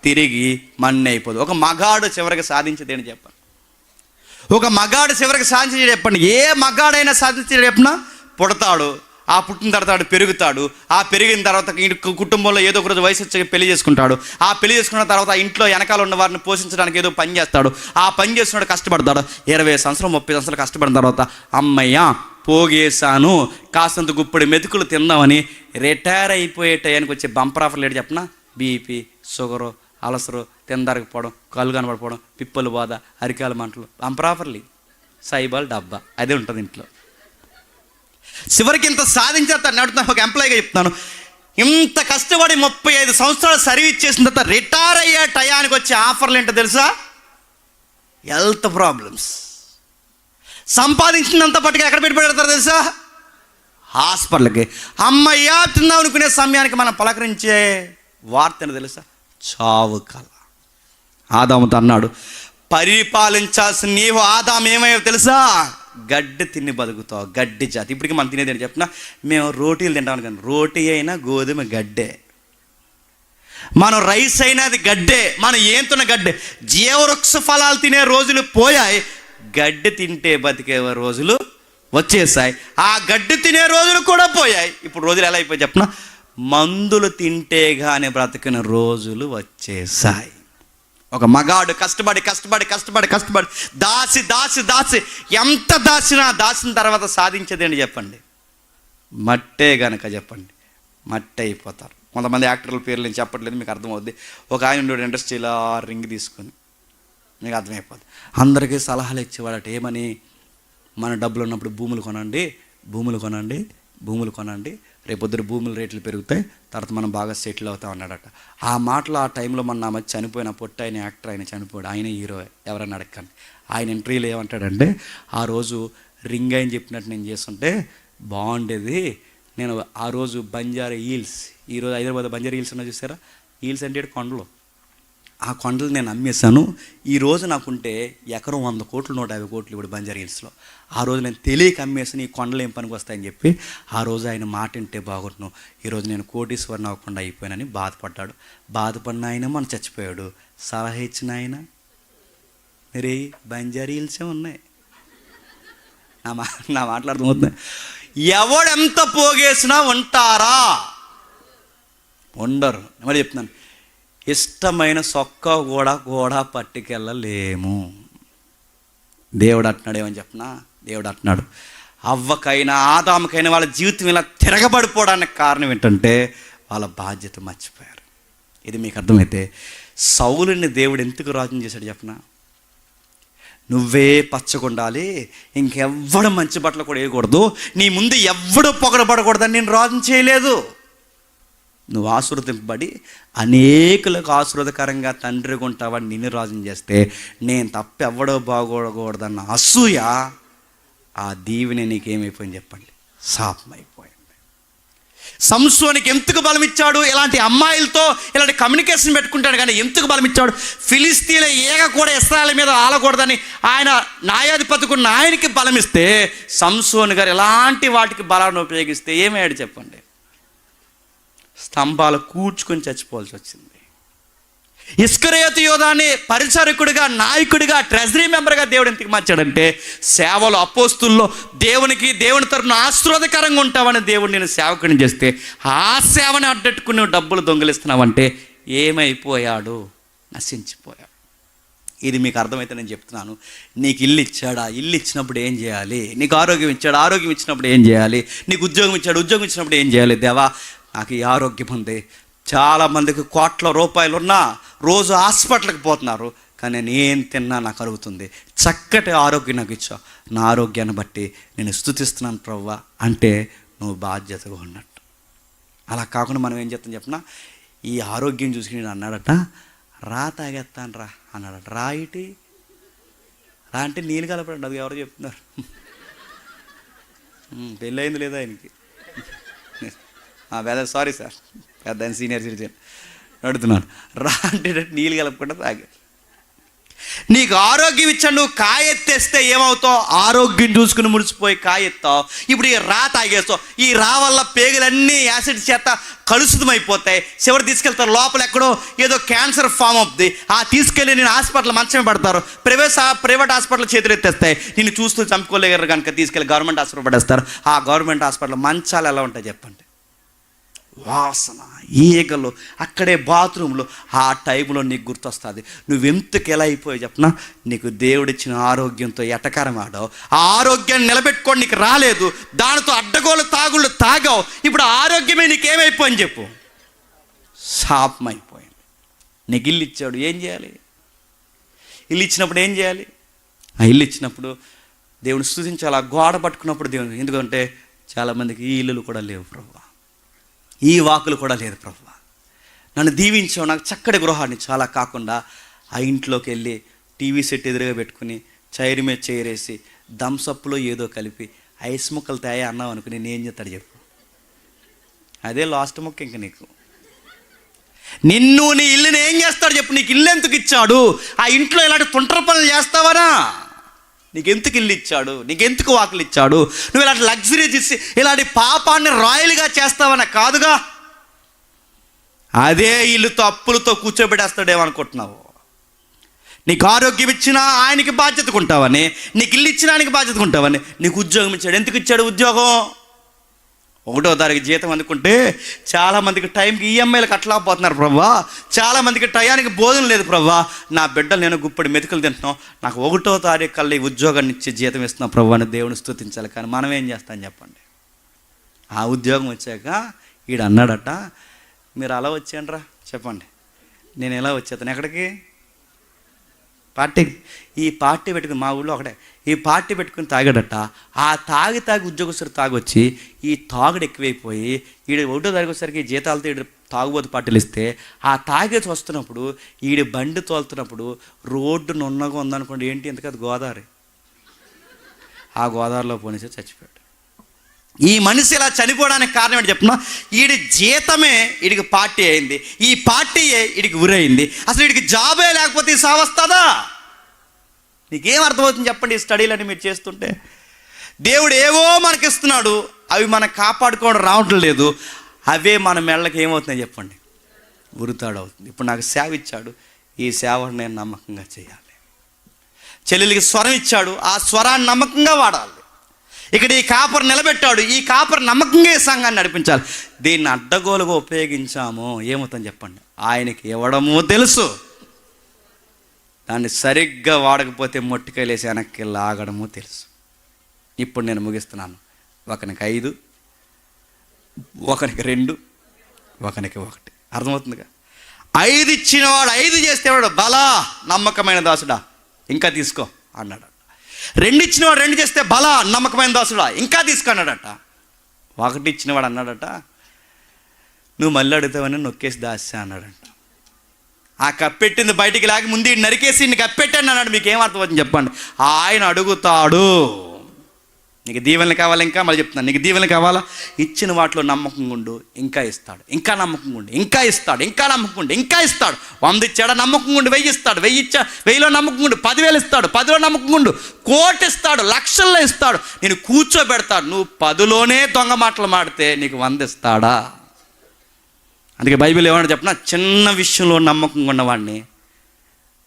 తిరిగి మన్నే అయిపోదు. ఒక మగాడు చివరికి సాధించేది ఏంటి చెప్పండి, ఒక మగాడు చివరికి సాధించేది చెప్పండి. ఏ మగాడైనా సాధించేది చెప్పినా, పుడతాడు, ఆ పుట్టిన తర్వాత పెరుగుతాడు, ఆ పెరిగిన తర్వాత కుటుంబంలో ఏదో ఒక రోజు వయసు వచ్చి పెళ్లి చేసుకుంటాడు, ఆ పెళ్లి చేసుకున్న తర్వాత ఇంట్లో వెనకాల ఉన్న వారిని పోషించడానికి ఏదో పని చేస్తాడు, ఆ పని చేస్తున్నాడు, కష్టపడతాడు. 20 సంవత్సరాలు 30 సంవత్సరాలు కష్టపడిన తర్వాత అమ్మయ్య పోగేశాను, కాసంత గుప్పడి మెతుకులు తిందామని రిటైర్ అయిపోయే టయానికి వచ్చే బంపర్ ఆఫర్లు ఏంటి చెప్పిన, బీపీ, షుగరు, అలసరు, తిందరకపోవడం, కళ్ళు కనబడిపోవడం, పిప్పలు బాధ, అరికాల మంటలు, బంపర్ ఆఫర్లు, సైబాల్ డబ్బా అదే ఉంటుంది ఇంట్లో. చివరికి ఇంత సాధించేస్తాను అడుగుతున్నా, ఒక ఎంప్లాయీగా చెప్తున్నాను, ఇంత కష్టపడి 35 సంవత్సరాలు సర్వీస్ చేసిన తర్వాత రిటైర్ అయ్యే టయానికి వచ్చే ఆఫర్లు ఏంటో తెలుసా, హెల్త్ ప్రాబ్లమ్స్. సంపాదించినంత పట్టుకు ఎక్కడ పెట్టి పెడతారు తెలుసా, హాస్పిటల్కి. అమ్మయ్యా తిందాం అనుకునే సమయానికి మనం పలకరించే వార్త ఏంటో తెలుసా, చావు కల. ఆదాముతో అన్నాడు, పరిపాలించాల్సిన నీవు ఆదాము ఏమయ్యో తెలుసా, గడ్డి తిని బతుకుతావు, గడ్డి జాతి. ఇప్పటికీ మనం తినేది ఏంటి చెప్పిన, మేము రోటీలు తింటాం కానీ రోటీ అయినా గోధుమ గడ్డే, మనం రైస్ అయినా అది గడ్డే, మనం ఏం తిన్న గడ్డే. జీవవృక్ష ఫలాలు తినే రోజులు పోయాయి, గడ్డి తింటే బతికే రోజులు వచ్చేసాయి. ఆ గడ్డి తినే రోజులు కూడా పోయాయి. ఇప్పుడు రోజులు ఎలా అయిపోయి చెప్పిన, మందులు తింటే కానీ బ్రతికిన రోజులు వచ్చేసాయి. ఒక మగాడు కష్టపడి కష్టపడి కష్టపడి కష్టపడి దాసి దాసి దాసి ఎంత దాసిన తర్వాత సాధించేది ఏంటి చెప్పండి, మట్టే గనక చెప్పండి, మట్టే అయిపోతారు. కొంతమంది యాక్టర్ల పేర్లు నేను చెప్పట్లేదు, మీకు అర్థమవుద్ది. ఒక ఆయన ఉండేవాడు ఇండస్ట్రీలో రింగ్ తీసుకొని, మీకు అర్థమైపోద్ది. అందరికీ సలహాలు ఇచ్చేవాడట, ఏమని, మన డబ్బులు ఉన్నప్పుడు భూములు కొనండి, భూములు కొనండి, భూములు కొనండి, రేపొద్దున భూముల రేట్లు పెరుగుతాయి, తర్వాత మనం బాగా సెటిల్ అవుతాం అన్నాడట. ఆ మాటలు ఆ టైంలో మన మధ్య చనిపోయిన పొట్ట ఆయన యాక్టర్, ఆయన చనిపోయాడు, ఆయన హీరో, ఎవరైనా అడగండి. ఆయన ఇంటర్వ్యూలో ఏమంటాడంటే, ఆ రోజు రింగ్ అని చెప్పినట్టు నేను చేస్తుంటే బాగుండేది, నేను ఆ రోజు బంజారా హిల్స్, ఈరోజు హైదరాబాద్ బంజారా హిల్స్ ఉన్నా చూసారా, హిల్స్ అంటే కొండలు, ఆ కొండలు నేను అమ్మేశాను. ఈరోజు నాకుంటే ఎకరం 100 కోట్లు 150 కోట్లు ఇప్పుడు బంజారా హిల్స్లో. ఆ రోజు నేను తెలియక అమ్మేసాను, ఈ కొండలు ఏం పనికి వస్తాయని చెప్పి ఆ రోజు ఆయన మాట వింటే బాగుంటున్నాను, ఈరోజు నేను కోటీశ్వరుని అవ్వకుండా అయిపోయానని బాధపడ్డాడు. బాధపడిన ఆయన మనం చచ్చిపోయాడు, సలహా ఇచ్చిన ఆయన మరి బంజారా హిల్సే ఉన్నాయి. నా మాట్లాడుతుంది, ఎవడెంత పోగేసినా ఉంటారా, ఉండరు. మరి చెప్తున్నాను, ఇష్టమైన సొక్క కూడా పట్టుకెళ్ళలేము. దేవుడు అంటున్నాడు, ఏమని చెప్పనా, దేవుడు అంటున్నాడు, అవ్వకైనా ఆదాముకైనా వాళ్ళ జీవితం ఇలా తిరగబడిపోవడానికి కారణం ఏంటంటే వాళ్ళ బాధ్యత మర్చిపోయారు. ఇది మీకు అర్థమైతే సౌలుని దేవుడు ఎందుకు రాజుని చేశాడు చెప్పనా? నువ్వే పచ్చగుండాలి, ఇంకెవ్వడు మంచి బట్టలు కూడా వేయకూడదు, నీ ముందు ఎవ్వడు పొగడబడకూడదని నేను రాజుని చేయలేదు. నువ్వు ఆశీర్వదింపబడి అనేకులకు ఆశీర్వదకరంగా తండ్రిగా ఉంటావని నిన్ను రాజుని చేస్తే నేను తప్ప ఎవ్వడో బాగోకూడదన్న అసూయ ఆ దీవెని నీకేమైపోయింది చెప్పండి? శాపమైపోయింది. సంసోనికి ఎందుకు బలం ఇచ్చాడు? ఇలాంటి అమ్మాయిలతో ఇలాంటి కమ్యూనికేషన్ పెట్టుకుంటాడు, కానీ ఎందుకు బలం ఇచ్చాడు? ఫిలిస్తీన్ల ఏగ కూడా ఇశ్రాయేలు మీద ఆలకూడదని ఆయన న్యాయాధిపతికున్న ఆయనకి బలం ఇస్తే సంసోను గారు ఎలాంటి వాటికి బలాన్ని ఉపయోగిస్తే ఏమయ్యాడు చెప్పండి? స్తంభాలు కూర్చుకొని చచ్చిపోవాల్సి వచ్చింది. ఇస్కరియోతు యోధాని పరిచారకుడిగా, నాయకుడిగా, ట్రెజరీ మెంబర్గా దేవుడు ఎందుకు మార్చాడంటే సేవలో, అపోస్తుల్లో దేవుని తరపున ఆశీర్వాదకరంగా ఉంటావని దేవుడు నేను సేవకుని చేస్తే ఆ సేవని అడ్డట్టుకుని డబ్బులు దొంగిలిస్తున్నావంటే ఏమైపోయాడు? నశించిపోయాడు. ఇది మీకు అర్థమైతే నేను చెప్తున్నాను. నీకు ఇల్లు ఇచ్చాడా? ఇల్లు ఇచ్చినప్పుడు ఏం చేయాలి? నీకు ఆరోగ్యం ఇచ్చాడు, ఆరోగ్యం ఇచ్చినప్పుడు ఏం చేయాలి? నీకు ఉద్యోగం ఇచ్చాడు, ఉద్యోగం ఇచ్చినప్పుడు ఏం చేయాలి? దేవా నాకు ఈ ఆరోగ్యం ఉంది. చాలామందికి కోట్ల రూపాయలు ఉన్నా రోజు హాస్పిటల్కి పోతున్నారు, కానీ నేను ఏం తిన్నా నాకు అరుగుతుంది. చక్కటి ఆరోగ్యం నాకు ఇచ్చావు, నా ఆరోగ్యాన్ని బట్టి నేను స్తుతిస్తున్నాను ప్రభువా అంటే నువ్వు బాధ్యతగా ఉన్నట్టు. అలా కాకుండా మనం ఏం చేస్తాం చెప్పినా, ఈ ఆరోగ్యం చూసి నేను అన్నాడట, రా తాగేస్తాను రా అన్నాడట. రా ఇటీ రా అంటే నీళ్ళు కలపడండి, అది ఎవరు చెప్తున్నారు? పెళ్ళయింది లేదా ఆయనకి? సారీ సార్, పెద్ద సీనియర్ సిటిజన్ అడుగుతున్నాను. రా అంటే నీళ్ళు కలపకుండా తాగా. నీకు ఆరోగ్యం ఇచ్చాడు, నువ్వు కాయెత్తేస్తే ఏమవుతావు? ఆరోగ్యం చూసుకుని ముడిచిపోయి కాయెత్తావు. ఇప్పుడు ఈ రా తాగేస్తావు. ఈ రా వల్ల పేగులన్నీ యాసిడ్ చేత కలుషితమైపోతాయి. చివరి తీసుకెళ్తారు, లోపల ఎక్కడో ఏదో క్యాన్సర్ ఫామ్ అవుతుంది. ఆ తీసుకెళ్ళి నేను హాస్పిటల్ మంచమే పడతారు. ప్రైవేట్ హాస్పిటల్ చేతులు ఎత్తేస్తాయి. నేను చూస్తూ చంపుకోలేరు కనుక తీసుకెళ్ళి గవర్నమెంట్ హాస్పిటల్ పడేస్తారు. ఆ గవర్నమెంట్ హాస్పిటల్ మంచాలు ఎలా ఉంటాయి చెప్పండి? వాసన, ఈగలు, అక్కడే బాత్రూంలో. ఆ టైంలో నీకు గుర్తొస్తుంది నువ్వెందుకు ఎలా అయిపోయావు చెప్పనా? నీకు దేవుడిచ్చిన ఆరోగ్యంతో ఎటకారం ఆడావు. ఆ ఆరోగ్యాన్ని నిలబెట్టుకోండి నీకు రాలేదు, దానితో అడ్డగోలు తాగుళ్ళు తాగావు. ఇప్పుడు ఆరోగ్యమే నీకేమైపోయింది చెప్పు? శాపమైపోయింది. నీకు ఇల్లు ఇచ్చాడు, ఏం చేయాలి? ఇల్లు ఇచ్చినప్పుడు ఏం చేయాలి? ఆ ఇల్లు ఇచ్చినప్పుడు దేవుని స్తుతించాలి. ఆ గోడ పట్టుకున్నప్పుడు దేవుని, ఎందుకంటే చాలామందికి ఈ ఇల్లులు కూడా లేవు ప్రభువా, ఈ వాకులు కూడా లేదు ప్రభువా, నన్ను దీవించావు, నాకు చక్కటి గృహాన్ని. చాలా కాకుండా ఆ ఇంట్లోకి వెళ్ళి టీవీ సెట్ ఎదురుగా పెట్టుకుని చైర్ మీద చైరేసి థమ్సప్లో ఏదో కలిపి ఐస్ ముక్కలు తయారు అన్నావు అనుకుని నేను ఏం చేస్తాడు చెప్పు? అదే లాస్ట్ ముక్క. ఇంక నీకు నిన్ను నీ ఇల్లుని ఏం చేస్తాడు చెప్పు? నీకు ఇల్లు ఎందుకు ఇచ్చాడు? ఆ ఇంట్లో ఇలాంటి తుంటర పనులు చేస్తావనా? నీకెందుకు ఇల్లు ఇచ్చాడు? నీకెందుకు వాకులు ఇచ్చాడు? నువ్వు ఇలాంటి లగ్జరీ చేసి ఇలాంటి పాపాన్ని రాయల్గా చేస్తావన్నా కాదుగా. అదే ఇల్లుతో అప్పులతో కూర్చోబెట్టేస్తాడేమనుకుంటున్నావు? నీకు ఆరోగ్యం ఇచ్చినా ఆయనకి బాధ్యతగా ఉంటావని, నీకు ఇల్లు ఇచ్చినా ఆయనకి బాధ్యతగా ఉంటావని. నీకు ఉద్యోగం ఇచ్చాడు, ఎందుకు ఇచ్చాడు ఉద్యోగం? 1వ తారీఖు జీతం అందుకుంటే చాలామందికి టైంకి ఈఎంఐలు కట్టలేకపోతున్నారు ప్రభువా, చాలామందికి టయానికి భోజనం లేదు ప్రభువా, నా బిడ్డలు నేను గుప్పడి మెతుకులు తింటున్నాం, నాకు 1వ తారీఖు కల్లా ఈ ఉద్యోగాన్ని ఇచ్చి జీతం ఇస్తున్నాం ప్రభువా అని దేవుని స్తుతించాలి. కానీ మనం ఏం చేస్తాం చెప్పండి? ఆ ఉద్యోగం వచ్చాక ఈడు అన్నాడట, మీరు అలా వచ్చానరా చెప్పండి, నేను ఎలా వచ్చేస్తాను ఎక్కడికి? పార్టీకి. ఈ పార్టీ పెట్టుకుని మా ఊళ్ళో ఒకటే ఈ పార్టీ పెట్టుకుని తాగాడట. ఆ తాగి ఉద్యోగస్తుడు తాగొచ్చి ఈ తాగుడు ఎక్కువైపోయి ఈడు 1వ తారీఖు వచ్చేసరికి జీతాలతో ఈడు తాగుబోతు పార్టీలు ఇస్తే ఆ తాగేసి వస్తున్నప్పుడు ఈడు బండి తోలుతున్నప్పుడు రోడ్డు నున్నగా ఉందనుకోండి, ఏంటి ఎందుకది గోదావరి, ఆ గోదావరిలో పోనేసి చచ్చిపోయాడు. ఈ మనిషి ఇలా చనిపోవడానికి కారణం ఏంటి చెప్తున్నా? వీడి జీతమే వీడికి పార్టీ అయింది, ఈ పార్టీయే వీడికి ఉరైంది. అసలు వీడికి జాబే లేకపోతే ఈ సావు వస్తుందా? నీకేం అర్థమవుతుంది చెప్పండి ఈ స్టడీలన్నీ మీరు చేస్తుంటే? దేవుడు ఏవో మనకిస్తున్నాడు, అవి మనం కాపాడుకోవడం రావటం లేదు. అవే మన మెళ్ళకి ఏమవుతున్నాయి చెప్పండి? ఉరుతాడు అవుతుంది. ఇప్పుడు నాకు సేవ ఇచ్చాడు, ఈ సేవను నేను నమ్మకంగా చేయాలి. చెల్లెలికి స్వరం ఇచ్చాడు, ఆ స్వరాన్ని నమ్మకంగా వాడాలి. ఇక్కడ ఈ కాపర్ నిలబెట్టాడు, ఈ కాపర్ నమ్మకంగా ఈ సంఘాన్ని నడిపించాలి. దీన్ని అడ్డగోలుగా ఉపయోగించాము ఏమవుతుంది చెప్పండి? ఆయనకి ఇవ్వడము తెలుసు, దాన్ని సరిగ్గా వాడకపోతే మొట్టికాయలేసి వెనక్కి లాగడము తెలుసు. ఇప్పుడు నేను ముగిస్తున్నాను. ఒకనికి 5, ఒకనికి 2, ఒకనికి 1. అర్థమవుతుందిగా? 5 ఇచ్చినవాడు 5 చేస్తేవాడు బలా నమ్మకమైన దాసుడా ఇంకా తీసుకో అన్నాడట. 2 ఇచ్చినవాడు 2 చేస్తే బలా నమ్మకమైన దాసుడా ఇంకా తీసుకో అన్నాడట. 1 ఇచ్చినవాడు అన్నాడట, నువ్వు మళ్ళీ అడుగుతావని నొక్కేసి దాస్తా అన్నాడంట. ఆ కప్పెట్టింది బయటికి లాగి ముందు నరికేసి ఇన్ని కప్పెట్టాను అన్నాడు. మీకు ఏమర్థం అవుతుంది చెప్పండి? ఆయన అడుగుతాడు, నీకు దీవెనలు కావాలా? ఇంకా మళ్ళీ చెప్తున్నాను, నీకు దీవెనలు కావాలా? ఇచ్చిన వాటిలో నమ్మకంగా ఉండు, ఇంకా ఇస్తాడు. ఇంకా నమ్మకంగా ఉండు, ఇంకా ఇస్తాడు. ఇంకా నమ్మకంగా ఉండు, ఇంకా ఇస్తాడు. 100 ఇచ్చాడా? నమ్మకంగా ఉండు, 1000 ఇస్తాడు. 1000 ఇచ్చా 1000లో నమ్మకంగా ఉండు, 10,000 ఇస్తాడు. 10లో నమ్మకంగా ఉండు, 1,00,00,000 ఇస్తాడు, లక్షల్లో ఇస్తాడు. నేను కూర్చోబెడతాడు. నువ్వు 10లోనే దొంగ మాటలు మాడితే నీకు 100 ఇస్తాడా? అందుకే బైబిల్ ఏమన్నా చెప్పినా, చిన్న విషయంలో నమ్మకంగా ఉన్నవాడిని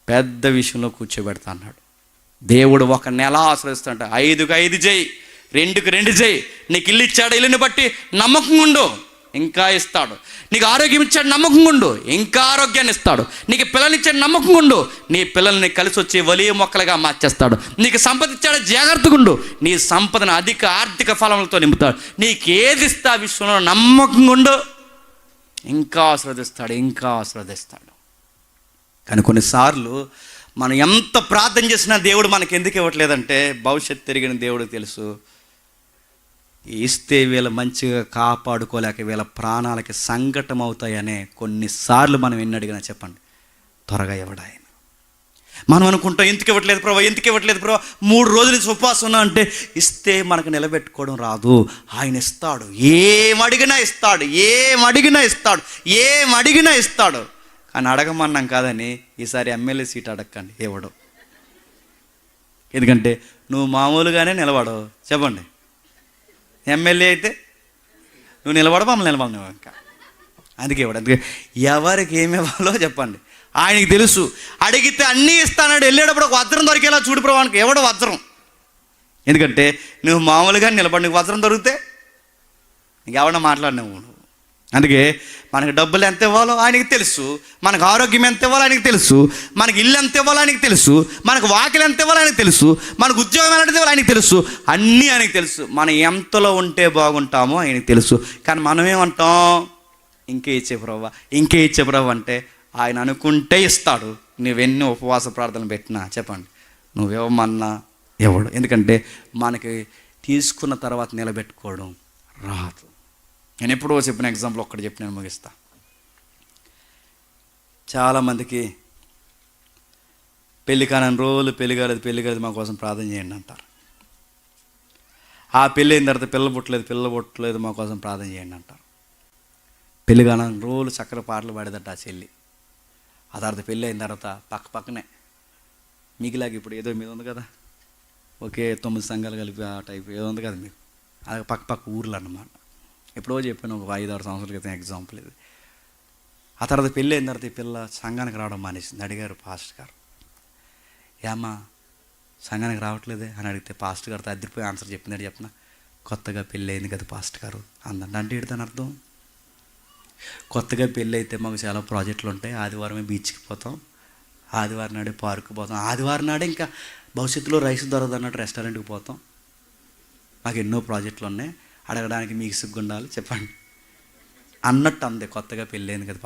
పెద్ద విషయంలో కూర్చోబెడతా అన్నాడు. దేవుడు ఒక నెల ఆశ్రయిస్తాడంట. 5కి 5 చేయి, 2కి 2 చేయి. నీకు ఇల్లు ఇచ్చాడు, ఇల్లుని బట్టి నమ్మకంగా ఉండు, ఇంకా ఇస్తాడు. నీకు ఆరోగ్యం ఇచ్చాడు, నమ్మకంగా ఉండు, ఇంకా ఆరోగ్యాన్ని ఇస్తాడు. నీకు పిల్లనిచ్చాడు, నమ్మకంగా ఉండు, నీ పిల్లల్ని కలిసి వచ్చి വലിയ మొక్కలుగా మార్చేస్తాడు. నీకు సంపద ఇచ్చాడు, జాగ్రత్తగా ఉండు, నీ సంపదను అధిక ఆర్థిక ఫలములతో నింపుతాడు. నీకు ఏది ఇస్తా విషయంలో నమ్మకంగా ఉండు, ఇంకా ఆశీర్వదిస్తాడు, ఇంకా ఆశీర్వదిస్తాడు. కానీ కొన్నిసార్లు మనం ఎంత ప్రార్థన చేసినా దేవుడు మనకి ఎందుకు ఇవ్వట్లేదంటే, భవిష్యత్తు తిరిగిన దేవుడికి తెలుసు, ఇస్తే వీళ్ళ మంచిగా కాపాడుకోలేక వీళ్ళ ప్రాణాలకి సంకటం అవుతాయనే కొన్నిసార్లు మనం ఎన్ని అడిగినా చెప్పండి త్వరగా ఇవ్వడాయన. మనం అనుకుంటాం, ఎందుకు ఇవ్వట్లేదు ప్రభా, ఎందుకు ఇవ్వట్లేదు ప్రభా, 3 రోజుల నుంచి ఉపవాసం ఉన్నా అంటే ఇస్తే మనకు నిలబెట్టుకోవడం రాదు. ఆయన ఇస్తాడు, ఏమడిగినా ఇస్తాడు, ఏమడిగినా ఇస్తాడు, ఏమడిగినా ఇస్తాడు. కానీ అడగమన్నాం కాదని ఈసారి ఎమ్మెల్యే సీట్ అడగకండి, ఇవ్వడం. ఎందుకంటే నువ్వు మామూలుగానే నిలబడవు. చెప్పండి, ఎమ్మెల్యే అయితే నువ్వు నిలబడవు, మమ్మల్ని నిలబడవు ఇంకా. అందుకే ఇవ్వడు. అందుకే ఎవరికి ఏమి ఇవ్వాలో చెప్పండి, ఆయనకి తెలుసు. అడిగితే అన్నీ ఇస్తాడు. వెళ్ళేటప్పుడు ఒక వజ్రం దొరికేలా చూడు ప్రభానికి, ఎవడో వజ్రం. ఎందుకంటే నువ్వు మామూలుగా నిలబడి నీకు వజ్రం దొరికితే ఇంకెవడో మాట్లాడినావు నువ్వు. అందుకే మనకు డబ్బులు ఎంత ఇవ్వాలో ఆయనకి తెలుసు, మనకు ఆరోగ్యం ఎంత ఇవ్వాలో ఆయనకి తెలుసు, మనకి ఇల్లు ఎంత ఇవ్వాలో ఆయనకి తెలుసు, మనకు వాకిలు ఎంత ఇవ్వాలో ఆయనకి తెలుసు, మనకు ఉద్యోగం ఎంత ఇవ్వాలో ఆయనకి తెలుసు. అన్నీ ఆయనకి తెలుసు. మనం ఎంతలో ఉంటే బాగుంటామో ఆయనకి తెలుసు. కానీ మనం ఏమంటాం, ఇంకే ఇచ్చే ప్రభావ, ఇంకే ఇచ్చే ప్రభావ అంటే ఆయన అనుకుంటే ఇస్తాడు. నువ్వెన్ని ఉపవాస ప్రార్థనలు పెట్టినా చెప్పండి, నువ్వేమన్నా ఇవ్వడు. ఎందుకంటే మనకి తీసుకున్న తర్వాత నిలబెట్టుకోవడం రాదు. నేను ఎప్పుడో చెప్పిన ఎగ్జాంపుల్ ఒక్కటి చెప్పి నేను ముగిస్తా. చాలామందికి పెళ్ళి కాని రోజులు పెళ్ళి కాలేదు మా కోసం ప్రార్థన చేయండి అంటారు. ఆ పెళ్ళి అయిన తర్వాత పిల్ల పుట్టలేదు మా కోసం ప్రార్థన చేయండి అంటారు. పెళ్ళి కాని రోజులు చక్కర పాటలు పాడేదట ఆ చెల్లి. ఆ తర్వాత పెళ్ళి అయిన తర్వాత పక్కనే మీకులాగా ఇప్పుడు ఏదో మీద ఉంది కదా, ఒకే 9 సంఘాలు కలిపి ఆ టైప్ ఏదో ఉంది కదా మీకు, అది పక్క ఊర్లు అన్నమాట. ఎప్పుడో చెప్పాను, ఒక 5-6 సంవత్సరాల క్రితం ఎగ్జాంపుల్ ఇది. ఆ తర్వాత పెళ్ళి అయిన తర్వాత ఈ పిల్ల సంఘానికి రావడం మానేసింది. అడిగారు పాస్టర్ గారు, ఏమ్మా సంఘానికి రావట్లేదే అని అడిగితే పాస్టర్ గారితో అదిరిపోయి ఆన్సర్ చెప్పింది. చెప్పిన కొత్తగా పెళ్ళి అయింది కదా పాస్టర్ గారు అందంట. అంటే ఏంటని అర్థం? కొత్తగా పెళ్ళి అయితే మాకు చాలా ప్రాజెక్టులు ఉంటాయి, ఆదివారమే బీచ్కి పోతాం, ఆదివారం నాడే పార్క్కి పోతాం, ఆదివారం నాడే ఇంకా భవిష్యత్తులో రైస్ దొరకదు అన్నట్టు రెస్టారెంట్కి పోతాం, మాకు ఎన్నో ప్రాజెక్టులు ఉన్నాయి, అడగడానికి మీకు సిగ్గుండాలి చెప్పండి అన్నట్టు అందే. కొత్తగా పెళ్ళైంది కదా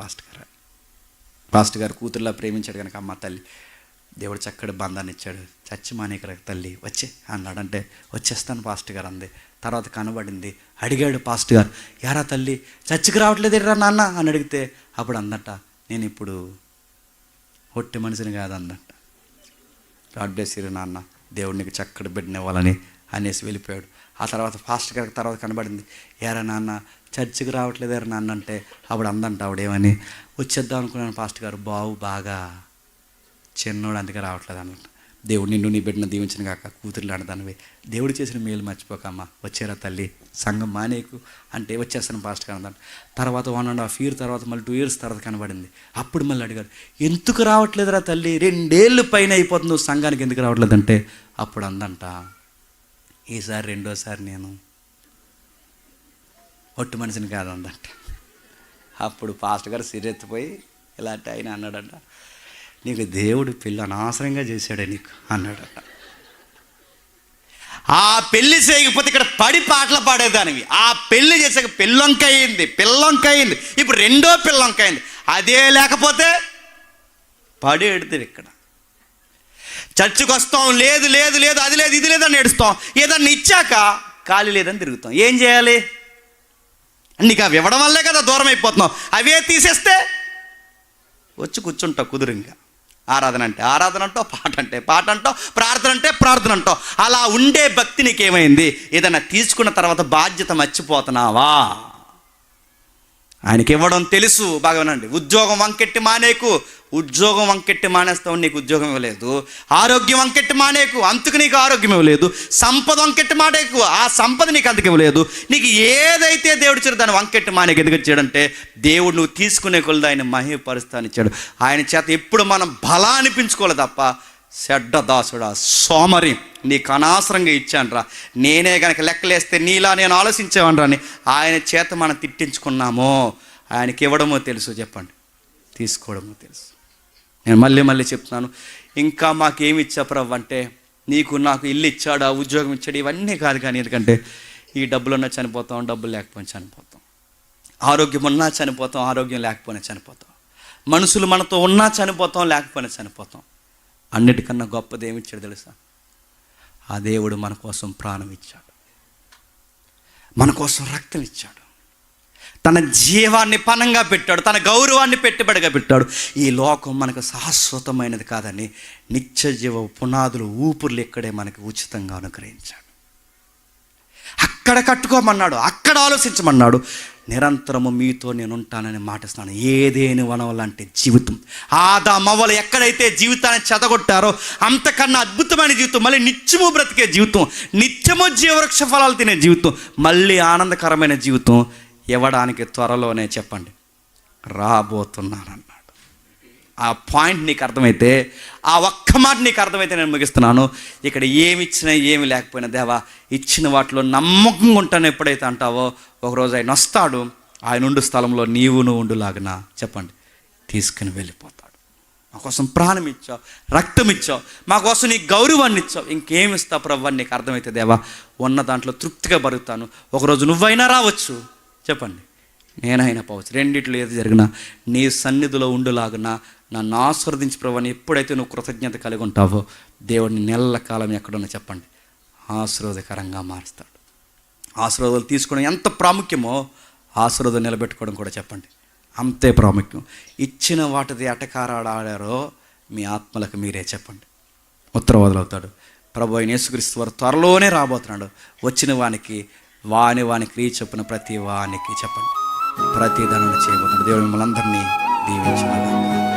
పాస్టర్ గారు కూతురులా ప్రేమించాడు కనుక అమ్మ తల్లి దేవుడు చక్కటి బంధాన్ని ఇచ్చాడు, చచ్చి మానేకర తల్లి వచ్చే అన్నాడు. అంటే వచ్చేస్తాను పాస్టర్ గారు అందే. తర్వాత కనబడింది, అడిగాడు పాస్టర్ గారు, యారా తల్లి చచ్చికి రావట్లేదు ఎర్రా నాన్న అని అడిగితే అప్పుడు అందట, నేను ఇప్పుడు ఒట్టి మనిషిని కాదు అందట. గాడ్ బ్లెస్ యు నాన్న, దేవుడు నీకు చక్కటి బిడ్డని ఇవ్వాలని అనేసి వెళ్ళిపోయాడు. ఆ తర్వాత పాస్టర్ గారికి తర్వాత కనబడింది, ఏరా నాన్న చర్చికి రావట్లేదు ఎర్రా నాన్న అంటే అప్పుడు అందంట ఆవిడేమని, వచ్చేద్దాం అనుకున్నాను పాస్టర్ గారు, బాగా చిన్నోడు అందుకే రావట్లేదు అన్నట్టు. దేవుడు నిన్ను నీ బిడ్డను దీవించిన కాక కూతురు లాంటిదానివి, దేవుడు చేసిన మేలు మర్చిపోకమ్మా, వచ్చారా తల్లి సంఘం మానేకు అంటే వచ్చేస్తాను పాస్టర్ గారు అందంట. తర్వాత 1.5 years తర్వాత మళ్ళీ 2 years తర్వాత కనబడింది. అప్పుడు మళ్ళీ అడిగారు, ఎందుకు రావట్లేదురా తల్లి, 2 ఏళ్ళు పైన అయిపోతుంది నువ్వు సంఘానికి ఎందుకు రావట్లేదంటే అప్పుడు అందంట, ఈసారి రెండోసారి నేను ఒట్టు మనిషిని కాదందంట. అప్పుడు పాస్టర్ గారు సిరెత్తిపోయి ఇలాంటి ఆయన అన్నాడంట, నీకు దేవుడు పెళ్ళి అనవసరంగా చేశాడే నీకు అన్నాడట. ఆ పెళ్లి చేయకపోతే ఇక్కడ పడి పాటలు పాడేదానివి. ఆ పెళ్లి చేసాక పిల్లొంకయింది, ఇప్పుడు రెండో పిల్లొంకయింది. అదే లేకపోతే పడి ఎడుతుంది. ఇక్కడ చర్చికి వస్తాం, లేదు లేదు లేదు అది లేదు ఇది లేదని ఏడుస్తాం. ఏదన్నా ఇచ్చాక ఖాళీ లేదని తిరుగుతాం. ఏం చేయాలి? నీకు అవి ఇవ్వడం వల్లే కదా దూరం అయిపోతున్నావు. అవే తీసేస్తే వచ్చి కూర్చుంటావు కుదురుగా. ఆరాధన అంటే ఆరాధన అంటావు, పాట అంటే పాట అంటావు, ప్రార్థన అంటే ప్రార్థన అంటావు. అలా ఉండే భక్తి నీకేమైంది? ఏదైనా తీసుకున్న తర్వాత బాధ్యత మర్చిపోతున్నావా? ఆయనకి ఇవ్వడం తెలుసు. బాగా వినండి. ఉద్యోగం వంకెట్టి మానేకు. ఉద్యోగం వంకెట్టి మానేస్తావు, నీకు ఉద్యోగం ఇవ్వలేదు. ఆరోగ్యం వంకెట్టి మానేకు, అందుకు నీకు ఆరోగ్యం ఇవ్వలేదు. సంపద వంకెట్టి మానేకు, ఆ సంపద నీకు అందుకు ఇవ్వలేదు. నీకు ఏదైతే దేవుడు చేరు దాన్ని వంకెట్టి మానేకు ఎందుకు ఇచ్చాడంటే, దేవుడు నువ్వు తీసుకునే కొలది ఆయన మహిమపరుస్తాను ఇచ్చాడు. ఆయన చేత ఎప్పుడు మనం బలా అనిపించుకోవాలి తప్ప చెడ్డ దాసుడా, సోమరి, నీకు అనవసరంగా ఇచ్చానురా, నేనే కనుక లెక్కలేస్తే నీలా నేను ఆలోచించేవాడిరా అని ఆయన చేత మనం తిట్టించుకున్నామో. ఆయనకి ఇవ్వడమో తెలుసు, చెప్పండి, తీసుకోవడమో తెలుసు. నేను మళ్ళీ చెప్తున్నాను, ఇంకా మాకేమి ఇచ్చా ప్రభు అంటే, నీకు నాకు ఇల్లు ఇచ్చాడు, ఉద్యోగం ఇచ్చాడు, ఇవన్నీ కాదు. కానీ ఎందుకంటే ఈ డబ్బులు ఉన్నా చనిపోతాం, డబ్బులు లేకపోయినా చనిపోతాం. ఆరోగ్యం ఉన్నా చనిపోతాం, ఆరోగ్యం లేకపోయినా చనిపోతాం. మనుషులు మనతో ఉన్నా చనిపోతాం, లేకపోయినా చనిపోతాం. అన్నిటికన్నా గొప్పది ఏమి ఇచ్చాడు తెలుసా? ఆ దేవుడు మన కోసం ప్రాణం ఇచ్చాడు, మన కోసం రక్తం ఇచ్చాడు, తన జీవాన్ని పణంగా పెట్టాడు, తన గౌరవాన్ని పెట్టుబడిగా పెట్టాడు. ఈ లోకం మనకు శాశ్వతమైనది కాదని నిత్య జీవ పునాదులు ఊపిర్లు ఇక్కడే మనకి ఉచితంగా అనుగ్రహించాడు. అక్కడ కట్టుకోమన్నాడు, అక్కడ ఆలోచించమన్నాడు. నిరంతరము మీతో నేను ఉంటానని మాటిస్తున్నాను. ఏదేని వనం లాంటి జీవితం. ఆదామవ్వలు ఎక్కడైతే జీవితాన్ని చెదగొట్టారో అంతకన్నా అద్భుతమైన జీవితం, మళ్ళీ నిత్యము బ్రతికే జీవితం, నిత్యము జీవవృక్ష ఫలాలు తినే జీవితం, మళ్ళీ ఆనందకరమైన జీవితం ఇవ్వడానికి త్వరలోనే, చెప్పండి, రాబోతున్నానన్నాడు. ఆ పాయింట్ నీకు అర్థమైతే, ఆ ఒక్క మాట నీకు అర్థమైతే నేను ముగిస్తున్నాను. ఇక్కడ ఏమి ఇచ్చినా ఏమి లేకపోయినా, దేవా ఇచ్చిన వాటిలో నమ్మకంగా ఉంటాను ఎప్పుడైతే అంటావో, ఒకరోజు ఆయన వస్తాడు, ఆయన ఉండు స్థలంలో నీవును ఉండులాగనా, చెప్పండి, తీసుకుని వెళ్ళిపోతాడు. మా కోసం ప్రాణం ఇచ్చావు, రక్తం ఇచ్చావు, మా కోసం నీ గౌరవాన్ని ఇచ్చావు, ఇంకేమి ఇస్తావు ప్రభు అని నీకు అర్థమైతే, దేవా ఉన్న దాంట్లో తృప్తిగా బతుకుతాను. ఒకరోజు నువ్వైనా రావచ్చు, చెప్పండి, నేనైనా పోవచ్చు. రెండిట్లో ఏది జరిగినా నీ సన్నిధిలో ఉండులాగునా నన్ను ఆశీర్వదించి ప్రభు అని ఎప్పుడైతే నువ్వు కృతజ్ఞత కలిగి ఉంటావో, దేవుడిని నెలల కాలం ఎక్కడున్నా, చెప్పండి, ఆశీర్వాదకరంగా మారుస్తాడు. ఆశీర్వాదాలు తీసుకోవడం ఎంత ప్రాముఖ్యమో, ఆశీర్వాదం నిలబెట్టుకోవడం కూడా, చెప్పండి, అంతే ప్రాముఖ్యం. ఇచ్చిన వాటిది ఎటకారాడారో మీ ఆత్మలకు మీరే, చెప్పండి, ఉత్తరవాదులవుతాడు. ప్రభు అయిన యేసుక్రీస్తు వారు త్వరలోనే రాబోతున్నాడు. వచ్చిన వానికి వాని క్రియ చొప్పున ప్రతి వానికి, చెప్పండి, ప్రతి ధనను చేయబోతున్నాడు. దేవుడు మిమ్మల్ని అందరినీ దీవించును.